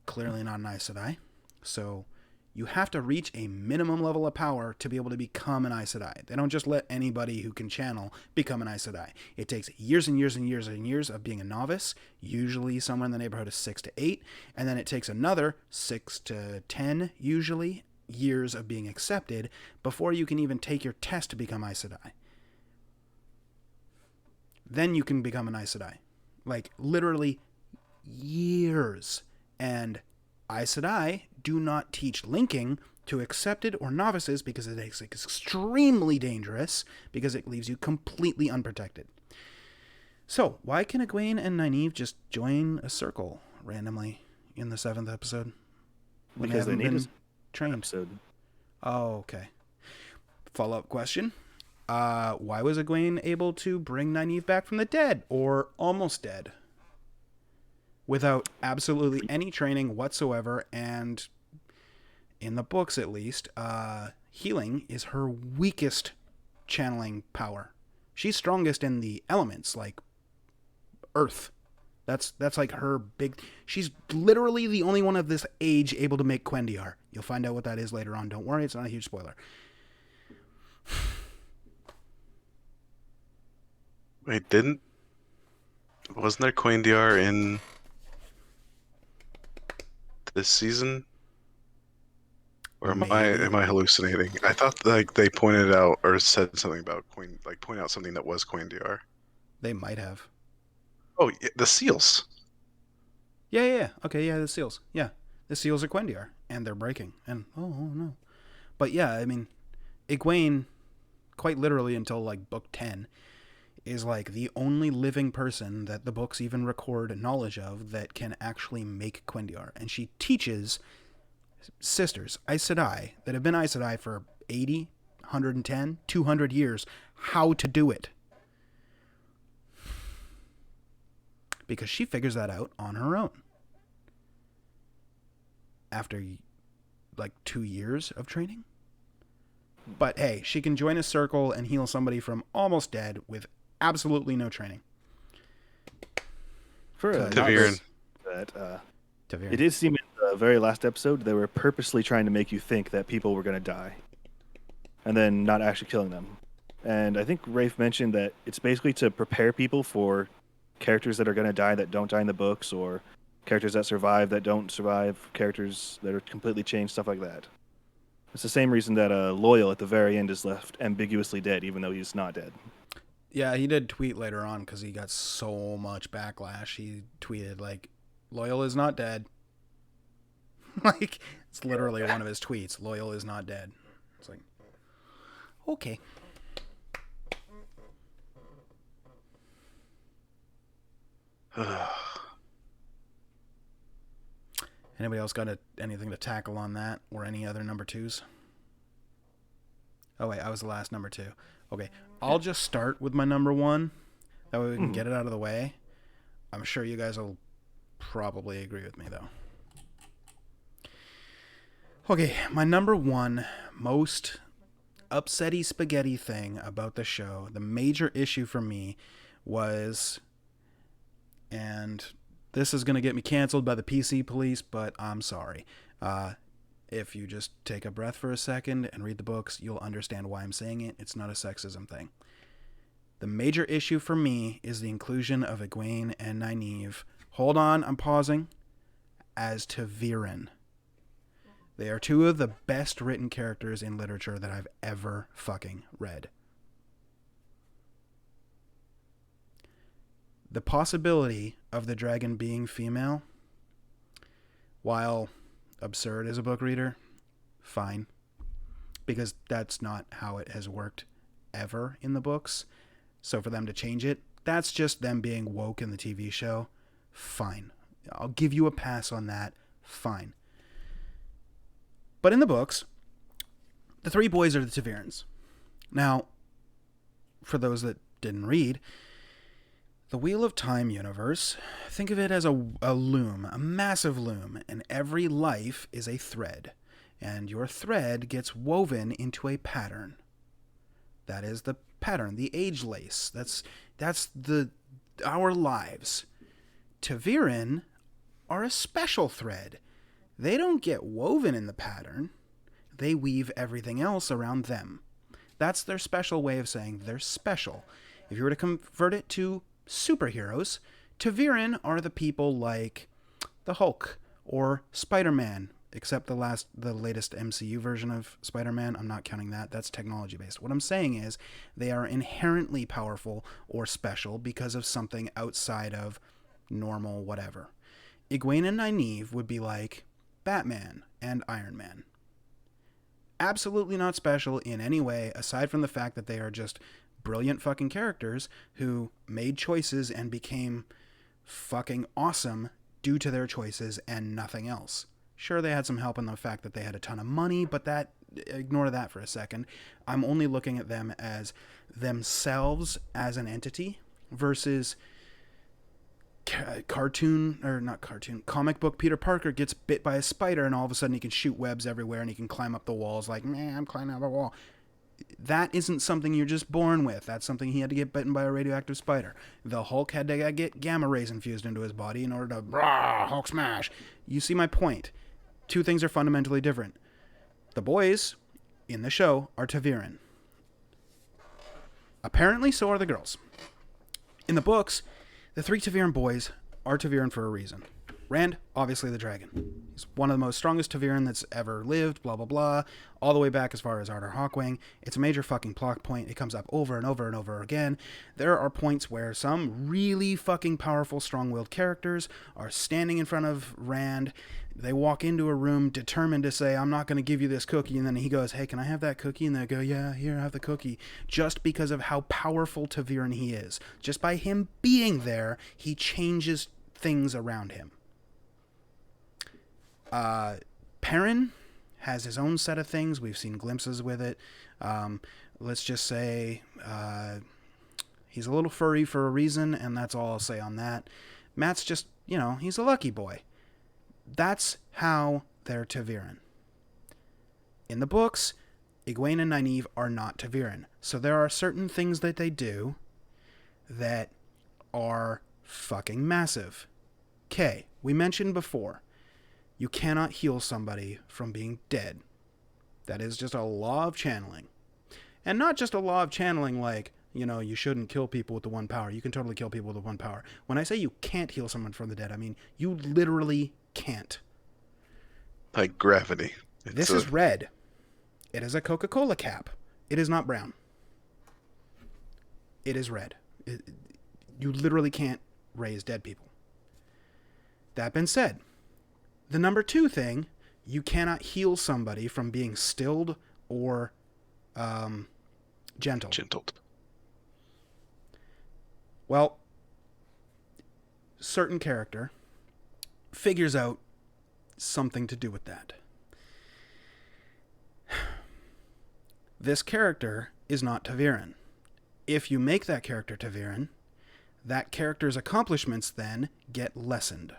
clearly not an Aes Sedai. So you have to reach a minimum level of power to be able to become an Aes Sedai. They don't just let anybody who can channel become an Aes Sedai. It takes years and years and years and years of being a novice, usually somewhere in the neighborhood of 6 to 8, and then it takes another 6 to 10, usually, years of being accepted before you can even take your test to become Aes Sedai. Then you can become an Aes Sedai. Like, literally years. And Aes Sedai do not teach linking to accepted or novices because it is extremely dangerous, because it leaves you completely unprotected. So, why can Egwene and Nynaeve just join a circle randomly in the 7th episode? When Because they haven't need been a trained. episode. Oh, okay. Follow-up question. Why was Egwene able to bring Nynaeve back from the dead, or almost dead, without absolutely any training whatsoever? And in the books, at least, healing is her weakest channeling power. She's strongest in the elements, like earth. That's like her big... She's literally the only one of this age able to make Quendiar. You'll find out what that is later on. Don't worry, it's not a huge spoiler. Wait, wasn't there Quaindiar in this season? Or am Maybe. I hallucinating? I thought like they pointed out or said something about point out something that was Quaindiar. They might have. Oh, yeah, the seals. Yeah. Okay, yeah, the seals. Yeah, the seals are Quendiar, and they're breaking. And oh no. But yeah, I mean, Egwene, quite literally until like book 10, is like the only living person that the books even record knowledge of that can actually make Quendiar. And she teaches sisters, Aes Sedai, that have been Aes Sedai for 80, 110, 200 years, how to do it. Because she figures that out on her own. After like 2 years of training. But hey, she can join a circle and heal somebody from almost dead with absolutely no training. For a Ta'Veren. that, Ta'Veren. it did seem in the very last episode they were purposely trying to make you think that people were going to die, and then not actually killing them. And I think Rafe mentioned that it's basically to prepare people for characters that are going to die that don't die in the books, or characters that survive that don't survive, characters that are completely changed, stuff like that. It's the same reason that Loyal at the very end is left ambiguously dead, even though he's not dead. Yeah, he did tweet later on because he got so much backlash. He tweeted, like, Loyal is not dead. Like, it's literally one of his tweets. Loyal is not dead. It's like, okay. Anybody else got anything to tackle on that, or any other number 2s? Oh, wait, I was the last number 2. Okay, I'll just start with my number 1. That way we can get it out of the way. I'm sure you guys will probably agree with me, though. Okay, my number 1 most upsetty spaghetti thing about the show, the major issue for me was, and this is going to get me canceled by the PC police, but I'm sorry. If you just take a breath for a second and read the books, you'll understand why I'm saying it. It's not a sexism thing. The major issue for me is the inclusion of Egwene and Nynaeve. Hold on, I'm pausing. As Ta'Veren. They are 2 of the best written characters in literature that I've ever fucking read. The possibility of the dragon being female, while absurd as a book reader, fine. Because that's not how it has worked ever in the books. So for them to change it, that's just them being woke in the TV show. Fine. I'll give you a pass on that. Fine. But in the books, the 3 boys are the Ta'Verens. Now, for those that didn't read, the Wheel of Time universe, think of it as a loom, a massive loom, and every life is a thread, and your thread gets woven into a pattern. That is the pattern, the age lace. That's our lives. Ta'Veren are a special thread. They don't get woven in the pattern. They weave everything else around them. That's their special way of saying they're special. If you were to convert it to superheroes, Ta'Veren are the people like the Hulk or Spider-Man, except the latest MCU version of Spider-Man. I'm not counting that. That's technology based. What I'm saying is they are inherently powerful or special because of something outside of normal whatever. Egwene and Nynaeve would be like Batman and Iron Man. Absolutely not special in any way, aside from the fact that they are just brilliant fucking characters who made choices and became fucking awesome due to their choices and nothing else. Sure, they had some help in the fact that they had a ton of money, but ignore that for a second. I'm only looking at them as themselves as an entity versus comic book Peter Parker gets bit by a spider and all of a sudden he can shoot webs everywhere and he can climb up the walls like, man, I'm climbing up the wall. That isn't something you're just born with. That's something he had to get bitten by a radioactive spider. The Hulk had to get gamma rays infused into his body in order to Hulk smash. You see my point. Two things are fundamentally different. The boys in the show are ta'veren. Apparently, so are the girls. In the books, the 3 ta'veren boys are ta'veren for a reason. Rand, obviously the dragon. He's one of the most strongest ta'veren that's ever lived, blah, blah, blah, all the way back as far as Ardor Hawkwing. It's a major fucking plot point. It comes up over and over and over again. There are points where some really fucking powerful, strong-willed characters are standing in front of Rand. They walk into a room determined to say, I'm not going to give you this cookie. And then he goes, hey, can I have that cookie? And they go, yeah, here, have the cookie. Just because of how powerful ta'veren he is. Just by him being there, he changes things around him. Perrin has his own set of things. We've seen glimpses with it. Let's just say he's a little furry for a reason, and that's all I'll say on that. Matt's just, he's a lucky boy. That's how they're ta'veren. In the books, Egwene and Nynaeve are not ta'veren. So there are certain things that they do that are fucking massive. Okay, we mentioned before, you cannot heal somebody from being dead. That is just a law of channeling. And not just a law of channeling like, you shouldn't kill people with the one power. You can totally kill people with the one power. When I say you can't heal someone from the dead, I mean you literally can't. Like gravity. This is red. It is a Coca-Cola cap. It is not brown. It is red. You literally can't raise dead people. That being said, the number 2 thing, you cannot heal somebody from being stilled or gentled. Well, certain character figures out something to do with that. This character is not ta'veren. If you make that character ta'veren, that character's accomplishments then get lessened.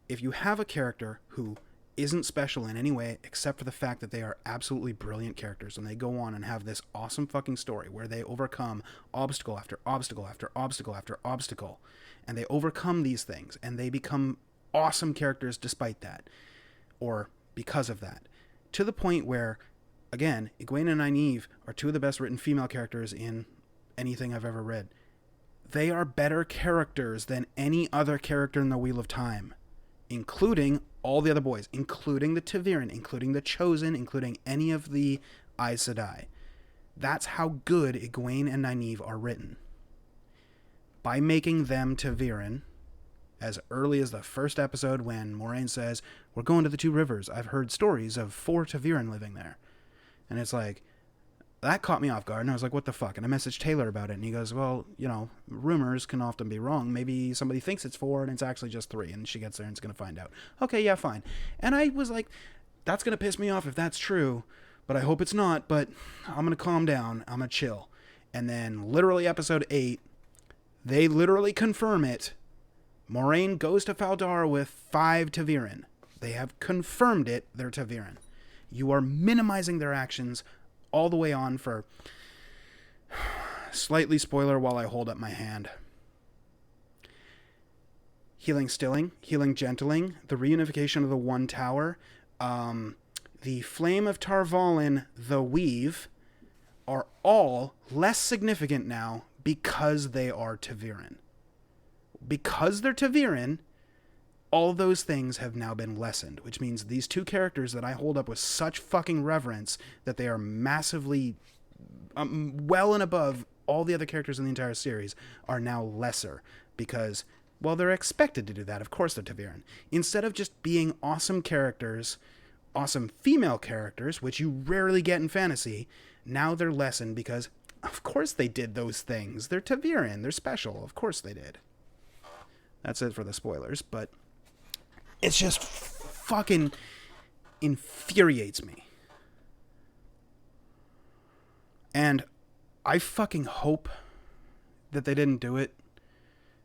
If you have a character who isn't special in any way except for the fact that they are absolutely brilliant characters and they go on and have this awesome fucking story where they overcome obstacle after obstacle after obstacle after obstacle, and they overcome these things and they become awesome characters despite that, or because of that, to the point where, again, Egwene and Nynaeve are 2 of the best written female characters in anything I've ever read. They are better characters than any other character in the Wheel of Time, including all the other boys, including the ta'veren, including the Chosen, including any of the Aes Sedai. That's how good Egwene and Nynaeve are written. By making them ta'veren, as early as the first episode when Moiraine says, we're going to the 2 rivers. I've heard stories of 4 ta'veren living there. And it's like, that caught me off guard, and I was like, what the fuck? And I messaged Taylor about it, and he goes, well, rumors can often be wrong. Maybe somebody thinks it's 4, and it's actually just 3, and she gets there and is going to find out. Okay, yeah, fine. And I was like, that's going to piss me off if that's true, but I hope it's not, but I'm going to calm down. I'm going to chill. And then literally episode 8, they literally confirm it. Moiraine goes to Fal Dara with 5 ta'veren. They have confirmed it, they're ta'veren. You are minimizing their actions all the way on for, slightly spoiler while I hold up my hand, healing stilling, healing gentling, the reunification of the One Tower, the Flame of Tar Valon, the Weave, are all less significant now because they are ta'veren. Because they're ta'veren, all those things have now been lessened, which means these 2 characters that I hold up with such fucking reverence that they are massively well and above all the other characters in the entire series are now lesser because, well, they're expected to do that. Of course they're ta'veren. Instead of just being awesome characters awesome female characters, which you rarely get in fantasy, now they're lessened because, of course, they did those things. They're Taviran. They're special. Of course they did. That's it for the spoilers, but it's just fucking infuriates me. And I fucking hope that they didn't do it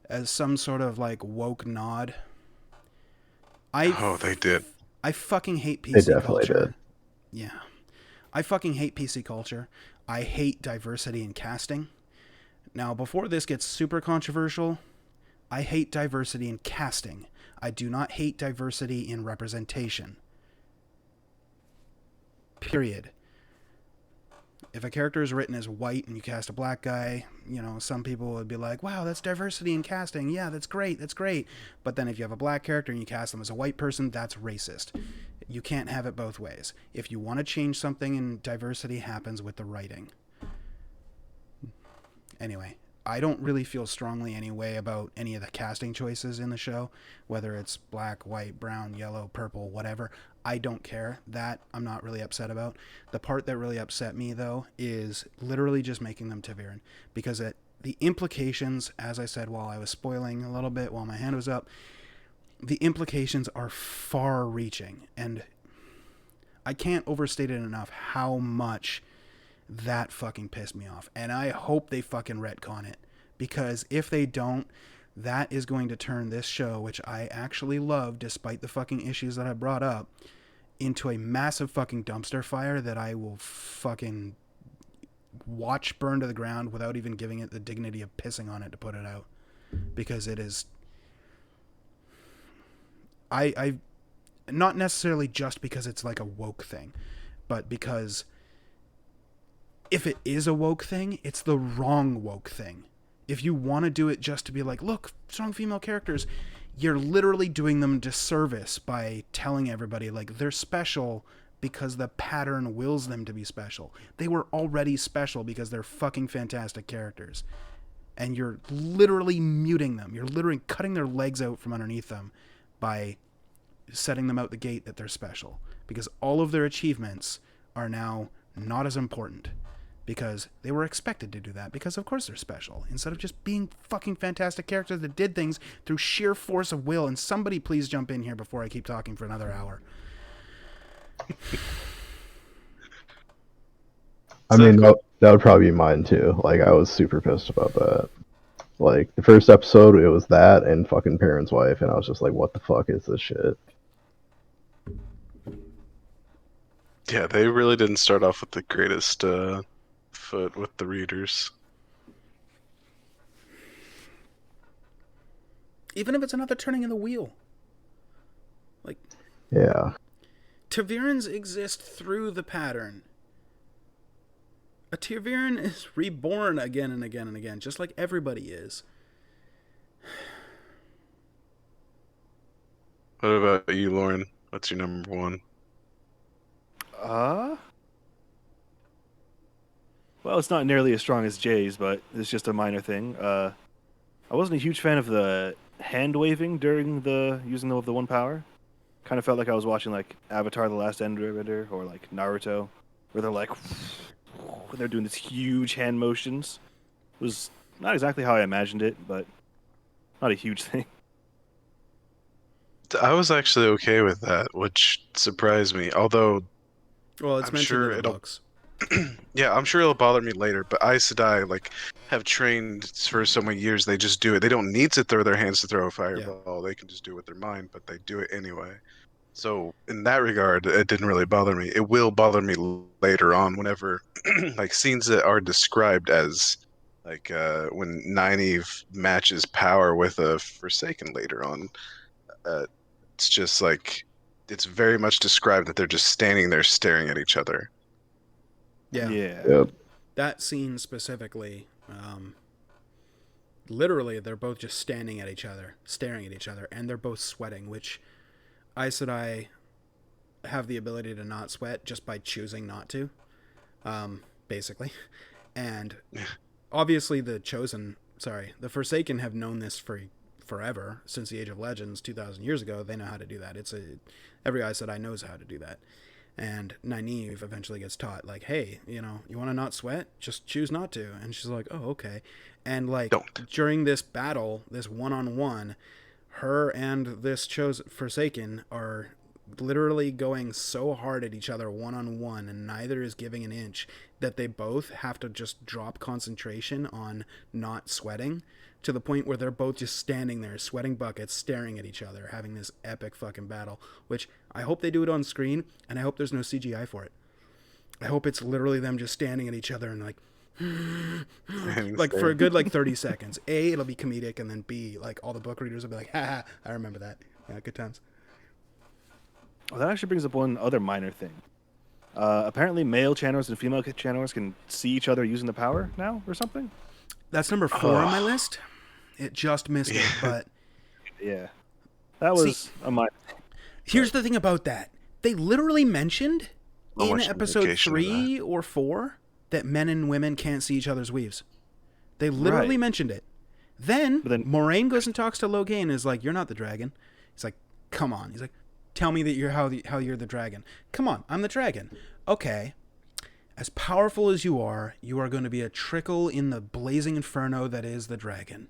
as some sort of like woke nod. They did. I fucking hate PC They definitely culture. did. Yeah. I fucking hate PC culture. I hate diversity in casting. Now, before this gets super controversial, I hate diversity in casting. I do not hate diversity in representation. Period. If a character is written as white and you cast a black guy, you know, some people would be like, wow, that's diversity in casting. Yeah, that's great. That's great. But then if you have a black character and you cast them as a white person, that's racist. You can't have it both ways. If you want to change something, and diversity happens with the writing. Anyway, I don't really feel strongly anyway about any of the casting choices in the show, whether it's black, white, brown, yellow, purple, whatever. I don't care. That I'm not really upset about. The part that really upset me, though, is literally just making them Taviran. Because the implications, as I said while I was spoiling a little bit while my hand was up, the implications are far-reaching. And I can't overstate it enough how much that fucking pissed me off. And I hope they fucking retcon it. Because if they don't, that is going to turn this show, which I actually love despite the fucking issues that I brought up, into a massive fucking dumpster fire that I will fucking watch burn to the ground without even giving it the dignity of pissing on it to put it out. Because it is... I not necessarily just because it's like a woke thing, but because if it is a woke thing, it's the wrong woke thing. If you want to do it just to be like, look, strong female characters, you're literally doing them disservice by telling everybody like they're special because the pattern wills them to be special. They were already special because they're fucking fantastic characters. And you're literally muting them. You're literally cutting their legs out from underneath them by setting them out the gate that they're special. Because all of their achievements are now not as important. Because they were expected to do that. Because of course they're special. Instead of just being fucking fantastic characters that did things through sheer force of will. And somebody please jump in here before I keep talking for another hour. I mean, that would probably be mine too. Like, I was super pissed about that. Like, the first episode, it was that and fucking Parent's Wife, and I was just like, what the fuck is this shit? Yeah, they really didn't start off with the greatest foot with the readers. Even if it's another turning of the wheel. Like, Yeah. Tavirans exist through the pattern. A Taviran is reborn again and again and again, just like everybody is. What about you, Lauren? What's your number one? Well, it's not nearly as strong as Jay's, but it's just a minor thing. I wasn't a huge fan of the hand waving during the using of the one power. Kind of felt like I was watching like Avatar: The Last Airbender or like Naruto, where they're like, when they're doing this huge hand motions. It was not exactly how I imagined it, but not a huge thing. I was actually okay with that, which surprised me. Although, Well, it's I'm mentioned sure in the it'll- books. yeah, I'm sure it'll bother me later. But Aes Sedai, like, have trained for so many years. They just do it. They don't need to throw their hands to throw a fireball. They can just do it with their mind, but they do it anyway. So in that regard, it didn't really bother me. It will bother me later on whenever, like, scenes that are described as, like, when Nynaeve matches power with a Forsaken later on. It's just like, it's very much described that they're just standing there staring at each other. Yeah. Yep. That scene specifically, literally, they're both just standing at each other, staring at each other, and they're both sweating, which Aes Sedai have the ability to not sweat just by choosing not to, basically. And obviously the Forsaken have known this for forever, since the Age of Legends 2,000 years ago. They know how to do that. Every Aes Sedai knows how to do that. And Nynaeve eventually gets taught, like, hey, you want to not sweat? Just choose not to. And she's like, oh, okay. And, like, Don't. during this battle, this one-on-one, her and this Forsaken are literally going so hard at each other one-on-one, and neither is giving an inch, that they both have to just drop concentration on not sweating, to the point where they're both just standing there, sweating buckets, staring at each other, having this epic fucking battle, which I hope they do it on screen, and I hope there's no CGI for it. I hope it's literally them just standing at each other and like like for a good 30 seconds. A, it'll be comedic, and then B, like all the book readers will be like, haha, I remember that. Yeah, good times. Well, that actually brings up one other minor thing. Apparently male channelers and female channelers can see each other using the power now or something? That's number 4 on my list. It just missed it, but yeah. That was a minor thing. Here's the thing about that. They literally mentioned So in much episode implication to 3 or 4 that men and women can't see each other's weaves. They literally Right. mentioned it. Then, But then- Moraine goes and talks to Logain and is like, you're not the dragon. He's like, come on. He's like, tell me that you're how you're the dragon. Come on, I'm the dragon. Okay. As powerful as you are going to be a trickle in the blazing inferno that is the dragon.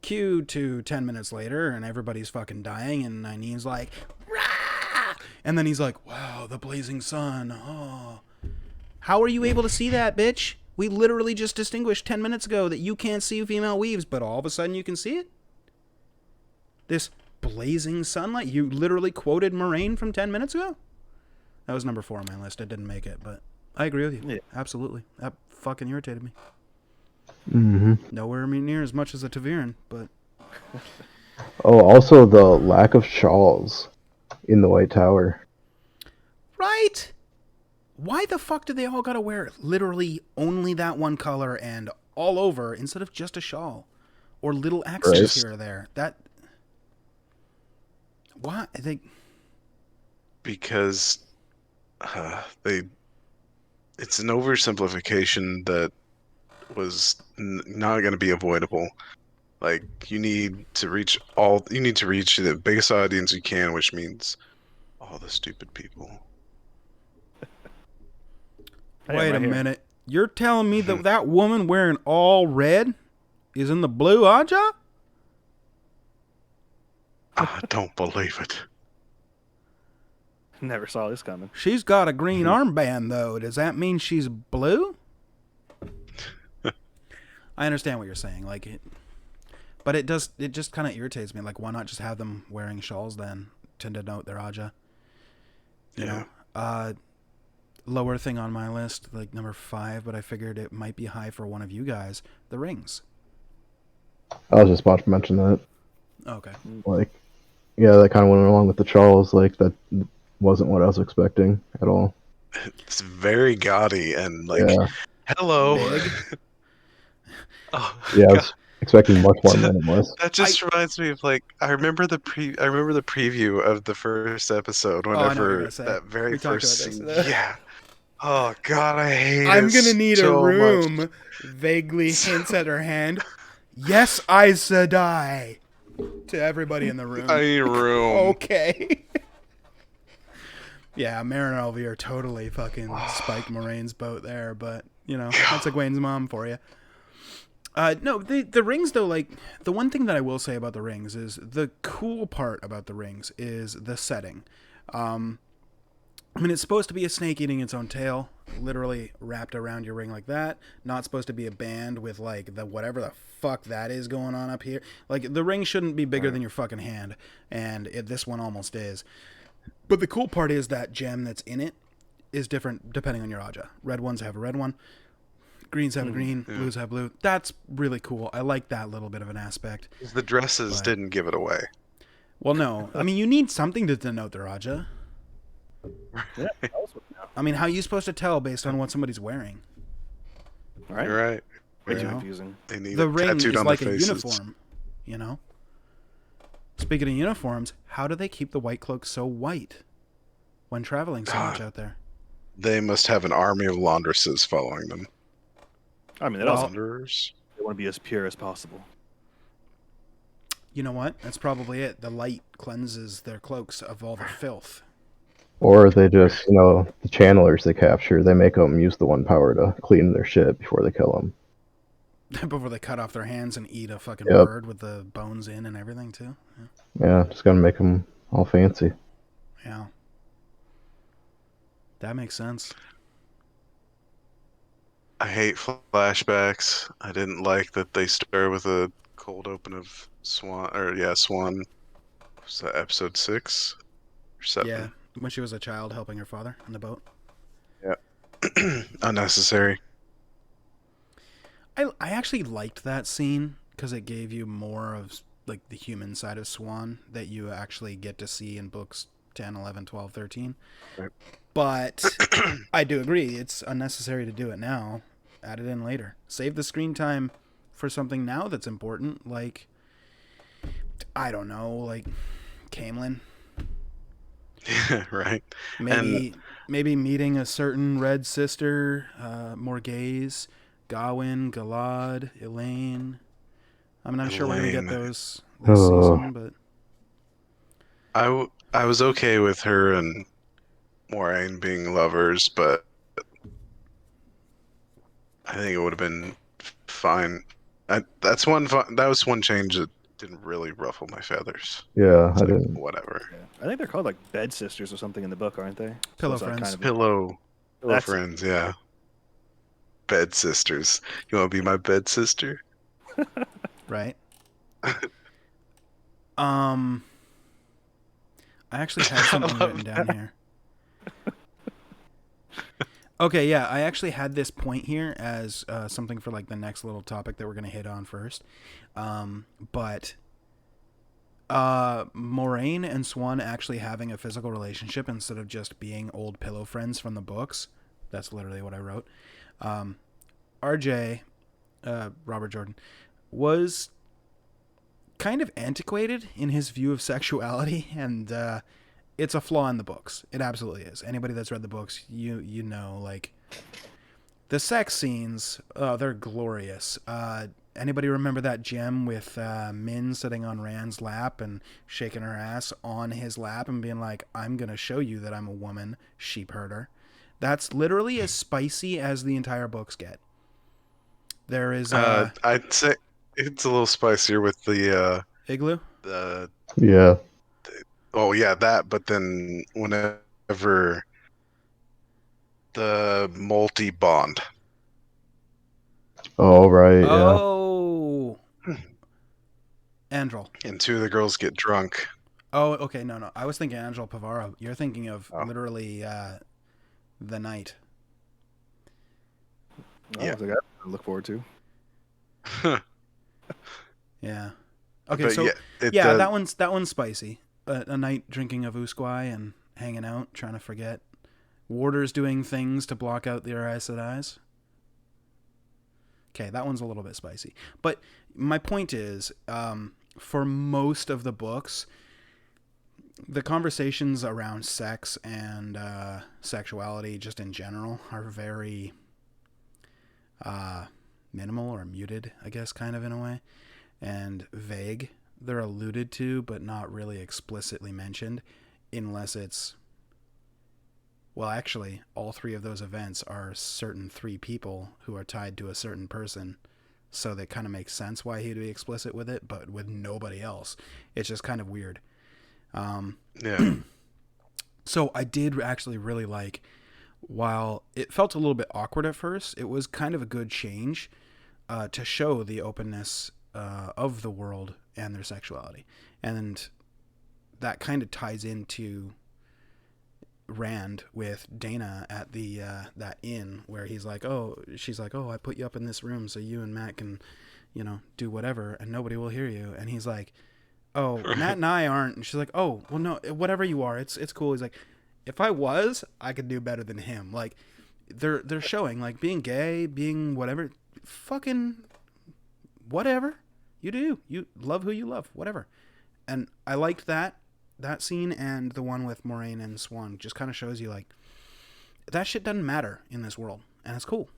Cue to 10 minutes later, and everybody's fucking dying, and Nynaeve's like, rah! And then he's like, wow, the blazing sun. Oh. How are you able to see that, bitch? We literally just distinguished 10 minutes ago that you can't see female weaves, but all of a sudden you can see it? This blazing sunlight? You literally quoted Moraine from 10 minutes ago? That was number 4 on my list. I didn't make it, but I agree with you. Yeah. Absolutely. That fucking irritated me. Mm-hmm. Nowhere near as much as a Taviran, but Oh, also the lack of shawls in the White Tower. right? Why the fuck do they all gotta wear literally only that one color and all over instead of just a shawl or little accents Right. here or there? That why they Because it's an oversimplification that was not going to be avoidable. Like you need to reach the biggest audience you can, which means all the stupid people. I am wait right a here. minute. You're telling me that that woman wearing all red is in the blue Aja? I don't believe it. Never saw this coming. She's got a green armband though. Does that mean she's blue? I understand what you're saying, like it, but it just kind of irritates me. Like, why not just have them wearing shawls then to denote their Aja? You know, lower thing on my list, like number 5, but I figured it might be high for one of you guys. The rings. I was just about to mention that. Okay. Like, yeah, that kind of went along with the Charles. Like, that wasn't what I was expecting at all. It's very gaudy and like, Yeah, hello. Big. Oh, yeah, I God. was expecting much more minimalist. That just reminds me of like I remember the preview of the first episode I know what you're whenever gonna say. that very We talked first about scene. this. Yeah. Oh God, I hate it. I'm gonna need so a much. room. Vaguely hints at her hand. Yes, Aes Sedai. To everybody in the room. I need a room. Okay. Yeah, Marin and Alvier totally fucking spiked Moraine's boat there, but you know, that's Egwene's mom for you. No, the rings though, like the one thing that I will say about the rings is the cool part about the rings is the setting. I mean, it's supposed to be a snake eating its own tail, literally wrapped around your ring like that. Not supposed to be a band with like the whatever the fuck that is going on up here. Like the ring shouldn't be bigger than your fucking hand, and this one almost is. But the cool part is that gem that's in it is different depending on your Aja. Red ones have a red one. Greens have a green, blues have blue. That's really cool. I like that little bit of an aspect. The dresses But- didn't give it away. Well, no. I mean, you need something to denote their Aja. Yeah, that was what now. I mean, how are you supposed to tell based on what somebody's wearing? Right? You're right. Way You too know? confusing. They need The it ring tattooed is on like their a faces. uniform, you know? Speaking of uniforms, how do they keep the White Cloaks so white when traveling so much God. out there? They must have an army of laundresses following them. I mean, Well, also Launderers. they want to be as pure as possible. You know what? That's probably it. The light cleanses their cloaks of all the filth. Or they just, the channelers they capture, they make them use the one power to clean their shit before they kill them. Before they cut off their hands and eat a fucking Yep. bird with the bones in and everything, too. Yeah, just gotta make them all fancy. Yeah. That makes sense. I hate flashbacks. I didn't like that they start with a cold open of Swan. Was that episode 6 or 7? Yeah. When she was a child helping her father on the boat. Unnecessary. I actually liked that scene because it gave you more of like the human side of Swan that you actually get to see in books 10, 11, 12, 13. Right. But I do agree. It's unnecessary to do it now. Add it in later. Save the screen time for something now that's important. Like, I don't know, like Camelin. Right. Maybe meeting a certain red sister, Morghese, Gawain, Galad, Elaine. I'm not sure we're going to get Elaine. those this season, but... I was okay with her and Moraine being lovers, but I think it would have been fine. That was one change that didn't really ruffle my feathers. Yeah, It's I like, didn't. whatever. Yeah. I think they're called like bed sisters or something in the book, aren't they? Pillow it's, like, friends. kind of Pillow That's it. friends, yeah. Bed sisters. You want to be my bed sister? Right. I actually had something written down here. Okay, yeah, I actually had this point here as something for like the next little topic that we're gonna hit on first. But Moraine and Swan actually having a physical relationship instead of just being old pillow friends from the books. That's literally what I wrote. RJ, Robert Jordan, was kind of antiquated in his view of sexuality, and it's a flaw in the books. It absolutely is. Anybody that's read the books, you know, like the sex scenes, they're glorious. Anybody remember that gem with Min sitting on Rand's lap and shaking her ass on his lap and being like, "I'm gonna show you that I'm a woman, sheep herder." That's literally as spicy as the entire books get. There is I'd say it's a little spicier with the Igloo. Yeah. oh yeah, that, but then whenever the multi-bond. Oh, right, yeah. Oh, Andrel. And two of the girls get drunk. Oh, okay, no. I was thinking Angel Pavaro. You're thinking of Oh. literally the night. Oh, Yeah. it's like I look forward to. Yeah. Okay, But so yeah, that one's spicy. A night drinking of Usquai and hanging out, trying to forget. Warders doing things to block out their Aes Sedai's. Okay, that one's a little bit spicy. But my point is, for most of the books, the conversations around sex and sexuality, just in general, are very minimal or muted, I guess, kind of in a way, and vague. They're alluded to, but not really explicitly mentioned, unless it's... Well, actually, all three of those events are certain three people who are tied to a certain person, so that kind of makes sense why he'd be explicit with it, but with nobody else. It's just kind of weird. yeah. So I did actually really like, while it felt a little bit awkward at first, it was kind of a good change to show the openness of the world and their sexuality. And that kind of ties into Rand with Dana at the that inn where she's like, oh, I put you up in this room so you and Matt can, do whatever and nobody will hear you. And he's like, oh, Matt and I aren't. And she's like, oh, well, no, whatever you are, it's cool. He's like, if I was, I could do better than him. Like, they're showing, like, being gay, being whatever, fucking whatever you do. You love who you love, whatever. And I liked that scene, and the one with Moraine and Swan just kind of shows you, like, that shit doesn't matter in this world, and it's cool.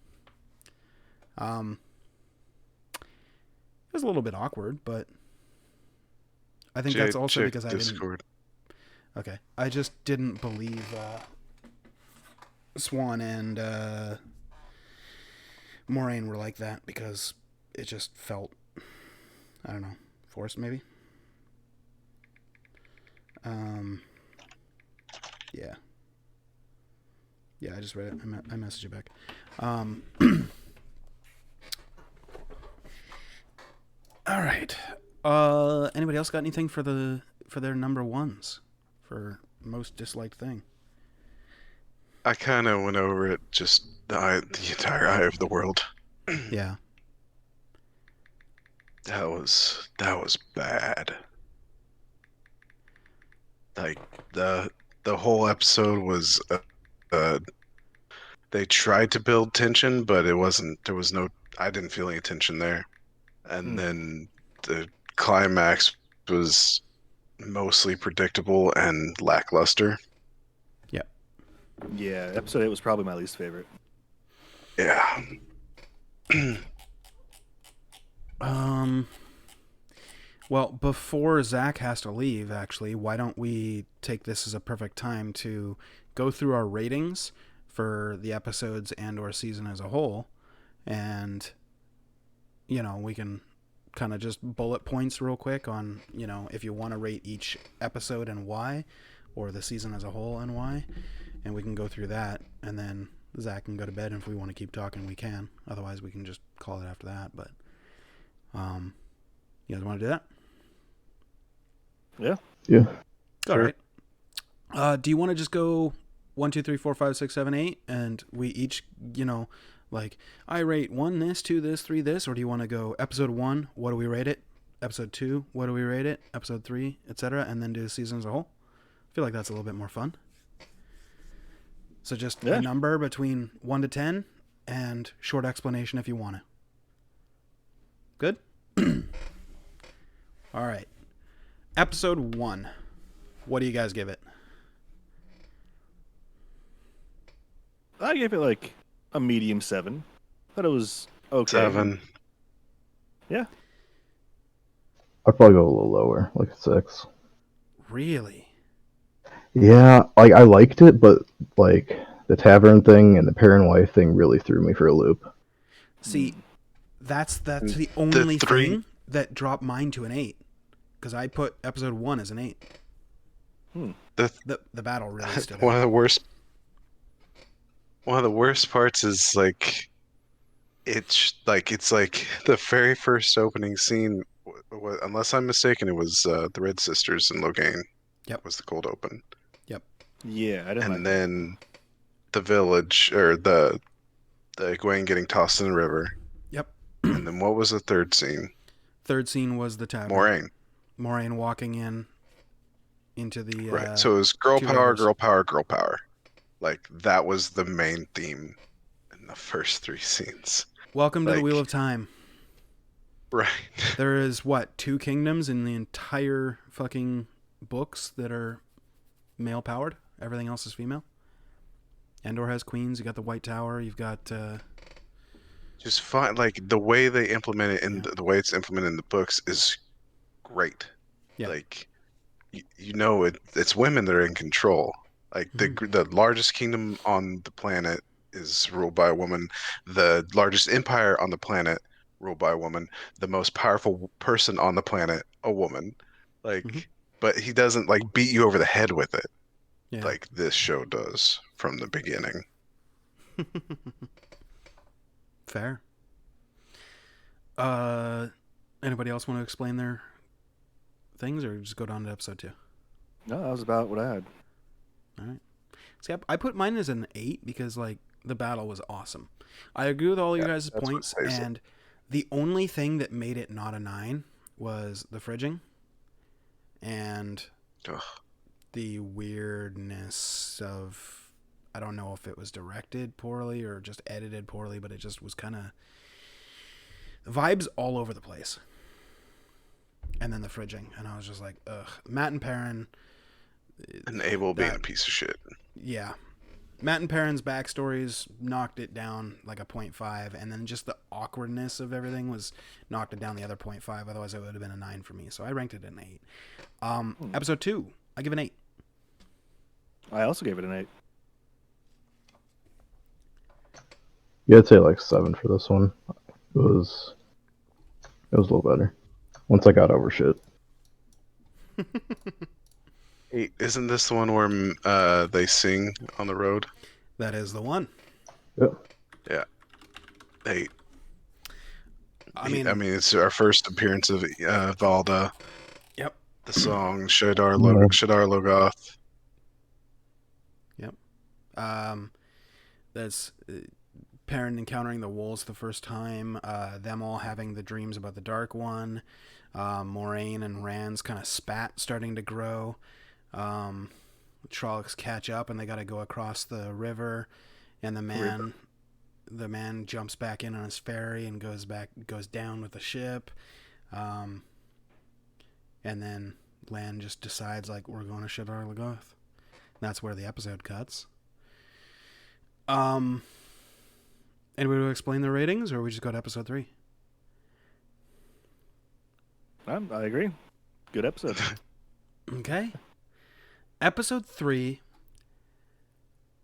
It was a little bit awkward, but I think that's also Check because I didn't. Discord. Okay, I just didn't believe Swan and Moraine were like that because it just felt, I don't know, forced maybe. Yeah. Yeah, I just read it. I messaged you back. All right. Anybody else got anything for their number ones for most disliked thing? I kind of went over it, just the entire Eye of the World. Yeah. That was bad. Like the whole episode was they tried to build tension, but it wasn't. There was no. I didn't feel any tension there. And then the climax was mostly predictable and lackluster. Yeah, episode 8 was probably my least favorite. Yeah. Well, before Zach has to leave, actually, why don't we take this as a perfect time to go through our ratings for the episodes and or season as a whole, and we can kind of just bullet points real quick on if you want to rate each episode and why, or the season as a whole and why, and we can go through that, and then Zach can go to bed, and if we want to keep talking, we can. Otherwise, we can just call it after that. But you guys want to do that? Yeah. Yeah. All Sure. right. Do you want to just go 1, 2, 3, 4, 5, 6, 7, 8, and we each, like I rate 1 this, 2 this, 3 this, or do you want to go episode 1? What do we rate it? Episode 2, what do we rate it? Episode 3, etc., and then do the season as a whole. I feel like that's a little bit more fun. So just a number between 1 to 10, and short explanation if you want to. Good. All right. Episode 1. What do you guys give it? I gave it like a medium 7. Thought it was okay. 7. Yeah. I'd probably go a little lower, like a 6. Really? Yeah, like I liked it, but like the tavern thing and the parent wife thing really threw me for a loop. See, that's the only three- thing that dropped mine to an 8, because I put episode 1 as an 8. The battle really stood One out. of the worst parts is like it's like the very first opening scene. Unless I'm mistaken, it was the Red Sisters and Logain. Yep. Was the cold open. Yeah, I didn't like And then the village, or the Egwene getting tossed in the river. Yep. And then what was the third scene? Third scene was the tavern. Moraine. Walking into the Right. So it was girl two power, rivers. girl power, girl power. Like that was the main theme in the first 3 scenes. Welcome to the like- Wheel of Time. Right. There is 2 kingdoms in the entire fucking books that are male powered. Everything else is female. Endor has queens. You got the White Tower. You've got Just fine. Like the way they implement it and the way it's implemented in the books is great. Yeah. Like it's women that are in control. Like the largest kingdom on the planet is ruled by a woman. The largest empire on the planet ruled by a woman. The most powerful person on the planet, a woman. Like, but he doesn't like beat you over the head with it. yeah. Like this show does from the beginning. Fair. Anybody else want to explain their things, or just go down to episode 2? No, that was about what I had. All right. See, I put mine as an 8 because like the battle was awesome. I agree with all you guys' that's what points, I said. and the only thing that made it not a 9 was the fridging and Ugh. the weirdness of, I don't know if it was directed poorly or just edited poorly, but it just was kind of vibes all over the place. And then the fridging, and I was just like, ugh. Matt and Perrin, And Abel being that- a piece of shit. yeah, Matt and Perrin's backstories knocked it down like a 0.5, and then just the awkwardness of everything was knocked it down the other 0.5. Otherwise, it would have been a 9 for me. So I ranked it an 8. Episode 2, I give an 8. I also gave it an 8. Yeah, I'd say like 7 for this one. It was a little better once I got over shit. Hey, isn't this the one where they sing on the road? That is the one. Yep. Yeah. Hey, I mean, it's our first appearance of Valda. Yep. The song Shadar Yeah. Logoth. Yep. That's Perrin encountering the wolves the first time. Them all having the dreams about the Dark One. Moraine and Rand's kind of spat starting to grow. Trollocs catch up and they got to go across the river, and the man jumps back in on his ferry and goes down with the ship. And then Lan just decides, like, we're going to Shadar Logoth. That's where the episode cuts. Anybody to explain the ratings, or we just go to episode 3? I agree. Good episode. Okay. Episode 3.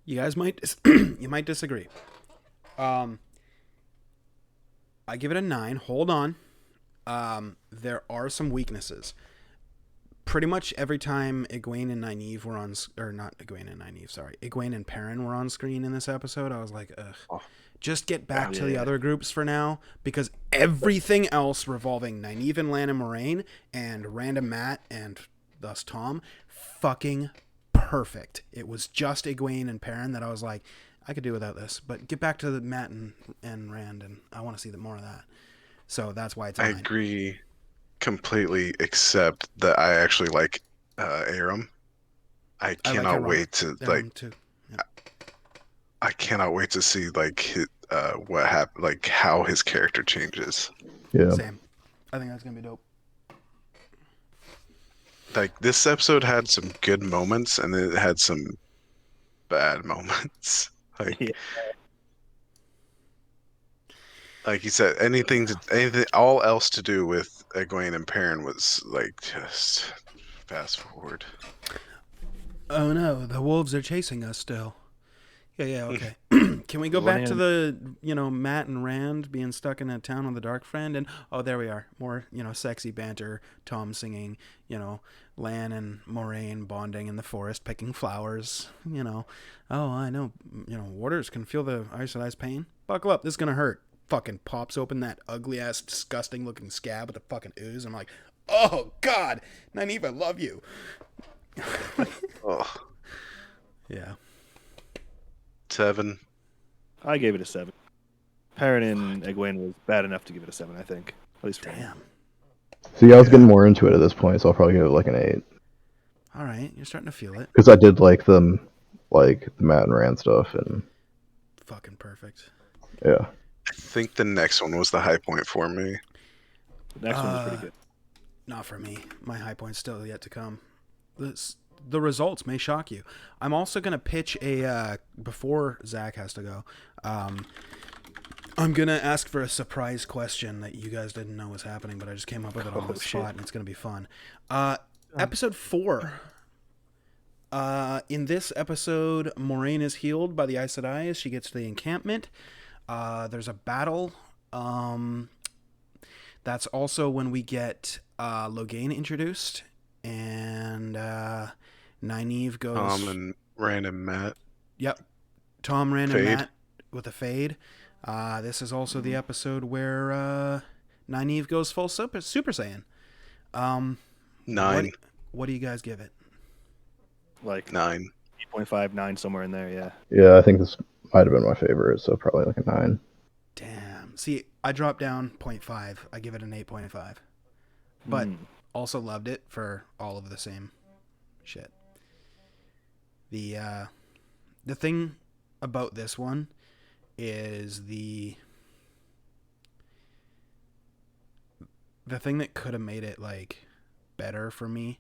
You guys might you might disagree. I give it a 9. Hold on. There are some weaknesses. Pretty much every time Egwene and Nynaeve were on, or not Egwene and Nynaeve, sorry, Egwene and Perrin were on screen in this episode, I was like, ugh. Oh. Just get back to the other groups for now, because everything else revolving Nynaeve and Lan and Moraine and Rand and Matt and thus Tom, fucking perfect. It was just Egwene and Perrin that I was like, I could do without this, but get back to the Matt and Rand, and I want to see more of that. So that's why it's a I 9. agree completely, except that I actually like Aram. I cannot wait to Aram too. Yeah. I cannot wait to see like what happened, like how his character changes. Yeah. Same. I think that's gonna be dope. Like this episode had some good moments and it had some bad moments. Like, Yeah. like you said, anything, all else to do with Egwene and Perrin was like just fast forward. Oh no, the wolves are chasing us still. Yeah, okay. Can we go One back to hand- the, Matt and Rand being stuck in a town with the Dark Friend? And, oh, there we are. More, sexy banter, Tom singing, Lan and Moraine bonding in the forest, picking flowers, Oh, I know, warders can feel the Aes Sedai's pain. Buckle up, this is going to hurt. Fucking pops open that ugly-ass, disgusting-looking scab with the fucking ooze. I'm like, oh, God, Nynaeve, I love you. Oh, Yeah. 7. I gave it a 7. Perrin and Egwene was bad enough to give it a 7, I think. At least for me. Damn. See, I was getting more into it at this point, so I'll probably give it like an 8. All right, you're starting to feel it. Because I did like the Matt and Rand stuff, and Fucking perfect. yeah. I think the next one was the high point for me. The next one was pretty good. Not for me. My high point's still yet to come. The results may shock you. I'm also going to pitch before Zach has to go, I'm going to ask for a surprise question that you guys didn't know was happening, but I just came up with it on the spot, and it's going to be fun. Episode 4. In this episode, Moraine is healed by the Aes Sedai as she gets to the encampment. There's a battle. That's also when we get Logain introduced, and Nynaeve goes... Tom and Rand and Matt. Yep. Tom, Rand, Fade. and Matt with a fade. This is also the episode where Nynaeve goes full Super Saiyan. 9. What do you guys give it? Like 9. 8.5, 9, somewhere in there, yeah. Yeah, I think this might have been my favorite, so probably like a 9. Damn. See, I dropped down 0.5. I give it an 8.5. But also loved it for all of the same shit. The thing about this one is the thing that could have made it like better for me,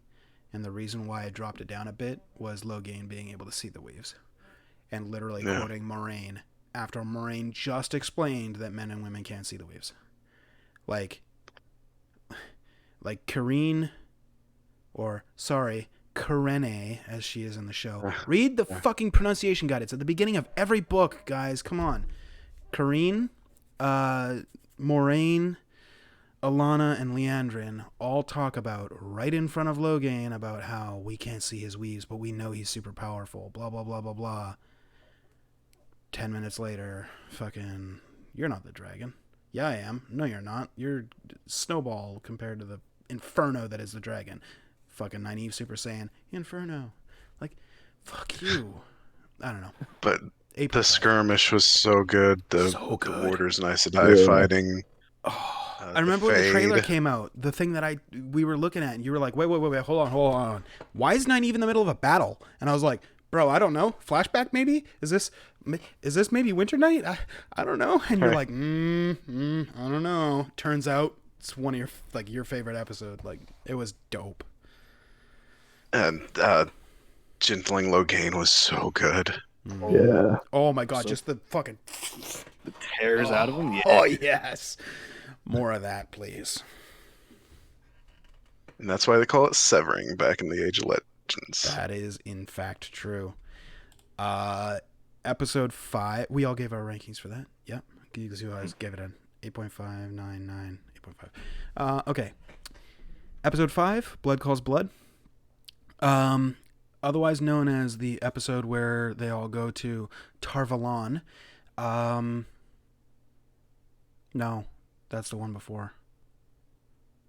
and the reason why I dropped it down a bit was Logain being able to see the weaves. and literally Yeah. quoting Moraine after Moraine just explained that men and women can't see the weaves. Like Karine, or sorry, Karene, as she is in the show. Read the fucking pronunciation guide. It's at the beginning of every book, guys. Come on. Karine, Moraine, Alana, and Leandrin all talk about right in front of Logain about how we can't see his weaves, but we know he's super powerful. Blah, blah, blah, blah, blah. 10 minutes later, fucking, you're not the dragon. Yeah, I am. No, you're not. You're Snowball compared to the Inferno that is the dragon. Fucking Nynaeve Super Saiyan. Inferno. Like, fuck you. I don't know. But 8.5. the skirmish was so good. The Warders and Aes Sedai fighting. Oh, I remember when the trailer came out, the thing that we were looking at, and you were like, wait, hold on. Why is Nynaeve in the middle of a battle? And I was like, bro, I don't know. Flashback maybe? Is this maybe Winter Night? I don't know. And you're like, I don't know. Turns out it's one of your favorite episode. Like, it was dope. And Gentling Logain was so good. Yeah. Oh my god, just the fucking The tears out of him. Yeah. Oh yes. More of that, please. And that's why they call it severing back in the Age of Legends. That is in fact true. Episode 5, we all gave our rankings for that. Yep. You guys gave it an 8.5, 9, 8.5. Okay. Episode 5, Blood Calls Blood. Otherwise known as the episode where they all go to Tar Valon. No, that's the one before.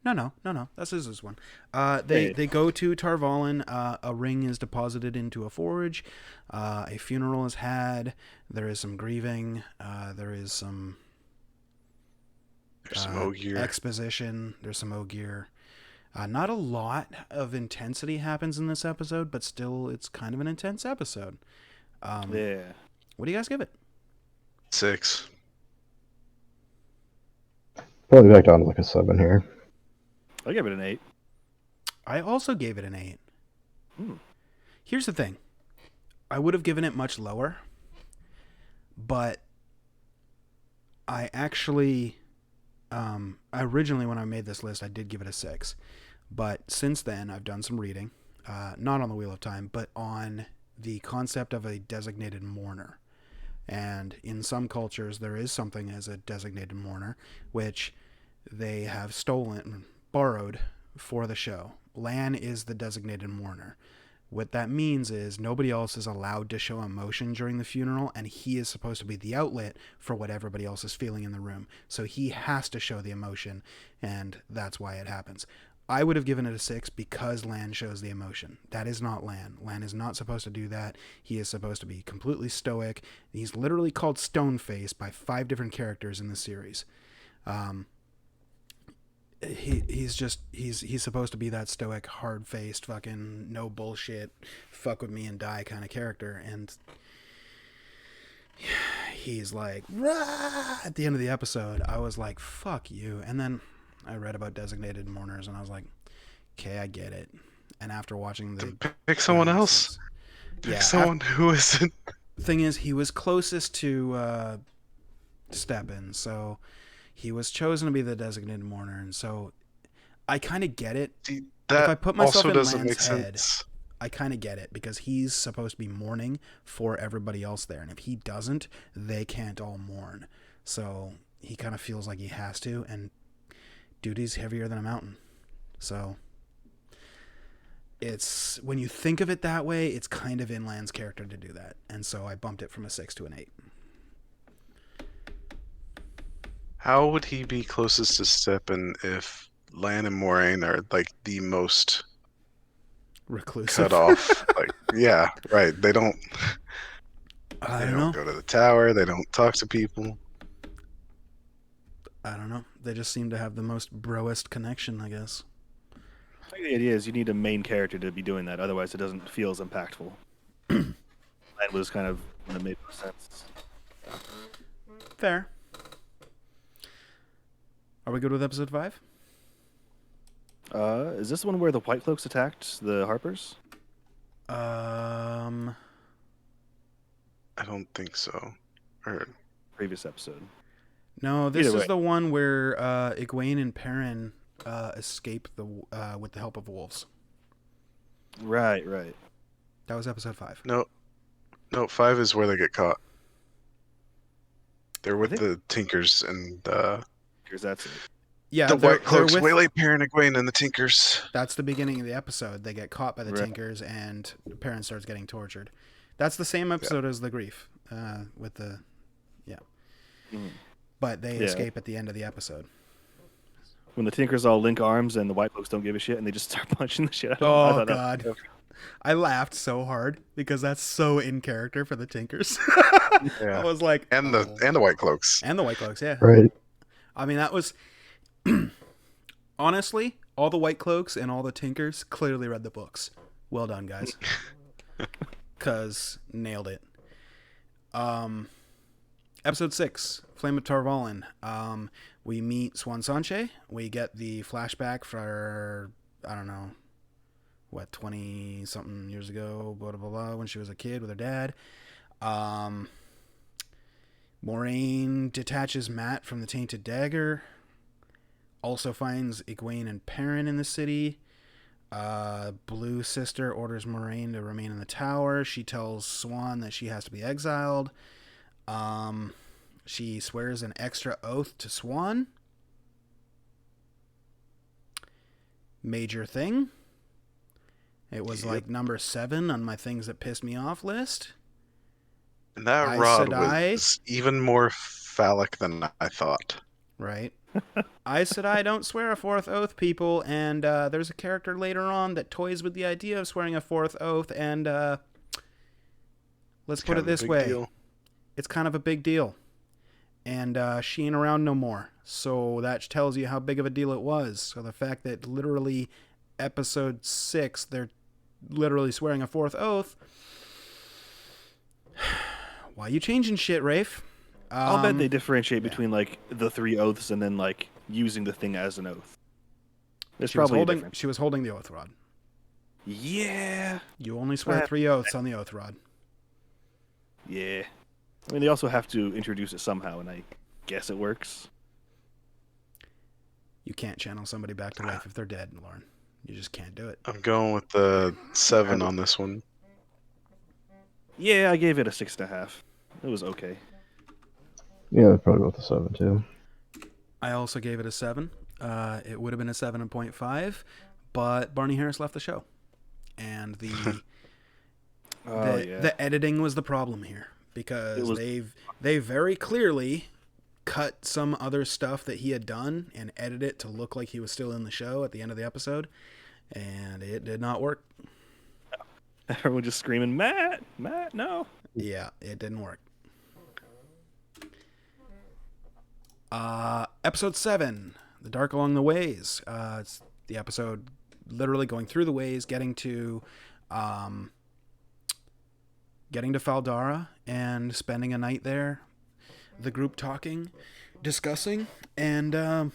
No. This is this one. They go to Tar Valon. A ring is deposited into a forge. A funeral is had. There is some grieving. There is some. There's some Ogier. Exposition. There's some Ogier. Not a lot of intensity happens in this episode, but still, it's kind of an intense episode. Yeah. What do you guys give it? 6. Probably back down to like a 7 here. I give it an 8. I also gave it an 8. Here's the thing. I would have given it much lower, but I actually, originally when I made this list, I did give it a 6. But since then, I've done some reading, not on the Wheel of Time, but on the concept of a designated mourner. And in some cultures, there is something as a designated mourner, which they have borrowed for the show. Lan is the designated mourner. What that means is nobody else is allowed to show emotion during the funeral, and he is supposed to be the outlet for what everybody else is feeling in the room. So he has to show the emotion, and that's why it happens. I would have given it a 6 because Lan shows the emotion. That is not Lan. Lan is not supposed to do that. He is supposed to be completely stoic. He's literally called Stoneface by 5 different characters in the series. He's supposed to be that stoic, hard-faced, fucking no bullshit, fuck with me and die kind of character, and he's like, rah! At the end of the episode, I was like, fuck you. And then I read about designated mourners, and I was like, okay, I get it. And after watching the pick someone else. Pick someone who isn't. Thing is, he was closest to Steppen, so he was chosen to be the designated mourner, and so I kind of get it. See, that if I put myself also in doesn't Lan's make head, sense. I kind of get it, because he's supposed to be mourning for everybody else there, and if he doesn't, they can't all mourn. So he kind of feels like he has to, and duty's heavier than a mountain. So it's, when you think of it that way, it's kind of in Lan's character to do that, and so I bumped it from a 6 to an 8. How would he be closest to Steppen if Lan and Moraine are like the most Reclusive. cut off? Like, yeah, right. They don't. I They don't know. go to the tower. They don't talk to people. I don't know. They just seem to have the most broest connection, I guess. I think the idea is you need a main character to be doing that, otherwise it doesn't feel as impactful. That was kind of when it made no sense. Fair. Are we good with episode 5? Is this the one where the White Cloaks attacked the Harpers? I I don't think so. Or Previous episode. No, this Either is way. the one where Egwene and Perrin escape with the help of wolves. Right. That was episode 5. no, 5 is where they get caught. They're with think- the Tinkers and Because that's it. Yeah, the White Cloaks, with, Waylay, Perrin, Egwene, and the Tinkers. that's the beginning of the episode. They get caught by the Right. Tinkers, and Perrin starts getting tortured. That's the same episode as the Grief, with the Mhm. but they Yeah. escape at the end of the episode. When the Tinkers all link arms and the White Cloaks don't give a shit and they just start punching the shit out of them. I Oh thought that- God, I laughed so hard because that's so in character for the Tinkers. I Yeah. was like, And oh. the White Cloaks. and the White Cloaks, yeah. Right. I mean, that was honestly all the White Cloaks and all the Tinkers clearly read the books. Well done, guys. Cause nailed it. Episode 6, Flame of Tarvalin. We meet Swan Sanche. We get the flashback for, I don't know, 20 something years ago, blah blah blah, when she was a kid with her dad. Moraine detaches Matt from the Tainted Dagger. Also finds Egwene and Perrin in the city. Blue Sister orders Moraine to remain in the tower. She tells Swan that she has to be exiled. She swears an extra oath to Swan. Major thing. It was Yep. like number 7 on my things that pissed me off list. And that Aes rod Sedai. was even more phallic than I thought. Right. Aes Sedai don't swear a 4th oath, people, and there's a character later on that toys with the idea of swearing a 4th oath, and let's put Kind it of a this big way. deal. It's kind of a big deal. And she ain't around no more. So that tells you how big of a deal it was. So the fact that literally episode 6, they're literally swearing a 4th oath. Why you changing shit, Rafe? I'll bet they differentiate between like the 3 oaths and then like using the thing as an oath. There's she was probably a holding. difference. She was holding the oath rod. Yeah. You only swear 3 oaths on the oath rod. Yeah. I mean, they also have to introduce it somehow, and I guess it works. You can't channel somebody back to life if they're dead, Lauren. You just can't do it. I'm going with the 7 on this one. Yeah, I gave it a 6.5. It was okay. Yeah, I'd probably go with the 7 too. I also gave it a 7. It would have been a 7.5, but Barney Harris left the show, and the Oh, yeah. the editing was the problem here because It was- they very clearly cut some other stuff that he had done and edited it to look like he was still in the show at the end of the episode, and it did not work. Everyone just screaming, Matt, no. Yeah, it didn't work. Episode 7, The Dark Along the Ways. It's the episode literally going through the ways, getting to Faldara and spending a night there. The group talking, discussing, and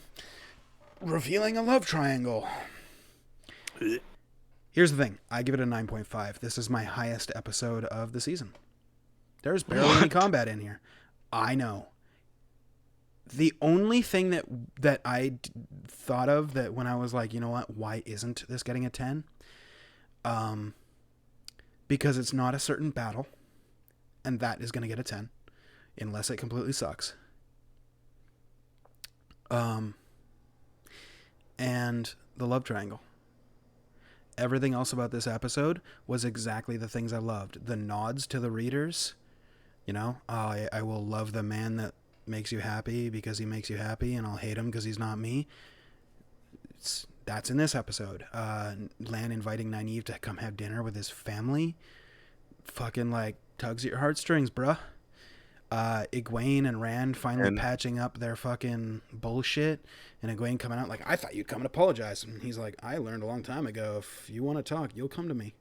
revealing a love triangle. Here's the thing. I give it a 9.5. This is my highest episode of the season. There's barely any combat in here. I know. The only thing that I thought of that when I was like, you know what, why isn't this getting a 10? Because it's not a certain battle, and that is going to get a 10, unless it completely sucks. And the love triangle. Everything else about this episode was exactly the things I loved. The nods to the readers, you know, I will love the man that makes you happy because he makes you happy, and I'll hate him because he's not me. That's in this episode. Lan inviting Nynaeve to come have dinner with his family. Fucking like tugs at your heartstrings, bruh. Egwene and Rand finally patching up their fucking bullshit, and Egwene coming out like, I thought you'd come and apologize, and he's like, I learned a long time ago, if you want to talk, you'll come to me,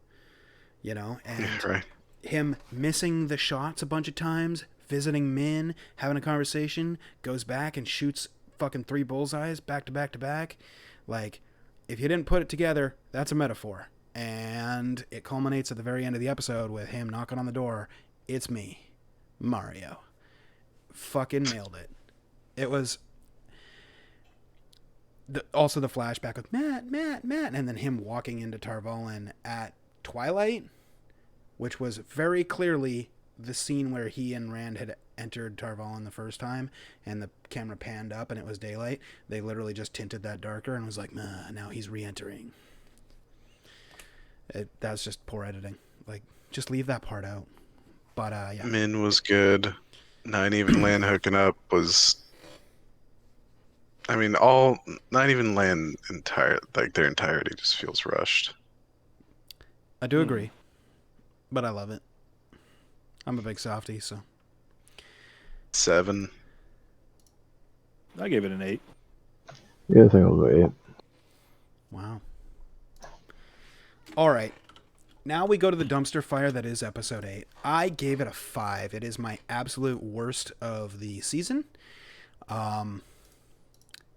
you know. And Right. him missing the shots a bunch of times, visiting Min, having a conversation, goes back and shoots fucking 3 bullseyes back to back to back. Like, if you didn't put it together, that's a metaphor. And it culminates at the very end of the episode with him knocking on the door. It's me. Mario. Fucking nailed it. It was also the flashback with Matt, and then him walking into Tar Valon at twilight, which was very clearly the scene where he and Rand had entered Tar Valon the first time, and the camera panned up and it was daylight. They literally just tinted that darker and was like, now he's re-entering. That's just poor editing. Like, just leave that part out. But yeah. Min was good. Not Even Land hooking up was. I mean, Not Even Land their entirety just feels rushed. I do agree, but I love it. I'm a big softie, so 7. I gave it an 8. Yeah, I think I'll go 8. Wow. All right. Now we go to the dumpster fire that is episode 8. I gave it a 5. It is my absolute worst of the season.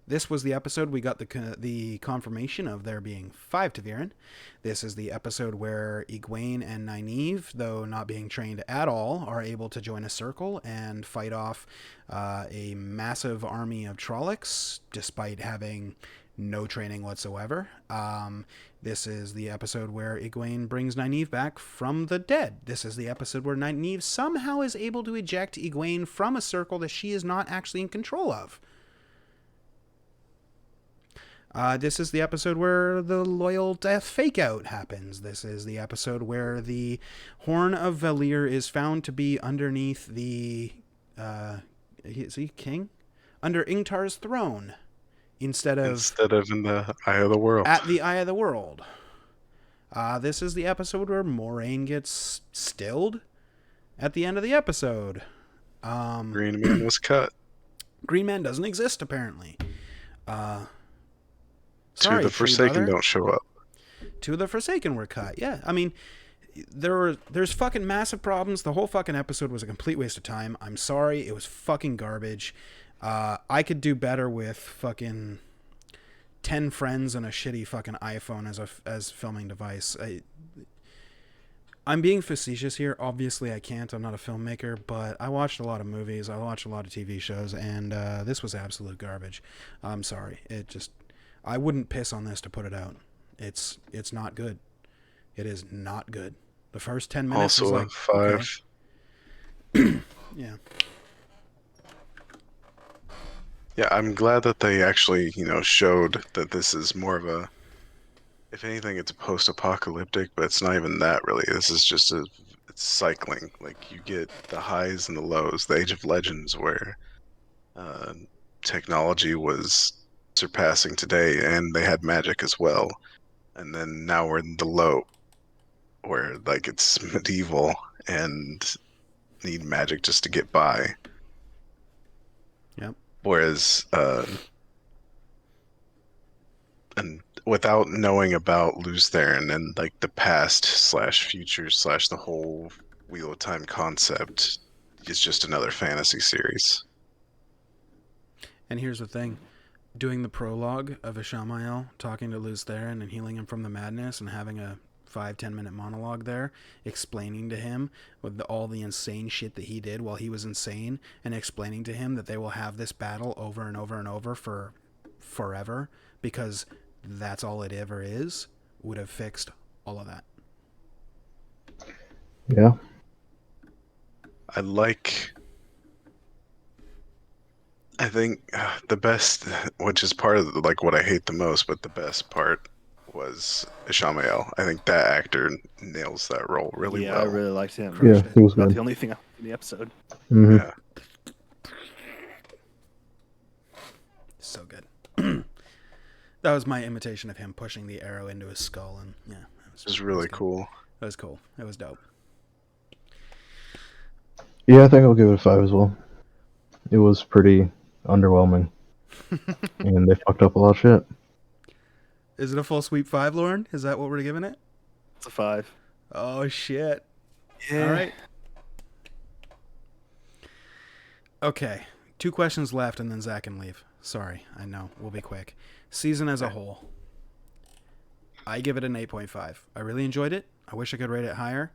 This was the episode we got the confirmation of there being 5 ta'veren. This is the episode where Egwene and Nynaeve, though not being trained at all, are able to join a circle and fight off a massive army of Trollocs, despite having no training whatsoever. This is the episode where Egwene brings Nynaeve back from the dead. This is the episode where Nynaeve somehow is able to eject Egwene from a circle that she is not actually in control of. This is the episode where the loyal death fake-out happens. This is the episode where the Horn of Valir is found to be underneath the... is he king? Under Ingtar's throne. Instead of in the Eye of the World. At the Eye of the World. This is the episode where Moraine gets stilled at the end of the episode. Green Man was cut. Green Man doesn't exist, apparently. Sorry, the Forsaken don't show up. 2 of the Forsaken were cut. Yeah, I mean, there's fucking massive problems. The whole fucking episode was a complete waste of time. I'm sorry. It was fucking garbage. I could do better with fucking 10 friends and a shitty fucking iPhone as filming device. I'm being facetious here. Obviously, I can't. I'm not a filmmaker, but I watched a lot of movies. I watched a lot of TV shows, and this was absolute garbage. I'm sorry. I wouldn't piss on this to put it out. It's not good. It is not good. The first 10 minutes also was like 5. Okay. Yeah. Yeah, I'm glad that they actually, showed that this is more of a, if anything, it's post-apocalyptic, but it's not even that really. This is just it's cycling. Like, you get the highs and the lows. The Age of Legends, where technology was surpassing today, and they had magic as well. And then now we're in the low, where like it's medieval and need magic just to get by. Yep. Whereas, and without knowing about Luz Theron and like the past / future / the whole Wheel of Time concept, it's just another fantasy series. And here's the thing. Doing the prologue of Ishamael talking to Luz Theron and healing him from the madness and having a 5-10 minute monologue there explaining to him with all the insane shit that he did while he was insane, and explaining to him that they will have this battle over and over and over for forever because that's all it ever is, would have fixed all of that. Yeah. I think the best, which is part of like what I hate the most, but the best part was Ishamael. I think that actor nails that role really well. Yeah, I really liked him. Yeah, he was About good. the only thing in the episode. Mm-hmm. Yeah. So good. That was my imitation of him pushing the arrow into his skull, and yeah, It was really cool. That was cool. It was dope. Yeah, I think I'll give it a 5 as well. It was pretty underwhelming. And they fucked up a lot of shit. Is it a full sweep 5, Lauren? Is that what we're giving it? It's a 5. Oh shit. Yeah. All right. Okay. 2 questions left and then Zach can leave. Sorry, I know. We'll be quick. Season as a whole. I give it an 8.5. I really enjoyed it. I wish I could rate it higher.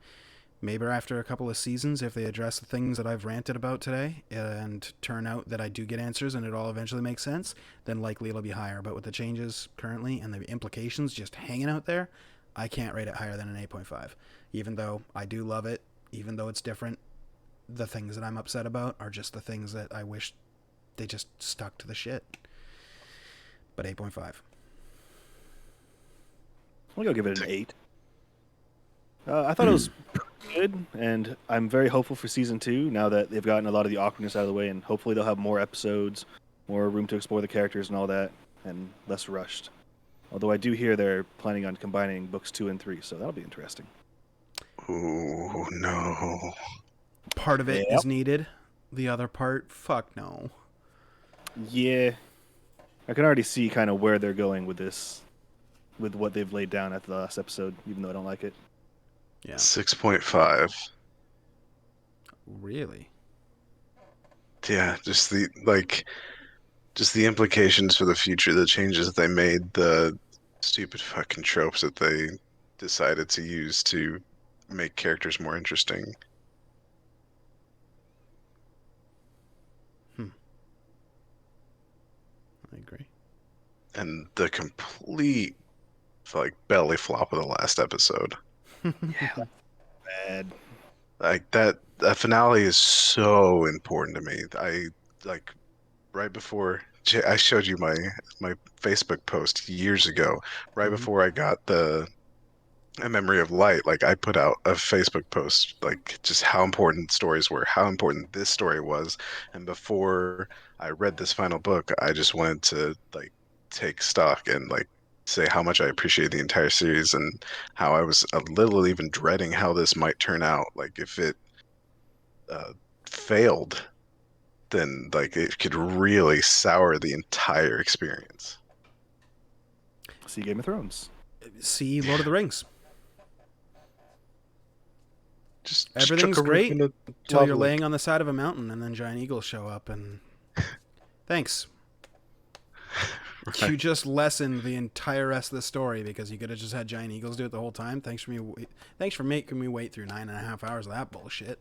maybe after a couple of seasons, if they address the things that I've ranted about today and turn out that I do get answers and it all eventually makes sense, then likely it'll be higher. But with the changes currently and the implications just hanging out there, I can't rate it higher than an 8.5. Even though I do love it, even though it's different, the things that I'm upset about are just the things that I wish they just stuck to the shit. But 8.5. I'll go give it an 8. I thought it was pretty good, and I'm very hopeful for season 2 now that they've gotten a lot of the awkwardness out of the way, and hopefully they'll have more episodes, more room to explore the characters and all that, and less rushed. Although I do hear they're planning on combining books 2 and 3, so that'll be interesting. Ooh, no. Part of it Yep. is needed. The other part, fuck no. Yeah. I can already see kind of where they're going with this, with what they've laid down at the last episode, even though I don't like it. Yeah. 6.5. Really? Yeah, just the implications for the future, the changes that they made, the stupid fucking tropes that they decided to use to make characters more interesting. I agree. And the complete belly flop of the last episode. Yeah. Bad. Like that finale is so important to me. I like right before I showed you my Facebook post years ago, right Mhm. before I got A Memory of Light, like I put out a Facebook post like just how important stories were, how important this story was, and before I read this final book, I just wanted to like take stock and like say how much I appreciate the entire series and how I was a little even dreading how this might turn out. Like if it failed, then like it could really sour the entire experience. See Game of Thrones. See Lord of the Rings. Just Everything's chuck a great rope in the Till you're lava lake. laying on the side of a mountain and then giant eagles show up and... Thanks. You just lessened the entire rest of the story because you could have just had giant eagles do it the whole time. Thanks for making me wait through 9.5 hours of that bullshit.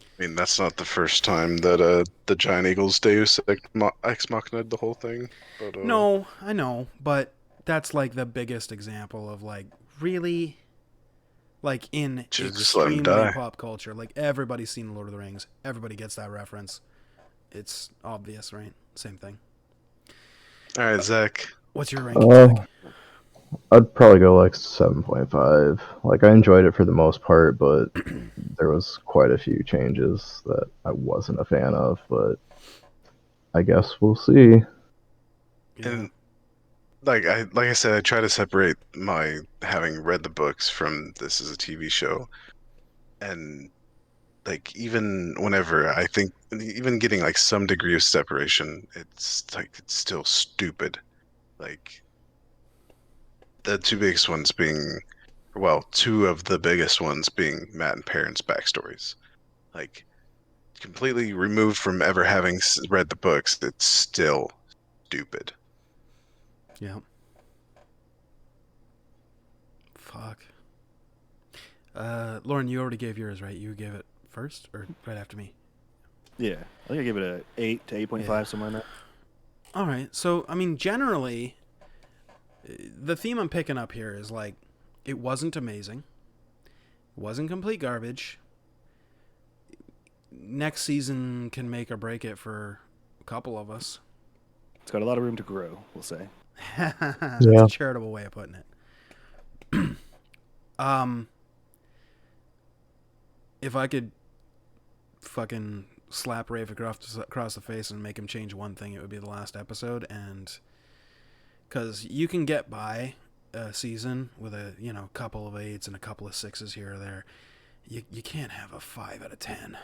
I mean, that's not the first time that the Giant Eagles Deus Ex Machina the whole thing. But No, I know, but that's like the biggest example of like really, like in Should've just let him extremely die. pop culture. Like everybody's seen Lord of the Rings. Everybody gets that reference. It's obvious, right? Same thing. all right, Zach. What's your ranking, Zach? I'd probably go like 7.5. Like I enjoyed it for the most part, but there was quite a few changes that I wasn't a fan of, but I guess we'll see. Yeah. And like I said, I try to separate my having read the books from this as a TV show, and like even whenever I think even getting like some degree of separation, it's still stupid. Like the two biggest ones being, well, two of the biggest ones being Matt and Perrin's backstories. Like completely removed from ever having read the books, it's still stupid. Yeah. Fuck. Lauren, you already gave yours, right? You gave it first or right after me? Yeah. I think I give it a 8 to 8.5, Yeah. somewhere in that. All right. So, I mean, generally, the theme I'm picking up here is like, it wasn't amazing. It wasn't complete garbage. Next season can make or break it for a couple of us. It's got a lot of room to grow, we'll say. That's Yeah. a charitable way of putting it. If I could fucking slap Rafe across the face and make him change one thing, it would be the last episode. And because you can get by a season with a couple of 8s and a couple of 6s here or there, you can't have a 5 out of 10.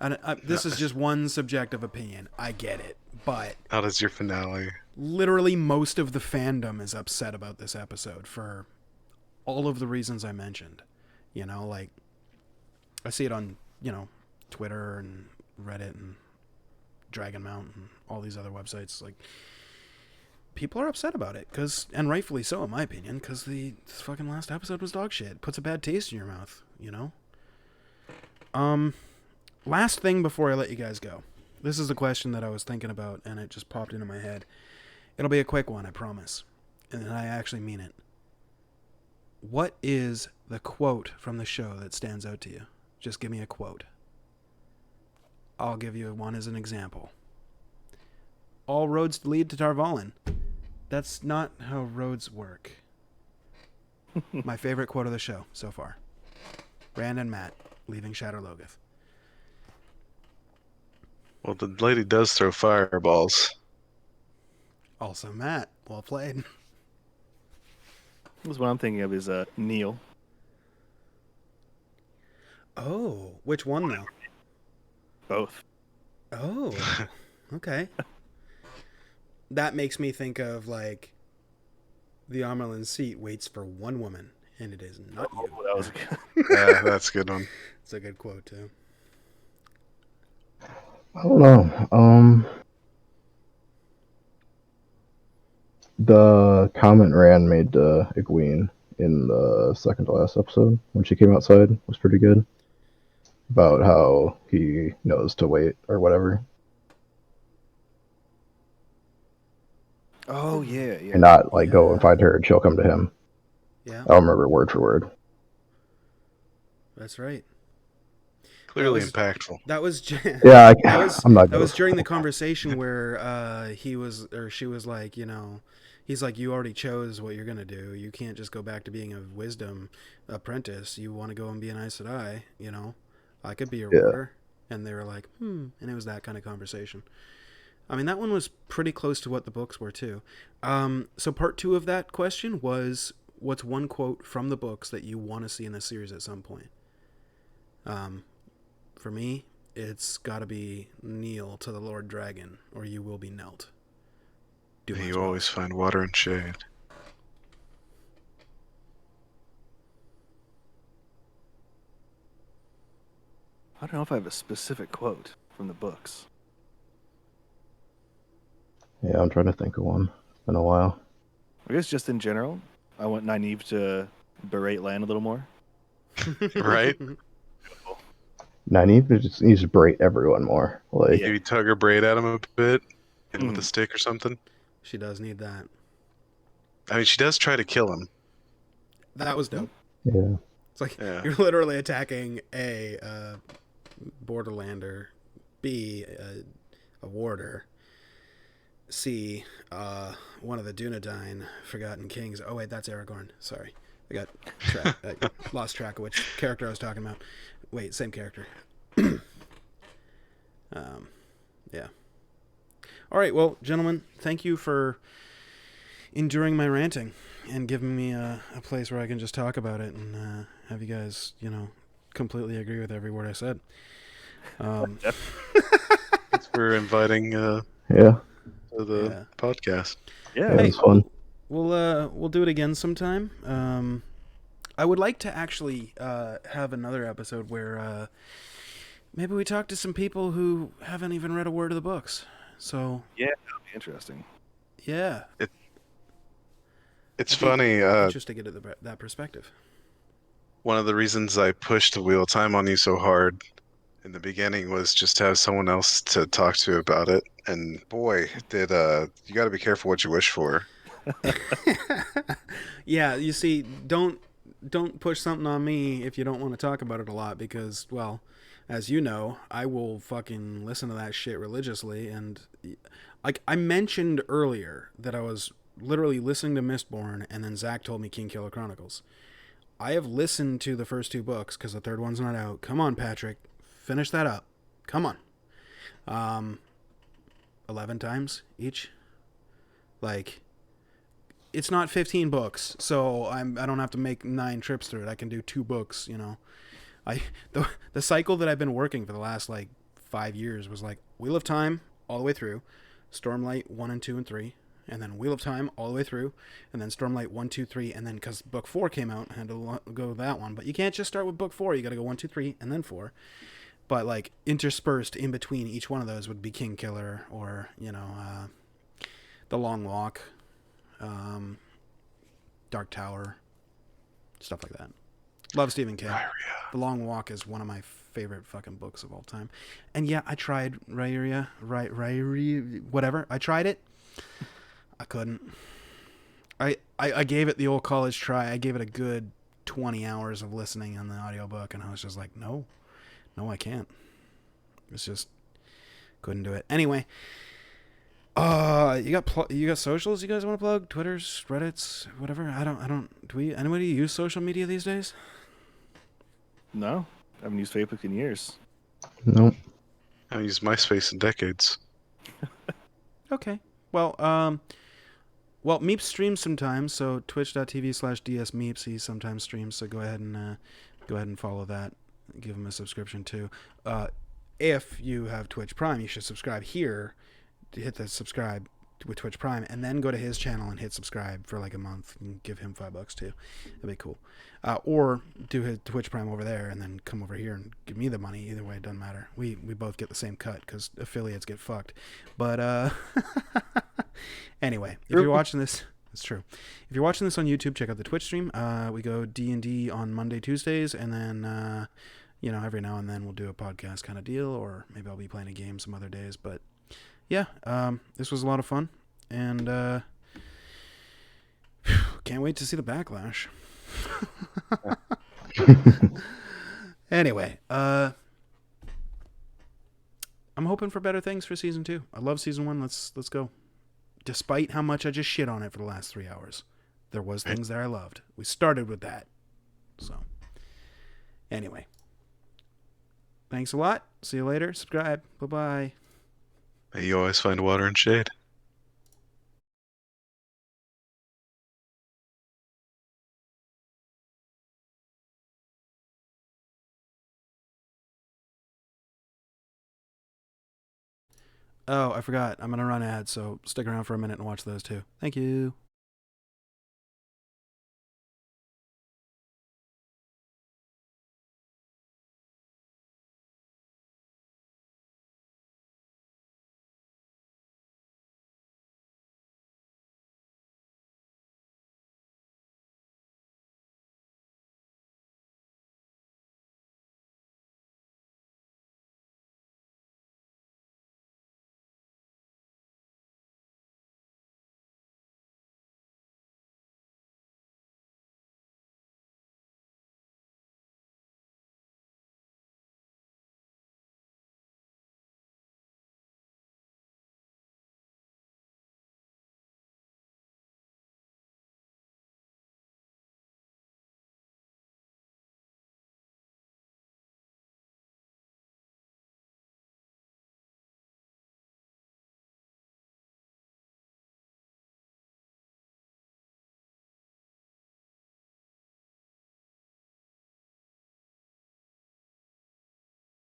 And this is just one subjective opinion. I get it, but How does your finale? literally most of the fandom is upset about this episode for all of the reasons I mentioned. Like I see it on, Twitter and Reddit and Dragon Mount and all these other websites. Like people are upset about it and rightfully so in my opinion, because this fucking last episode was dog shit. It puts a bad taste in your mouth, Last thing before I let you guys go. This is a question that I was thinking about, and it just popped into my head. It'll be a quick one, I promise. And I actually mean it. What is the quote from the show that stands out to you? Just give me a quote. I'll give you one as an example. All roads lead to Tarvalin. That's not how roads work. My favorite quote of the show so far. Rand and Matt leaving Shadow Logoth. Well, the lady does throw fireballs. Also Matt. Well played. This is what I'm thinking of is Neil. Oh, which one though? Both. Oh, okay. That makes me think of like the Amerlin seat waits for one woman, and it is not you. That was good. Yeah, that's a good one. It's a good quote too. I don't know. The comment Rand made to Egwene in the second to last episode when she came outside was pretty good. About how he knows to wait or whatever. Oh yeah. And not like go Yeah. and find her and she'll come to him. Yeah, I don't remember word for word. that's right. Clearly was- impactful. That was Yeah, I'm not that good was with during the conversation where she was like, he's like, you already chose what you're gonna do. You can't just go back to being a wisdom apprentice. You want to go and be an Aes Sedai, I could be your Yeah. warder. And they were like, and it was that kind of conversation. I mean, that one was pretty close to what the books were too. So part 2 of that question was, what's one quote from the books that you want to see in the series at some point? For me, it's got to be kneel to the Lord Dragon, or you will be knelt. Do my You job. always find water and shade. I don't know if I have a specific quote from the books. Yeah, I'm trying to think of one. It's been a while. I guess just in general, I want Nynaeve to berate Lan a little more. Right? Nynaeve just needs to berate everyone more. Like, Yeah. Maybe tug her braid at him a bit, hit him with Mm. a stick or something. She does need that. I mean, she does try to kill him. That was dope. yeah. It's like Yeah. you're literally attacking A, Borderlander, B, a warder, C, one of the Dunedain Forgotten Kings. Oh wait, that's Aragorn. Sorry, I got lost track of which character I was talking about. Wait, same character. Yeah. All right, well, gentlemen, thank you for enduring my ranting and giving me a place where I can just talk about it and have you guys, completely agree with every word I said. Thanks for inviting to Yeah. the Yeah. podcast. Yeah. Yeah, Hey, it was fun. We'll do it again sometime. I would like to actually have another episode where maybe we talk to some people who haven't even read a word of the books. So Yeah, that'd be interesting. yeah, It's I'd be funny. just to get that perspective. One of the reasons I pushed the Wheel of Time on you so hard in the beginning was just to have someone else to talk to about it. And boy, did you got to be careful what you wish for. Yeah, you see, don't push something on me if you don't want to talk about it a lot because, well, as you know, I will fucking listen to that shit religiously. And like I mentioned earlier that I was literally listening to Mistborn, and then Zach told me King Killer Chronicles. I have listened to the first 2 books because the third one's not out. Come on, Patrick, finish that up. Come on. 11 times each. Like, it's not 15 books, so I don't have to make 9 trips through it. I can do 2 books, the cycle that I've been working for the last like 5 years was like Wheel of Time all the way through, Stormlight 1 and 2 and 3, and then Wheel of Time all the way through, and then Stormlight 1, 2, 3, and then because book 4 came out, I had to go that one. But you can't just start with book 4. You got to go 1, 2, 3, and then 4. But like interspersed in between each one of those would be King Killer or The Long Walk, Dark Tower, stuff like that. Love Stephen King. Raya. The Long Walk is one of my favorite fucking books of all time. And yeah, I tried Raya, whatever. I tried it. I couldn't. I gave it the old college try. I gave it a good 20 hours of listening on the audiobook, and I was just like, no, I can't. It's just couldn't do it. Anyway, you got socials you guys want to plug? Twitters, Reddits, whatever. I don't. Anybody use social media these days? No, I haven't used Facebook in years. Nope. I haven't used MySpace in decades. Okay. Well, Meep streams sometimes, so twitch.tv/dsmeeps. He sometimes streams, so go ahead and follow that. Give him a subscription too. If you have Twitch Prime, you should subscribe here to hit the subscribe with Twitch Prime, and then go to his channel and hit subscribe for like a month and give him $5 too. That'd be cool. Or do his Twitch Prime over there and then come over here and give me the money. Either way, it doesn't matter. We both get the same cut because affiliates get fucked. But anyway, if you're watching this, it's true. If you're watching this on YouTube, check out the Twitch stream. We go D&D on Monday, Tuesdays, and then every now and then we'll do a podcast kind of deal, or maybe I'll be playing a game some other days. But yeah, this was a lot of fun, and can't wait to see the backlash. Anyway, I'm hoping for better things for season 2. I love season 1. Let's go. Despite how much I just shit on it for the last 3 hours, there was things that I loved. We started with that. So, anyway, thanks a lot. See you later. Subscribe. Bye-bye. May you always find water and shade. Oh, I forgot. I'm going to run ads, so stick around for a minute and watch those too. Thank you.